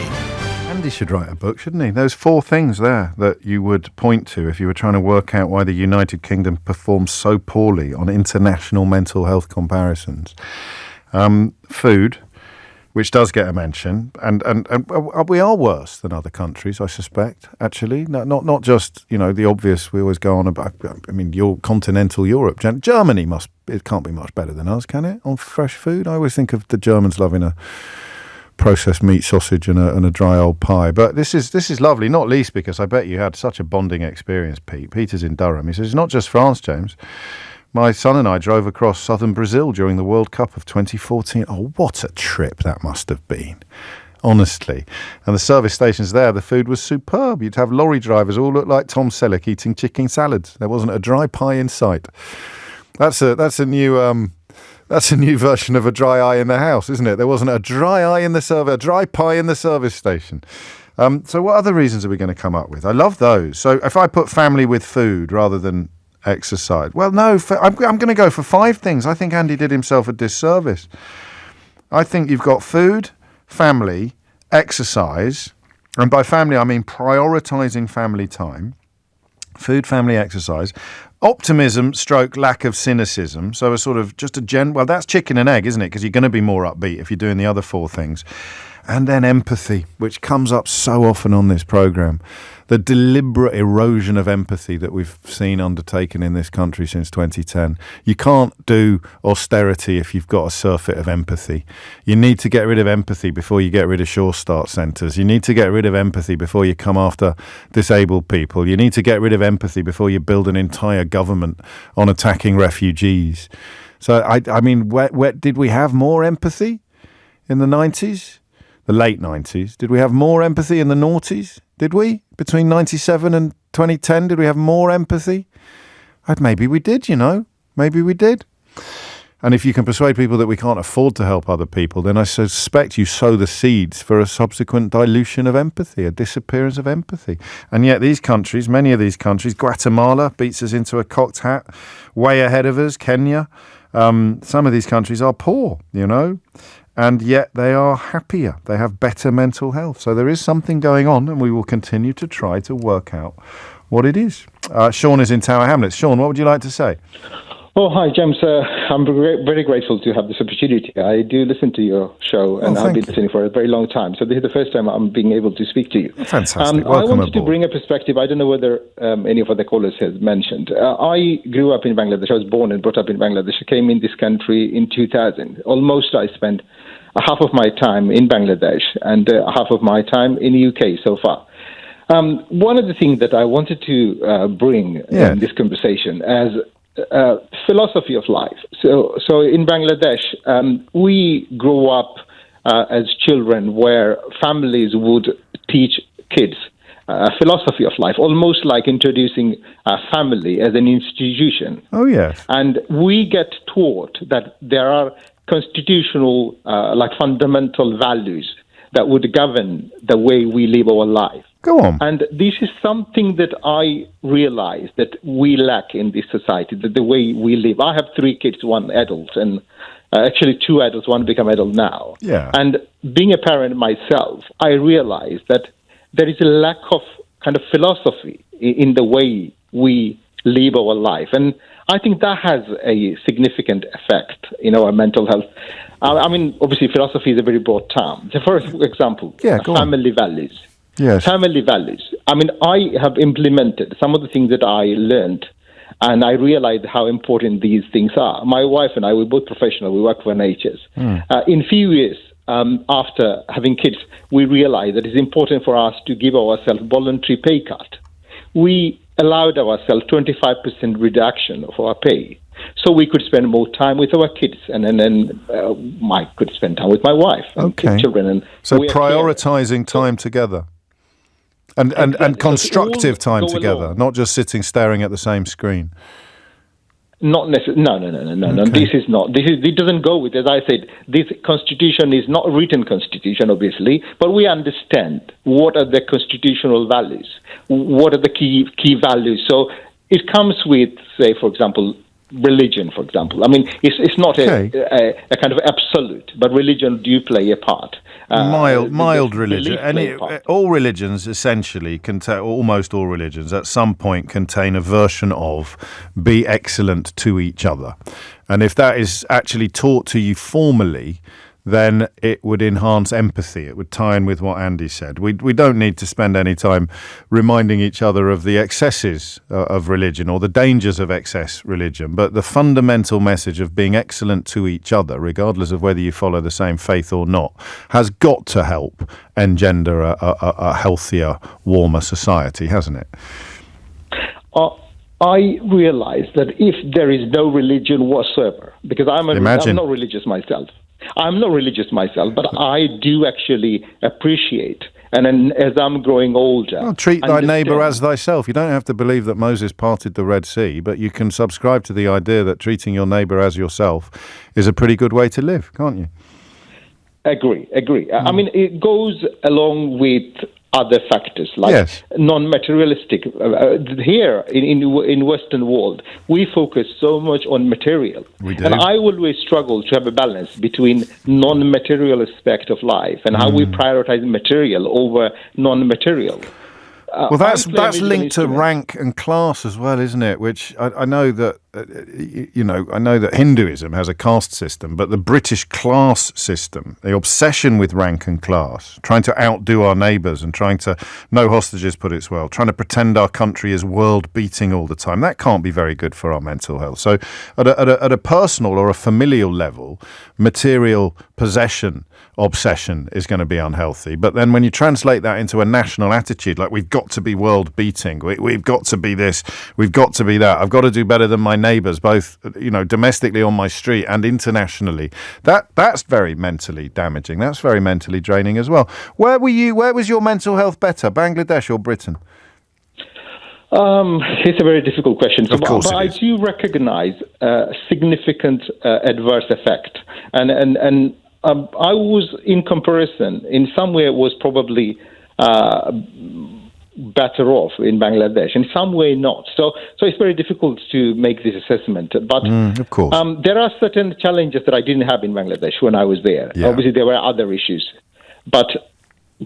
Andy should write a book, shouldn't he? There's 4 things there that you would point to if you were trying to work out why the United Kingdom performs so poorly on international mental health comparisons. Food, which does get a mention, and we are worse than other countries, I suspect, actually. Not just, the obvious we always go on about. I mean, continental Europe. Germany it can't be much better than us, can it, on fresh food? I always think of the Germans loving a processed meat sausage and a dry old pie. But this is lovely, not least because I bet you had such a bonding experience, Pete. Peter's in Durham. He says, it's not just France, James. My son and I drove across southern Brazil during the World Cup of 2014. Oh, what a trip that must have been. Honestly. And the service stations there, the food was superb. You'd have lorry drivers all look like Tom Selleck eating chicken salads. There wasn't a dry pie in sight. That's a new version of a dry eye in the house, isn't it? There wasn't a dry pie in the service station. So what other reasons are we going to come up with? I love those. So if I put family with food rather than exercise, well, no, I'm going to go for 5 things. I think Andy did himself a disservice. I think you've got food, family, exercise, and by family I mean prioritising family time. Food, family, exercise. Optimism / lack of cynicism. So a sort of just well, that's chicken and egg, isn't it? Because you're going to be more upbeat if you're doing the other 4 things. And then empathy, which comes up so often on this programme. The deliberate erosion of empathy that we've seen undertaken in this country since 2010. You can't do austerity if you've got a surfeit of empathy. You need to get rid of empathy before you get rid of Sure Start centres. You need to get rid of empathy before you come after disabled people. You need to get rid of empathy before you build an entire government on attacking refugees. So, I mean, where did we have more empathy in the 90s? The late 90s. Did we have more empathy in the noughties? Did we? Between 97 and 2010, did we have more empathy? Maybe we did, Maybe we did. And if you can persuade people that we can't afford to help other people, then I suspect you sow the seeds for a subsequent dilution of empathy, a disappearance of empathy. And yet these countries, many of these countries, Guatemala beats us into a cocked hat, way ahead of us, Kenya. Some of these countries are poor, and yet they are happier. They have better mental health. So there is something going on, and we will continue to try to work out what it is. Sean is in Tower Hamlets. Sean, what would you like to say? Oh, hi, James. I'm very grateful to have this opportunity. I do listen to your show, and I've been listening for a very long time. So this is the first time I'm being able to speak to you. Fantastic. I wanted to bring a perspective. I don't know whether any of the callers has mentioned. I grew up in Bangladesh. I was born and brought up in Bangladesh. I came in this country in 2000. Almost I spent half of my time in Bangladesh and half of my time in the UK so far. One of the things that I wanted to bring in this conversation as philosophy of life. So in Bangladesh, we grow up as children where families would teach kids philosophy of life, almost like introducing a family as an institution. Oh, yes. And we get taught that there are constitutional, fundamental values that would govern the way we live our life. Go on. And this is something that I realize that we lack in this society, that the way we live. I have 3 kids, 1 adult, and actually 2 adults, 1 become adult now. Yeah. And being a parent myself, I realize that there is a lack of kind of philosophy in the way we live our life. And I think that has a significant effect in our mental health. I mean, obviously, philosophy is a very broad term. So for example, family values. Yes. Family values. I mean, I have implemented some of the things that I learned And I realized how important these things are. My wife and I, we're both professional. We work for NHS. In few years after having kids, we realized that it's important for us to give ourselves voluntary pay cut. We allowed ourselves 25% reduction of our pay, so we could spend more time with our kids, and then I could spend time with my wife and children. And so prioritising time together. And constructive time together, not just sitting staring at the same screen. Not necessarily. No. Okay. This is not. It doesn't go with. As I said, this constitution is not a written constitution, obviously, but we understand what are the constitutional values, what are the key values. So it comes with, say, for example, religion, for example. I mean, it's not a kind of absolute, but religion do play a part. Mild religion. All religions essentially contain, almost all religions at some point contain a version of be excellent to each other. And if that is actually taught to you formally, then it would enhance empathy. It would tie in with what Andy said. We don't need to spend any time reminding each other of the excesses of religion or the dangers of excess religion, but the fundamental message of being excellent to each other, regardless of whether you follow the same faith or not, has got to help engender a healthier, warmer society, hasn't it? I realize that if there is no religion whatsoever, because I'm not religious myself. But I do actually appreciate, and then as I'm growing older... treat thy neighbour as thyself. You don't have to believe that Moses parted the Red Sea, but you can subscribe to the idea that treating your neighbour as yourself is a pretty good way to live, can't you? Agree. I mean, it goes along with other factors like non-materialistic. Here in Western world, we focus so much on material. We do. And I always struggle to have a balance between non-material aspect of life and how we prioritize material over non-material. Well, that's linked to rank and class as well, isn't it? Which I know that I know that Hinduism has a caste system, but the British class system, the obsession with rank and class, trying to outdo our neighbours and trying to no hostages, put it well, trying to pretend our country is world beating all the time, that can't be very good for our mental health. So, at a personal or a familial level, material possession obsession is going to be unhealthy. But then when you translate that into a national attitude, like we've got to be world beating, we've got to be this, we've got to be that, I've got to do better than my neighbours, both domestically on my street and internationally, that's very mentally damaging. That's very mentally draining as well. Where was your mental health better, Bangladesh or Britain? It's a very difficult question. Of course, but I do recognise significant adverse effect, and I was, in comparison, in some way, it was probably better off in Bangladesh. In some way, not. So it's very difficult to make this assessment. But of course, there are certain challenges that I didn't have in Bangladesh when I was there. Yeah. Obviously, there were other issues, but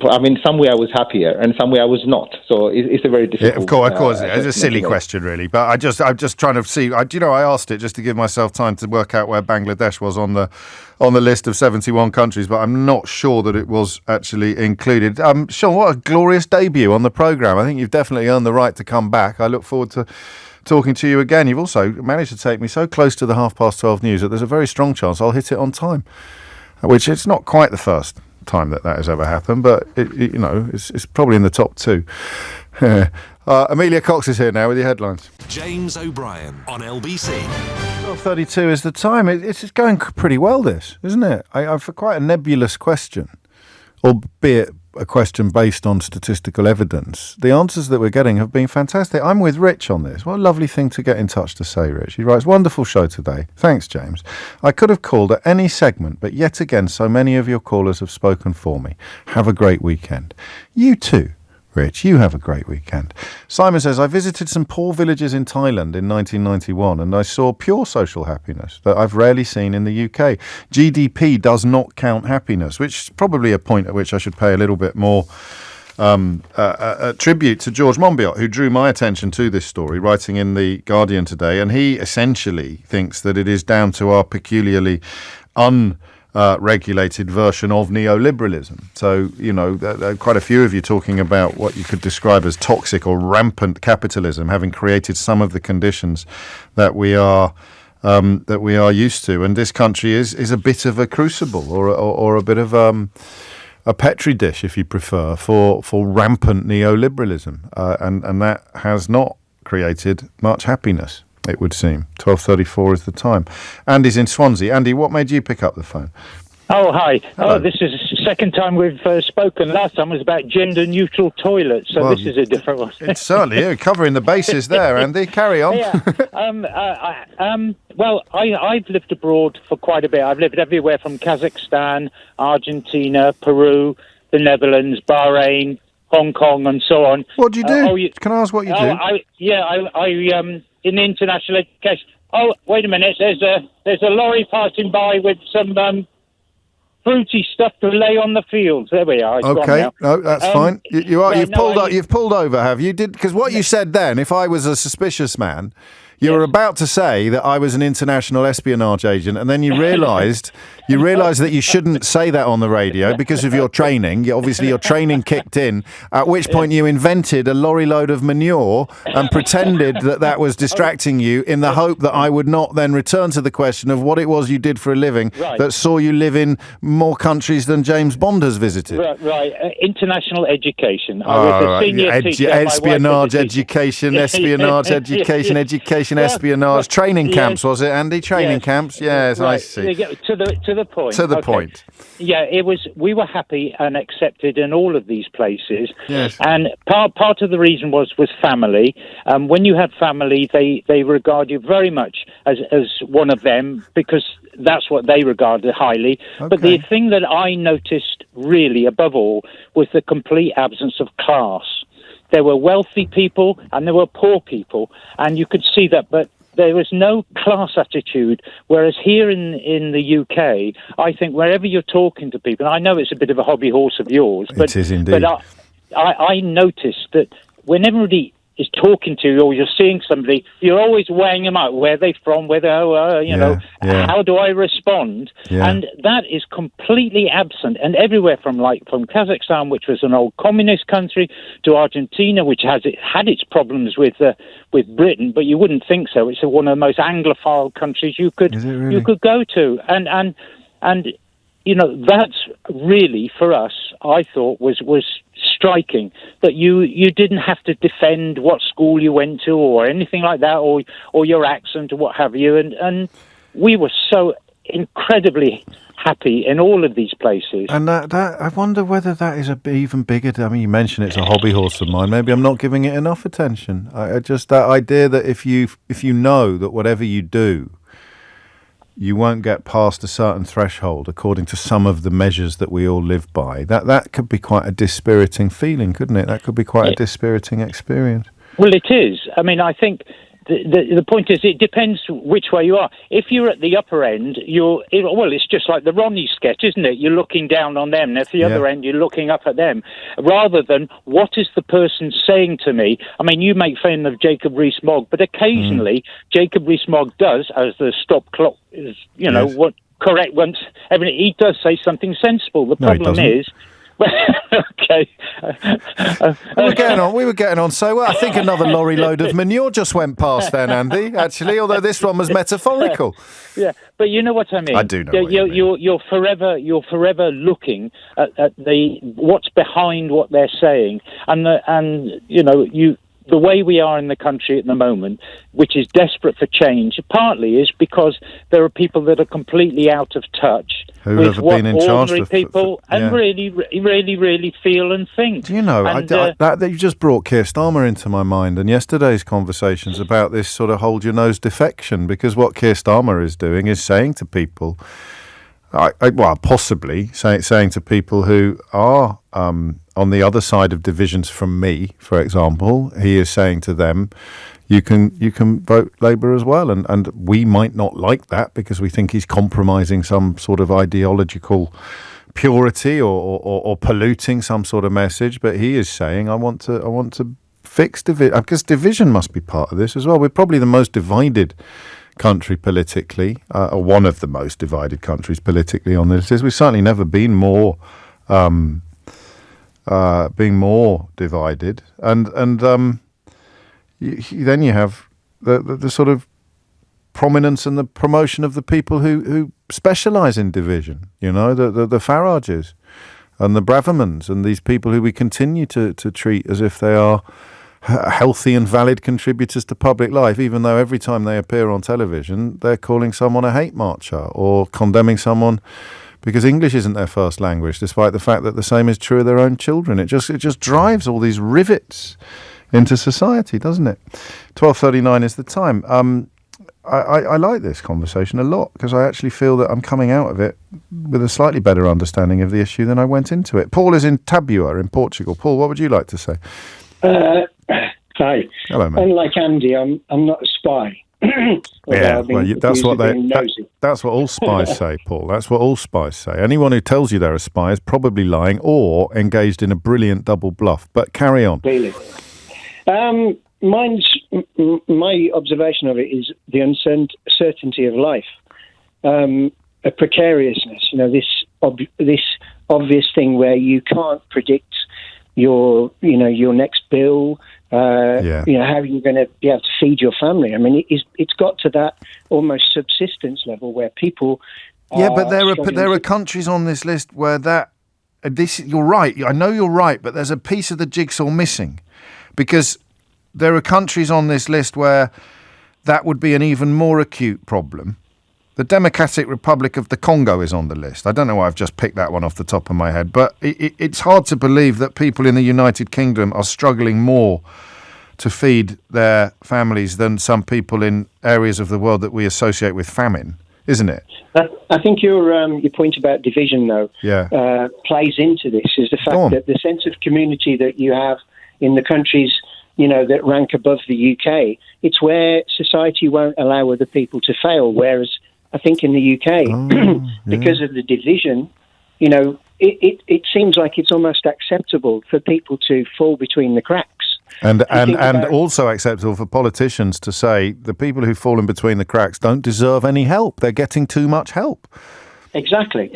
I mean, some way I was happier, and some way I was not. So it's a very difficult. Yeah, of course, it's a silly question, really. But I'm just trying to see. I asked it just to give myself time to work out where Bangladesh was on the list of 71 countries, but I'm not sure that it was actually included. Sean, what a glorious debut on the programme. I think you've definitely earned the right to come back. I look forward to talking to you again. You've also managed to take me so close to the 12:30 news that there's a very strong chance I'll hit it on time, which it's not quite the first time that has ever happened, but it's probably in the top two. Amelia Cox is here now with your headlines. James O'Brien on LBC. 12:32 is the time. It's going pretty well, this, isn't it? For quite a nebulous question, albeit a question based on statistical evidence, the answers that we're getting have been fantastic. I'm with Rich on this. What a lovely thing to get in touch to say, Rich. He writes, wonderful show today. Thanks, James. I could have called at any segment, but yet again, so many of your callers have spoken for me. Have a great weekend. You too, Rich. You have a great weekend. Simon says, I visited some poor villages in Thailand in 1991 and I saw pure social happiness that I've rarely seen in the UK. GDP does not count happiness, which is probably a point at which I should pay a little bit more a tribute to George Monbiot, who drew my attention to this story, writing in The Guardian today. And he essentially thinks that it is down to our peculiarly regulated version of neoliberalism. So, quite a few of you talking about what you could describe as toxic or rampant capitalism, having created some of the conditions that we are used to. And this country is a bit of a crucible or a bit of a petri dish, if you prefer, for rampant neoliberalism. And that has not created much happiness, it would seem. 12:34 is the time. Andy's in Swansea. Andy, what made you pick up the phone? Oh, hi. Hello. Oh, this is the second time we've spoken. Last time was about gender-neutral toilets, so this is a different one. It's certainly you, covering the bases there, Andy. Carry on. Yeah. Well, I've lived abroad for quite a bit. I've lived everywhere from Kazakhstan, Argentina, Peru, the Netherlands, Bahrain, Hong Kong, and so on. What do you do? Can I ask what you do? I in international education. Oh, wait a minute. There's a lorry passing by with some fruity stuff to lay on the fields. There we are. It's gone now. No, that's fine. You've pulled over, have you? Because what you said then, if I was a suspicious man, you were about to say that I was an international espionage agent, and then you realised that you shouldn't say that on the radio because of your training. Obviously, your training kicked in, at which point you invented a lorry load of manure and pretended that was distracting you in the hope that I would not then return to the question of what it was you did for a living that saw you live in more countries than James Bond has visited. Right. International education. I was a senior teacher. Espionage education, espionage, training camps, was it, Andy? Training camps? Yes, right. I see. To the point. To the point. Yeah, it was. We were happy and accepted in all of these places. Yes. And part of the reason was family. When you have family, they regard you very much as one of them because that's what they regarded highly. Okay. But the thing that I noticed really above all was the complete absence of class. There were wealthy people and there were poor people, and you could see that, but there was no class attitude, whereas here in the UK, I think wherever you're talking to people, and I know it's a bit of a hobby horse of yours, but, it is indeed. But I noticed that when everybody is talking to you or you're seeing somebody, you're always weighing them out, where they're from, whether, how do I respond? Yeah. And that is completely absent. And everywhere from Kazakhstan, which was an old communist country, to Argentina, which had its problems with Britain, but you wouldn't think so. It's one of the most Anglophile countries you could go to. And that's really, for us, I thought was striking, that you didn't have to defend what school you went to or anything like that, or your accent or what have you, and we were so incredibly happy in all of these places. And that I wonder whether that is even bigger. I mean, you mentioned it's a hobby horse of mine. Maybe I'm not giving it enough attention. I just, that idea that if you know that whatever you do, you won't get past a certain threshold according to some of the measures that we all live by. That could be quite a dispiriting feeling, couldn't it? That could be quite a dispiriting experience. Well, it is. I mean, I think the point is it depends which way you are. If you're at the upper end, it's just like the Ronnie sketch, isn't it? You're looking down on them. And at the other end, you're looking up at them. Rather than, what is the person saying to me? I mean, you make fun of Jacob Rees-Mogg, but occasionally Jacob Rees-Mogg does, as the stop clock is, what correct once. He does say something sensible. The problem is... Okay. We were getting on so well. I think another lorry load of manure just went past then, Andy, actually, although this one was metaphorical. Yeah, but you know what I mean. I do know. You're forever looking at what's behind what they're saying, the way we are in the country at the moment, which is desperate for change, partly is because there are people that are completely out of touch with what ordinary people and really, really, really feel and think. Do you know, that you just brought Keir Starmer into my mind, and yesterday's conversations about this sort of hold your nose defection, because what Keir Starmer is doing is saying to people, possibly saying to people who are on the other side of divisions from me, for example, he is saying to them, you can vote Labour as well, and we might not like that because we think he's compromising some sort of ideological purity or polluting some sort of message. But he is saying, I want to fix division, because division must be part of this as well. We're probably the most divided country politically, or one of the most divided countries politically on this list. We've certainly never been more divided, and then you have the sort of prominence and the promotion of the people who specialise in division. You know, the Farages and the Bravermans and these people who we continue to treat as if they are healthy and valid contributors to public life, even though every time they appear on television, they're calling someone a hate marcher or condemning someone because English isn't their first language, despite the fact that the same is true of their own children. It just drives all these rivets into society, doesn't it? 12:39 is the time. I like this conversation a lot because I actually feel that I'm coming out of it with a slightly better understanding of the issue than I went into it. Paul is in Tabua in Portugal. Paul, what would you like to say? Hi. Hello, mate. Unlike Andy, I'm not a spy. Yeah, well, that's what all spies say, Paul. That's what all spies say. Anyone who tells you they're a spy is probably lying or engaged in a brilliant double bluff. But carry on. Really? My observation of it is the uncertainty of life, a precariousness. You know, this obvious thing where you can't predict your next bill. You know, how you're going to be able to feed your family. I mean, it's got to that almost subsistence level where people. But there are countries on this list where you're right. I know you're right, but there's a piece of the jigsaw missing, because there are countries on this list where that would be an even more acute problem. The Democratic Republic of the Congo is on the list. I don't know why I've just picked that one off the top of my head, but it's hard to believe that people in the United Kingdom are struggling more to feed their families than some people in areas of the world that we associate with famine, isn't it? I think your point about division, though, plays into this, is the fact that the sense of community that you have in the countries, you know, that rank above the UK, it's where society won't allow other people to fail, whereas I think in the UK, because of the division, you know, it seems like it's almost acceptable for people to fall between the cracks. And also acceptable for politicians to say the people who fall in between the cracks don't deserve any help. They're getting too much help. Exactly.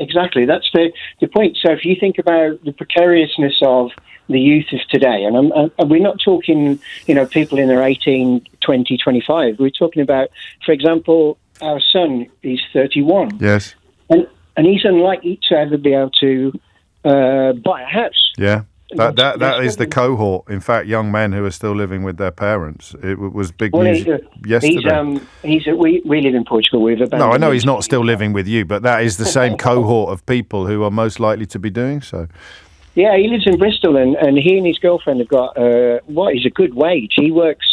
That's the point. So if you think about the precariousness of the youth of today, and we're not talking, you know, people in their 18, 20, 25. We're talking about, for example, our son is 31. Yes. And he's unlikely to ever be able to buy a house. Yeah. That is the cohort. In fact, young men who are still living with their parents. It was big news yesterday. We live in Portugal. No, I know he's not still living with you, but that is the same cohort of people who are most likely to be doing so. Yeah, he lives in Bristol, and he and his girlfriend have got what is a good wage. He works.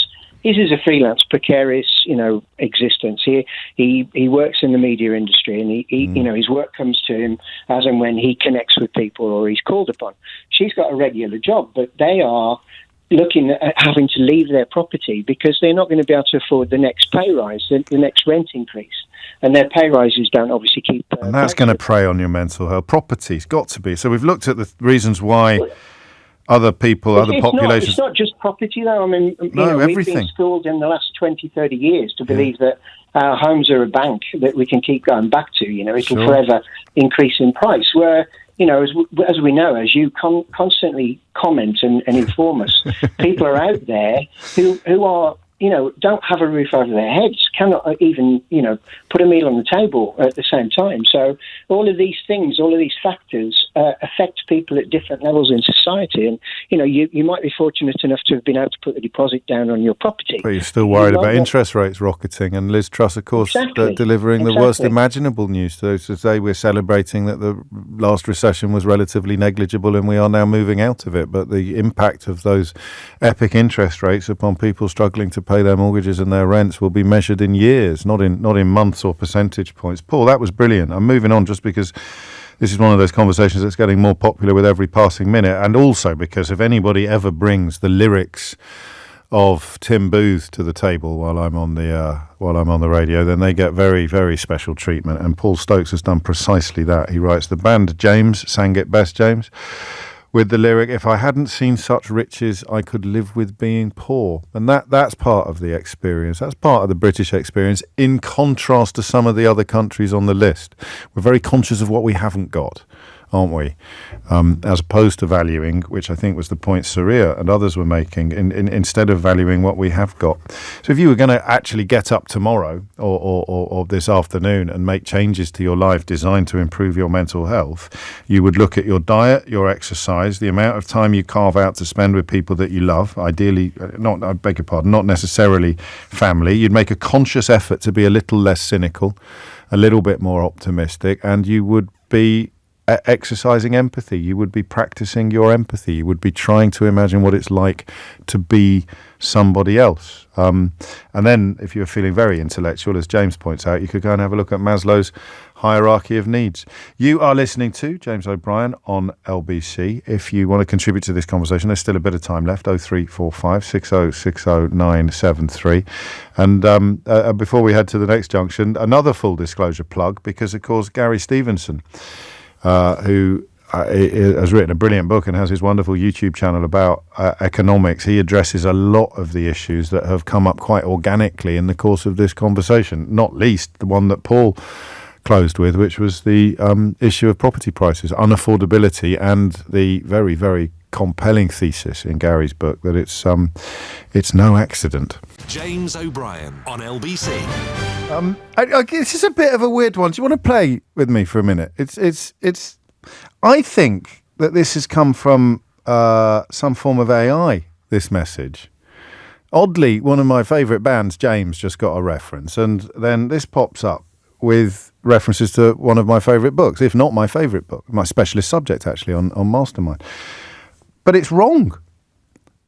His is a freelance, precarious, you know, existence. He works in the media industry, and he you know, his work comes to him as and when he connects with people or he's called upon. She's got a regular job, but they are looking at having to leave their property because they're not going to be able to afford the next pay rise, the next rent increase. And their pay rises don't obviously keep... and that's going to prey on your mental health. Property's got to be. So we've looked at the reasons why other people, other populations... It's not just property, though. I mean, everything. We've been schooled in the last 20, 30 years to believe that our homes are a bank that we can keep going back to. You know, it'll forever increase in price. Where, you know, as we know, as you constantly comment and inform us, people are out there who are, you know, don't have a roof over their heads, cannot even, you know, put a meal on the table at the same time. So all of these things, all of these factors affect people at different levels in society. And, you know, you might be fortunate enough to have been able to put the deposit down on your property. But you're still worried about interest rates rocketing. And Liz Truss, of course, delivering the worst imaginable news. So today we're celebrating that the last recession was relatively negligible and we are now moving out of it. But the impact of those epic interest rates upon people struggling to pay their mortgages and their rents will be measured in years, not in months or percentage points. Paul, that was brilliant. I'm moving on just because this is one of those conversations that's getting more popular with every passing minute, and also because if anybody ever brings the lyrics of Tim Booth to the table while I'm on the radio, then they get very, very special treatment. And Paul Stokes has done precisely that. He writes, "The band James sang it best, James. with the lyric, "If I hadn't seen such riches, I could live with being poor." And that's part of the experience. That's part of the British experience, in contrast to some of the other countries on the list. We're very conscious of what we haven't got, aren't we? As opposed to valuing, which I think was the point Saria and others were making, instead of valuing what we have got. So if you were going to actually get up tomorrow or this afternoon and make changes to your life designed to improve your mental health, you would look at your diet, your exercise, the amount of time you carve out to spend with people that you love, ideally, not necessarily family. You'd make a conscious effort to be a little less cynical, a little bit more optimistic, and you would be exercising empathy. You would be practicing your empathy. You would be trying to imagine what it's like to be somebody else. And then, if you're feeling very intellectual, as James points out, you could go and have a look at Maslow's hierarchy of needs. You are listening to James O'Brien on LBC. If you want to contribute to this conversation, there's still a bit of time left. 0345 6060973. And before we head to the next junction, another full disclosure plug, because of course Gary Stevenson, who has written a brilliant book and has his wonderful YouTube channel about economics. He addresses a lot of the issues that have come up quite organically in the course of this conversation, not least the one that Paul closed with, which was the issue of property prices, unaffordability, and the very, very compelling thesis in Gary's book that it's no accident. James O'Brien on LBC. This is a bit of a weird one. Do you want to play with me for a minute? It's. I think that this has come from some form of AI, this message. Oddly, one of my favourite bands, James, just got a reference, and then this pops up with references to one of my favourite books, if not my favourite book, my specialist subject actually on Mastermind. But it's wrong.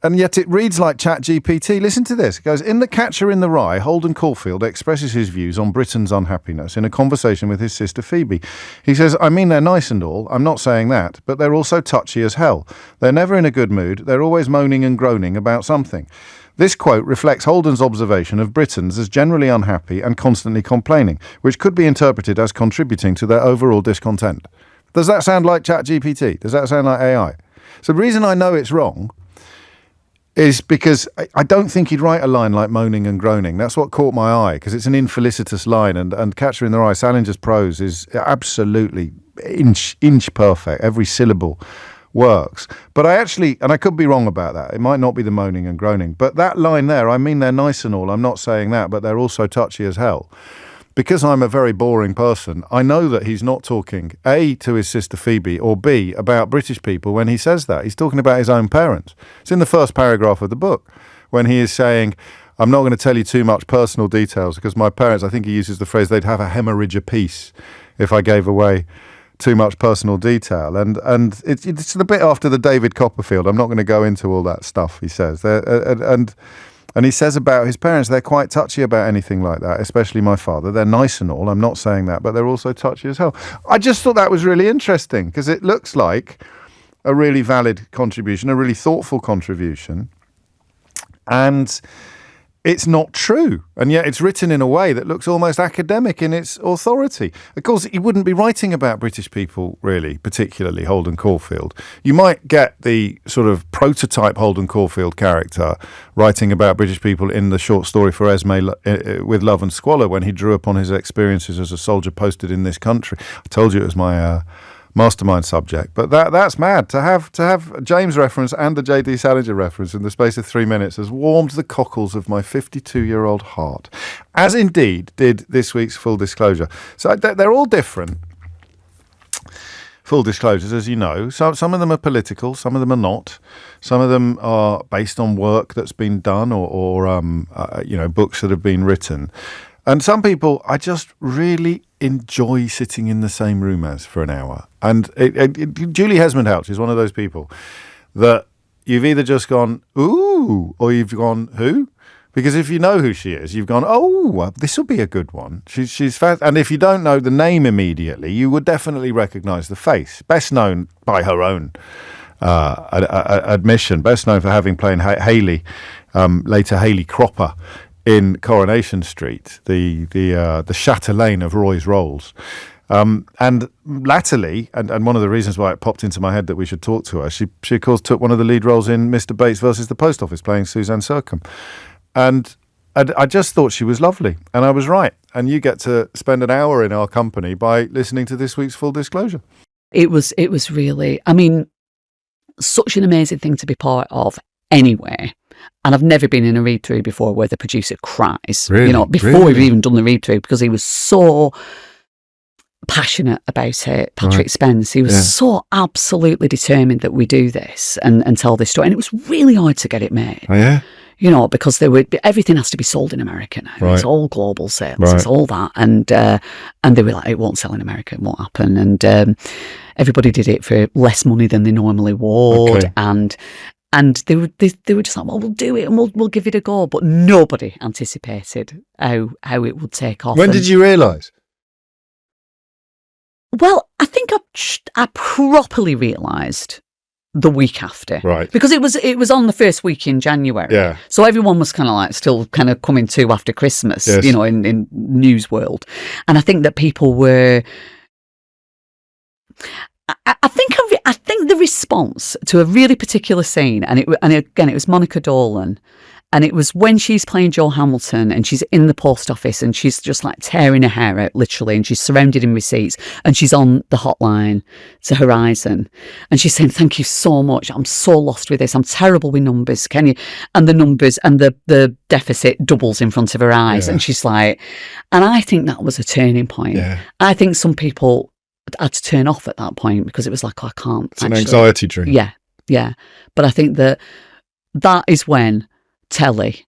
And yet it reads like ChatGPT. Listen to this. It goes, "In The Catcher in the Rye, Holden Caulfield expresses his views on Britain's unhappiness in a conversation with his sister Phoebe. He says, I mean, they're nice and all. I'm not saying that. But they're also touchy as hell. They're never in a good mood. They're always moaning and groaning about something. This quote reflects Holden's observation of Britons as generally unhappy and constantly complaining, which could be interpreted as contributing to their overall discontent." Does that sound like ChatGPT? Does that sound like AI? So the reason I know it's wrong is because I don't think he'd write a line like moaning and groaning. That's what caught my eye, because it's an infelicitous line, and Catcher in the Rye, Salinger's prose is absolutely inch perfect. Every syllable works. But I could be wrong about that. It might not be the moaning and groaning. But that line there, I mean, they're nice and all. I'm not saying that, but they're also touchy as hell. Because I'm a very boring person, I know that he's not talking, A, to his sister Phoebe, or B, about British people when he says that. He's talking about his own parents. It's in the first paragraph of the book, when he is saying, I'm not going to tell you too much personal details, because my parents, I think he uses the phrase, they'd have a hemorrhage apiece if I gave away too much personal detail. And it's the bit after the David Copperfield. I'm not going to go into all that stuff, he says. And he says about his parents, they're quite touchy about anything like that, especially my father. They're nice and all, I'm not saying that, but they're also touchy as hell. I just thought that was really interesting, because it looks like a really valid contribution, a really thoughtful contribution. And it's not true. And yet it's written in a way that looks almost academic in its authority. Of course, he wouldn't be writing about British people, really, particularly Holden Caulfield. You might get the sort of prototype Holden Caulfield character writing about British people in the short story for Esme with Love and Squalor, when he drew upon his experiences as a soldier posted in this country. I told you it was my Mastermind subject, but that's mad. To have James reference and the J.D. Salinger reference in the space of 3 minutes has warmed the cockles of my 52-year-old heart, as indeed did this week's Full Disclosure. So they're all different. Full disclosures, as you know. So some of them are political, some of them are not. Some of them are based on work that's been done or books that have been written. And some people I just really enjoy sitting in the same room as for an hour. And Julie Hesmondhalgh is one of those people that you've either just gone, ooh, or you've gone, who? Because if you know who she is, you've gone, oh, this will be a good one. She's fast. And if you don't know the name immediately, you would definitely recognise the face. Best known by her own admission, best known for having played Hayley, later Hayley Cropper, in Coronation Street, the chatelaine of Roy's Rolls. And latterly, and one of the reasons why it popped into my head that we should talk to her, she of course took one of the lead roles in Mr. Bates versus the Post Office, playing Suzanne Sercombe. And I just thought she was lovely, and I was right. And you get to spend an hour in our company by listening to this week's Full Disclosure. It was really, I mean, such an amazing thing to be part of anyway. And I've never been in a read-through before where the producer cries, before we've even done the read-through, because he was so passionate about it, Patrick Spence. He was so absolutely determined that we do this and tell this story. And it was really hard to get it made. Oh, yeah? Because everything has to be sold in America now. Right. It's all global sales. Right. It's all that. And they were like, it won't sell in America. It won't happen. And everybody did it for less money than they normally would. Okay. And they were just like, well, we'll do it and we'll give it a go. But nobody anticipated how it would take off. When did you realise? Well, I think I properly realised the week after, right? Because it was on the first week in January, yeah. So everyone was kind of like still kind of coming to after Christmas, yes. In news world, and I think that people were. I think the response to a really particular scene, and again it was Monica Dolan. And it was when she's playing Jo Hamilton and she's in the post office and she's just like tearing her hair out, literally, and she's surrounded in receipts and she's on the hotline to Horizon and she's saying, thank you so much. I'm so lost with this. I'm terrible with numbers. Can you? And the numbers and the deficit doubles in front of her eyes. Yeah. And she's like, and I think that was a turning point. Yeah. I think some people had to turn off at that point because it was like, oh, I can't. It's an anxiety dream. Yeah. Yeah. But I think that is when telly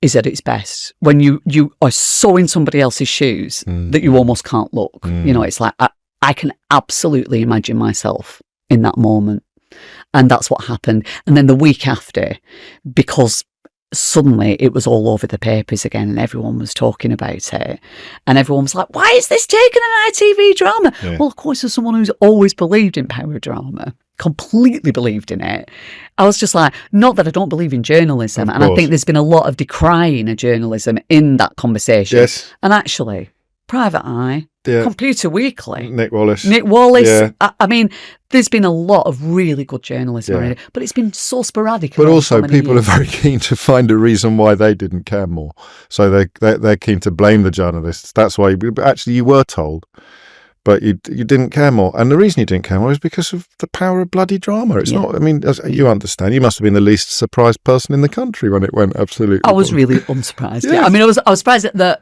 is at its best, when you are so in somebody else's shoes that you almost can't look. It's like I can absolutely imagine myself in that moment, and that's what happened. And then the week after, because suddenly it was all over the papers again and everyone was talking about it and everyone was like, why is this taking an ITV drama? Yeah. Well, of course, as someone who's always believed in power drama, completely believed in it, I was just like, not that I don't believe in journalism, and I think there's been a lot of decrying of journalism in that conversation. Yes. And actually, Private Eye, Computer Weekly, Nick Wallace. Yeah. I mean, there's been a lot of really good journalism around it, but it's been so sporadic. But also, people are very keen to find a reason why they didn't care more. So they're keen to blame the journalists. That's why actually you were told, but you didn't care more. And the reason you didn't care more is because of the power of bloody drama. It's not, I mean, as you understand, you must have been the least surprised person in the country when it went absolutely. I was really unsurprised. Yes. Yeah. I mean, I was surprised at the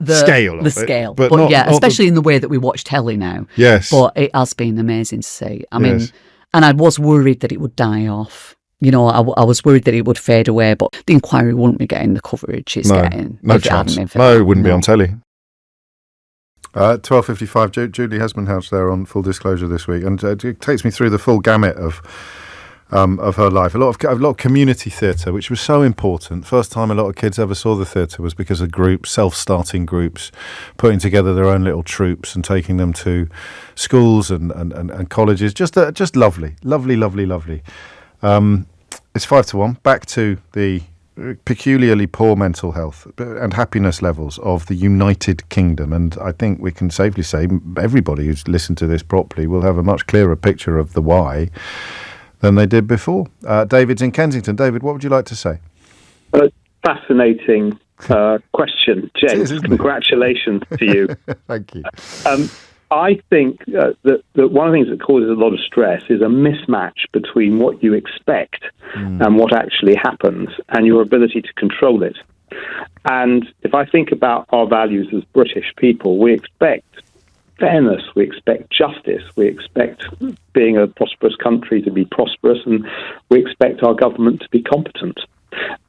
scale. But not especially in the way that we watch telly now. Yes. But it has been amazing to see. I mean, and I was worried that it would die off. I was worried that it would fade away, but the inquiry wouldn't be getting the coverage it's getting. No chance. It wouldn't be on telly. 12:55. Julie Hesmondhouse there on Full Disclosure this week, and it takes me through the full gamut of her life. A lot of community theatre, which was so important. First time a lot of kids ever saw the theatre was because of groups, self-starting groups, putting together their own little troupes and taking them to schools and colleges. Just lovely. It's 5-1. Back to the peculiarly poor mental health and happiness levels of the United Kingdom, and I think we can safely say everybody who's listened to this properly will have a much clearer picture of the why than they did before. David's in Kensington. David, what would you like to say? Fascinating question, James. Congratulations to you. Thank you. I think that one of the things that causes a lot of stress is a mismatch between what you expect and what actually happens and your ability to control it. And if I think about our values as British people, we expect fairness, we expect justice, we expect being a prosperous country to be prosperous, and we expect our government to be competent.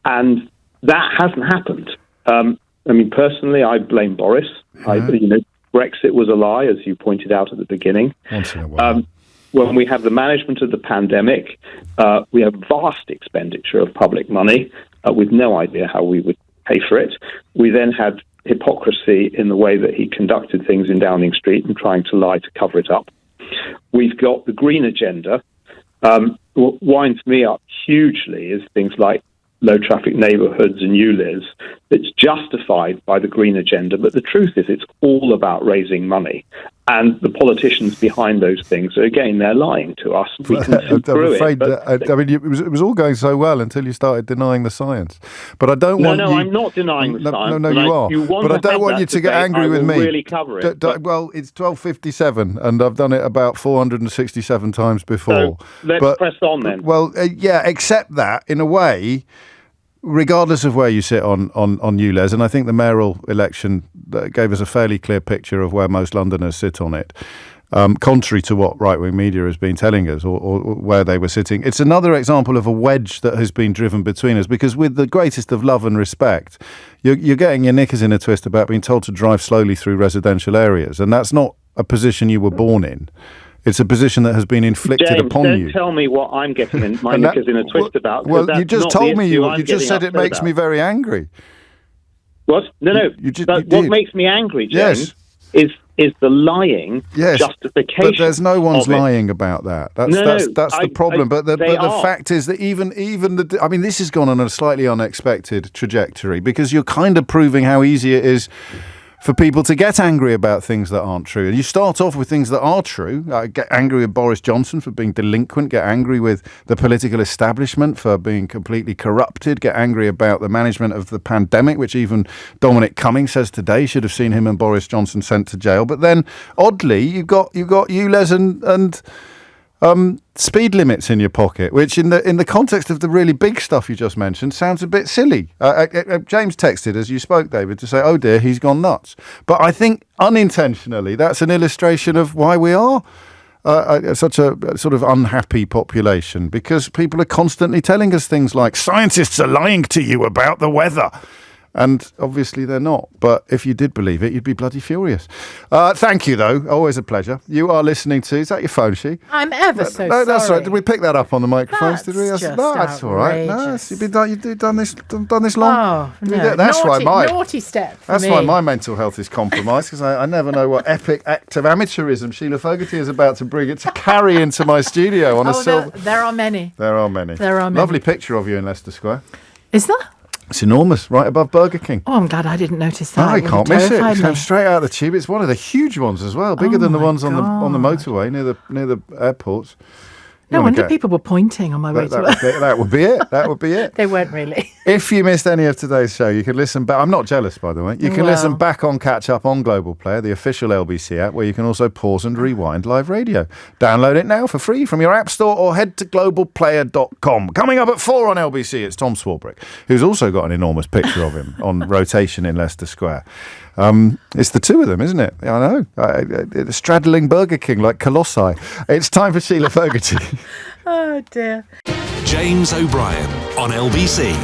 And that hasn't happened. I mean, personally, I blame Boris. Brexit was a lie, as you pointed out at the beginning. Once in a while. When we have the management of the pandemic, we have vast expenditure of public money with no idea how we would pay for it. We then had hypocrisy in the way that he conducted things in Downing Street and trying to lie to cover it up. We've got the green agenda. What winds me up hugely is things like low traffic neighbourhoods and ULIS that's justified by the green agenda. But the truth is it's all about raising money. And the politicians behind those things, again, they're lying to us. We can see through it. It was all going so well until you started denying the science. But I don't want you... No, I'm not denying the science. No, you are. But I don't want you to get angry with me. Really cover it. Well, it's 12:57, and I've done it about 467 times before. So let's press on then. Well, except that, in a way... Regardless of where you sit on ULEZ, and I think the mayoral election gave us a fairly clear picture of where most Londoners sit on it, contrary to what right-wing media has been telling us or where they were sitting. It's another example of a wedge that has been driven between us, because with the greatest of love and respect, you're getting your knickers in a twist about being told to drive slowly through residential areas, and that's not a position you were born in. It's a position that has been inflicted upon you. Don't tell me what I'm getting my knickers in a twist about. Well, you just told me you just said it makes me very angry. What? No. What makes me angry, James, is the lying justification. But there's no one's lying about that. That's the problem. But the fact is that even this has gone on a slightly unexpected trajectory, because you're kind of proving how easy it is for people to get angry about things that aren't true. And you start off with things that are true. Get angry with Boris Johnson for being delinquent. Get angry with the political establishment for being completely corrupted. Get angry about the management of the pandemic, which even Dominic Cummings says today should have seen him and Boris Johnson sent to jail. But then, oddly, you've got ULEZ and speed limits in your pocket, which in the context of the really big stuff you just mentioned sounds a bit silly. James texted as you spoke, David, to say, oh dear, he's gone nuts. But I think unintentionally that's an illustration of why we are such a sort of unhappy population, because people are constantly telling us things like, scientists are lying to you about the weather. And obviously they're not. But if you did believe it, you'd be bloody furious. Thank you, though. Always a pleasure. You are listening to... Is that your phone, She? I'm ever so sorry. No, that's right. Did we pick that up on the microphones? Did we? That's all right. No, you've done this long? Oh, no. That's naughty step for That's me. why my mental health is compromised, because I never know what epic act of amateurism Sheila Fogarty is about to bring it to carry into my studio on a silver... There are many. There are many. Lovely picture of you in Leicester Square. Is there? It's enormous, right above Burger King. Oh, I'm glad I didn't notice that. No, I can't miss it. It comes straight out of the tube. It's one of the huge ones as well, bigger than the ones on the motorway near the airports. No wonder people were pointing on my way to work. That would be it. That would be it. They weren't really. If you missed any of today's show, you can listen back. I'm not jealous, by the way. You can listen back on Catch Up on Global Player, the official LBC app, where you can also pause and rewind live radio. Download it now for free from your app store or head to globalplayer.com. Coming up at 4 on LBC, it's Tom Swarbrick, who's also got an enormous picture of him on rotation in Leicester Square. It's the two of them, isn't it? I know. Straddling Burger King like Colossi. It's time for Sheila Fogarty. Oh, dear. James O'Brien on LBC.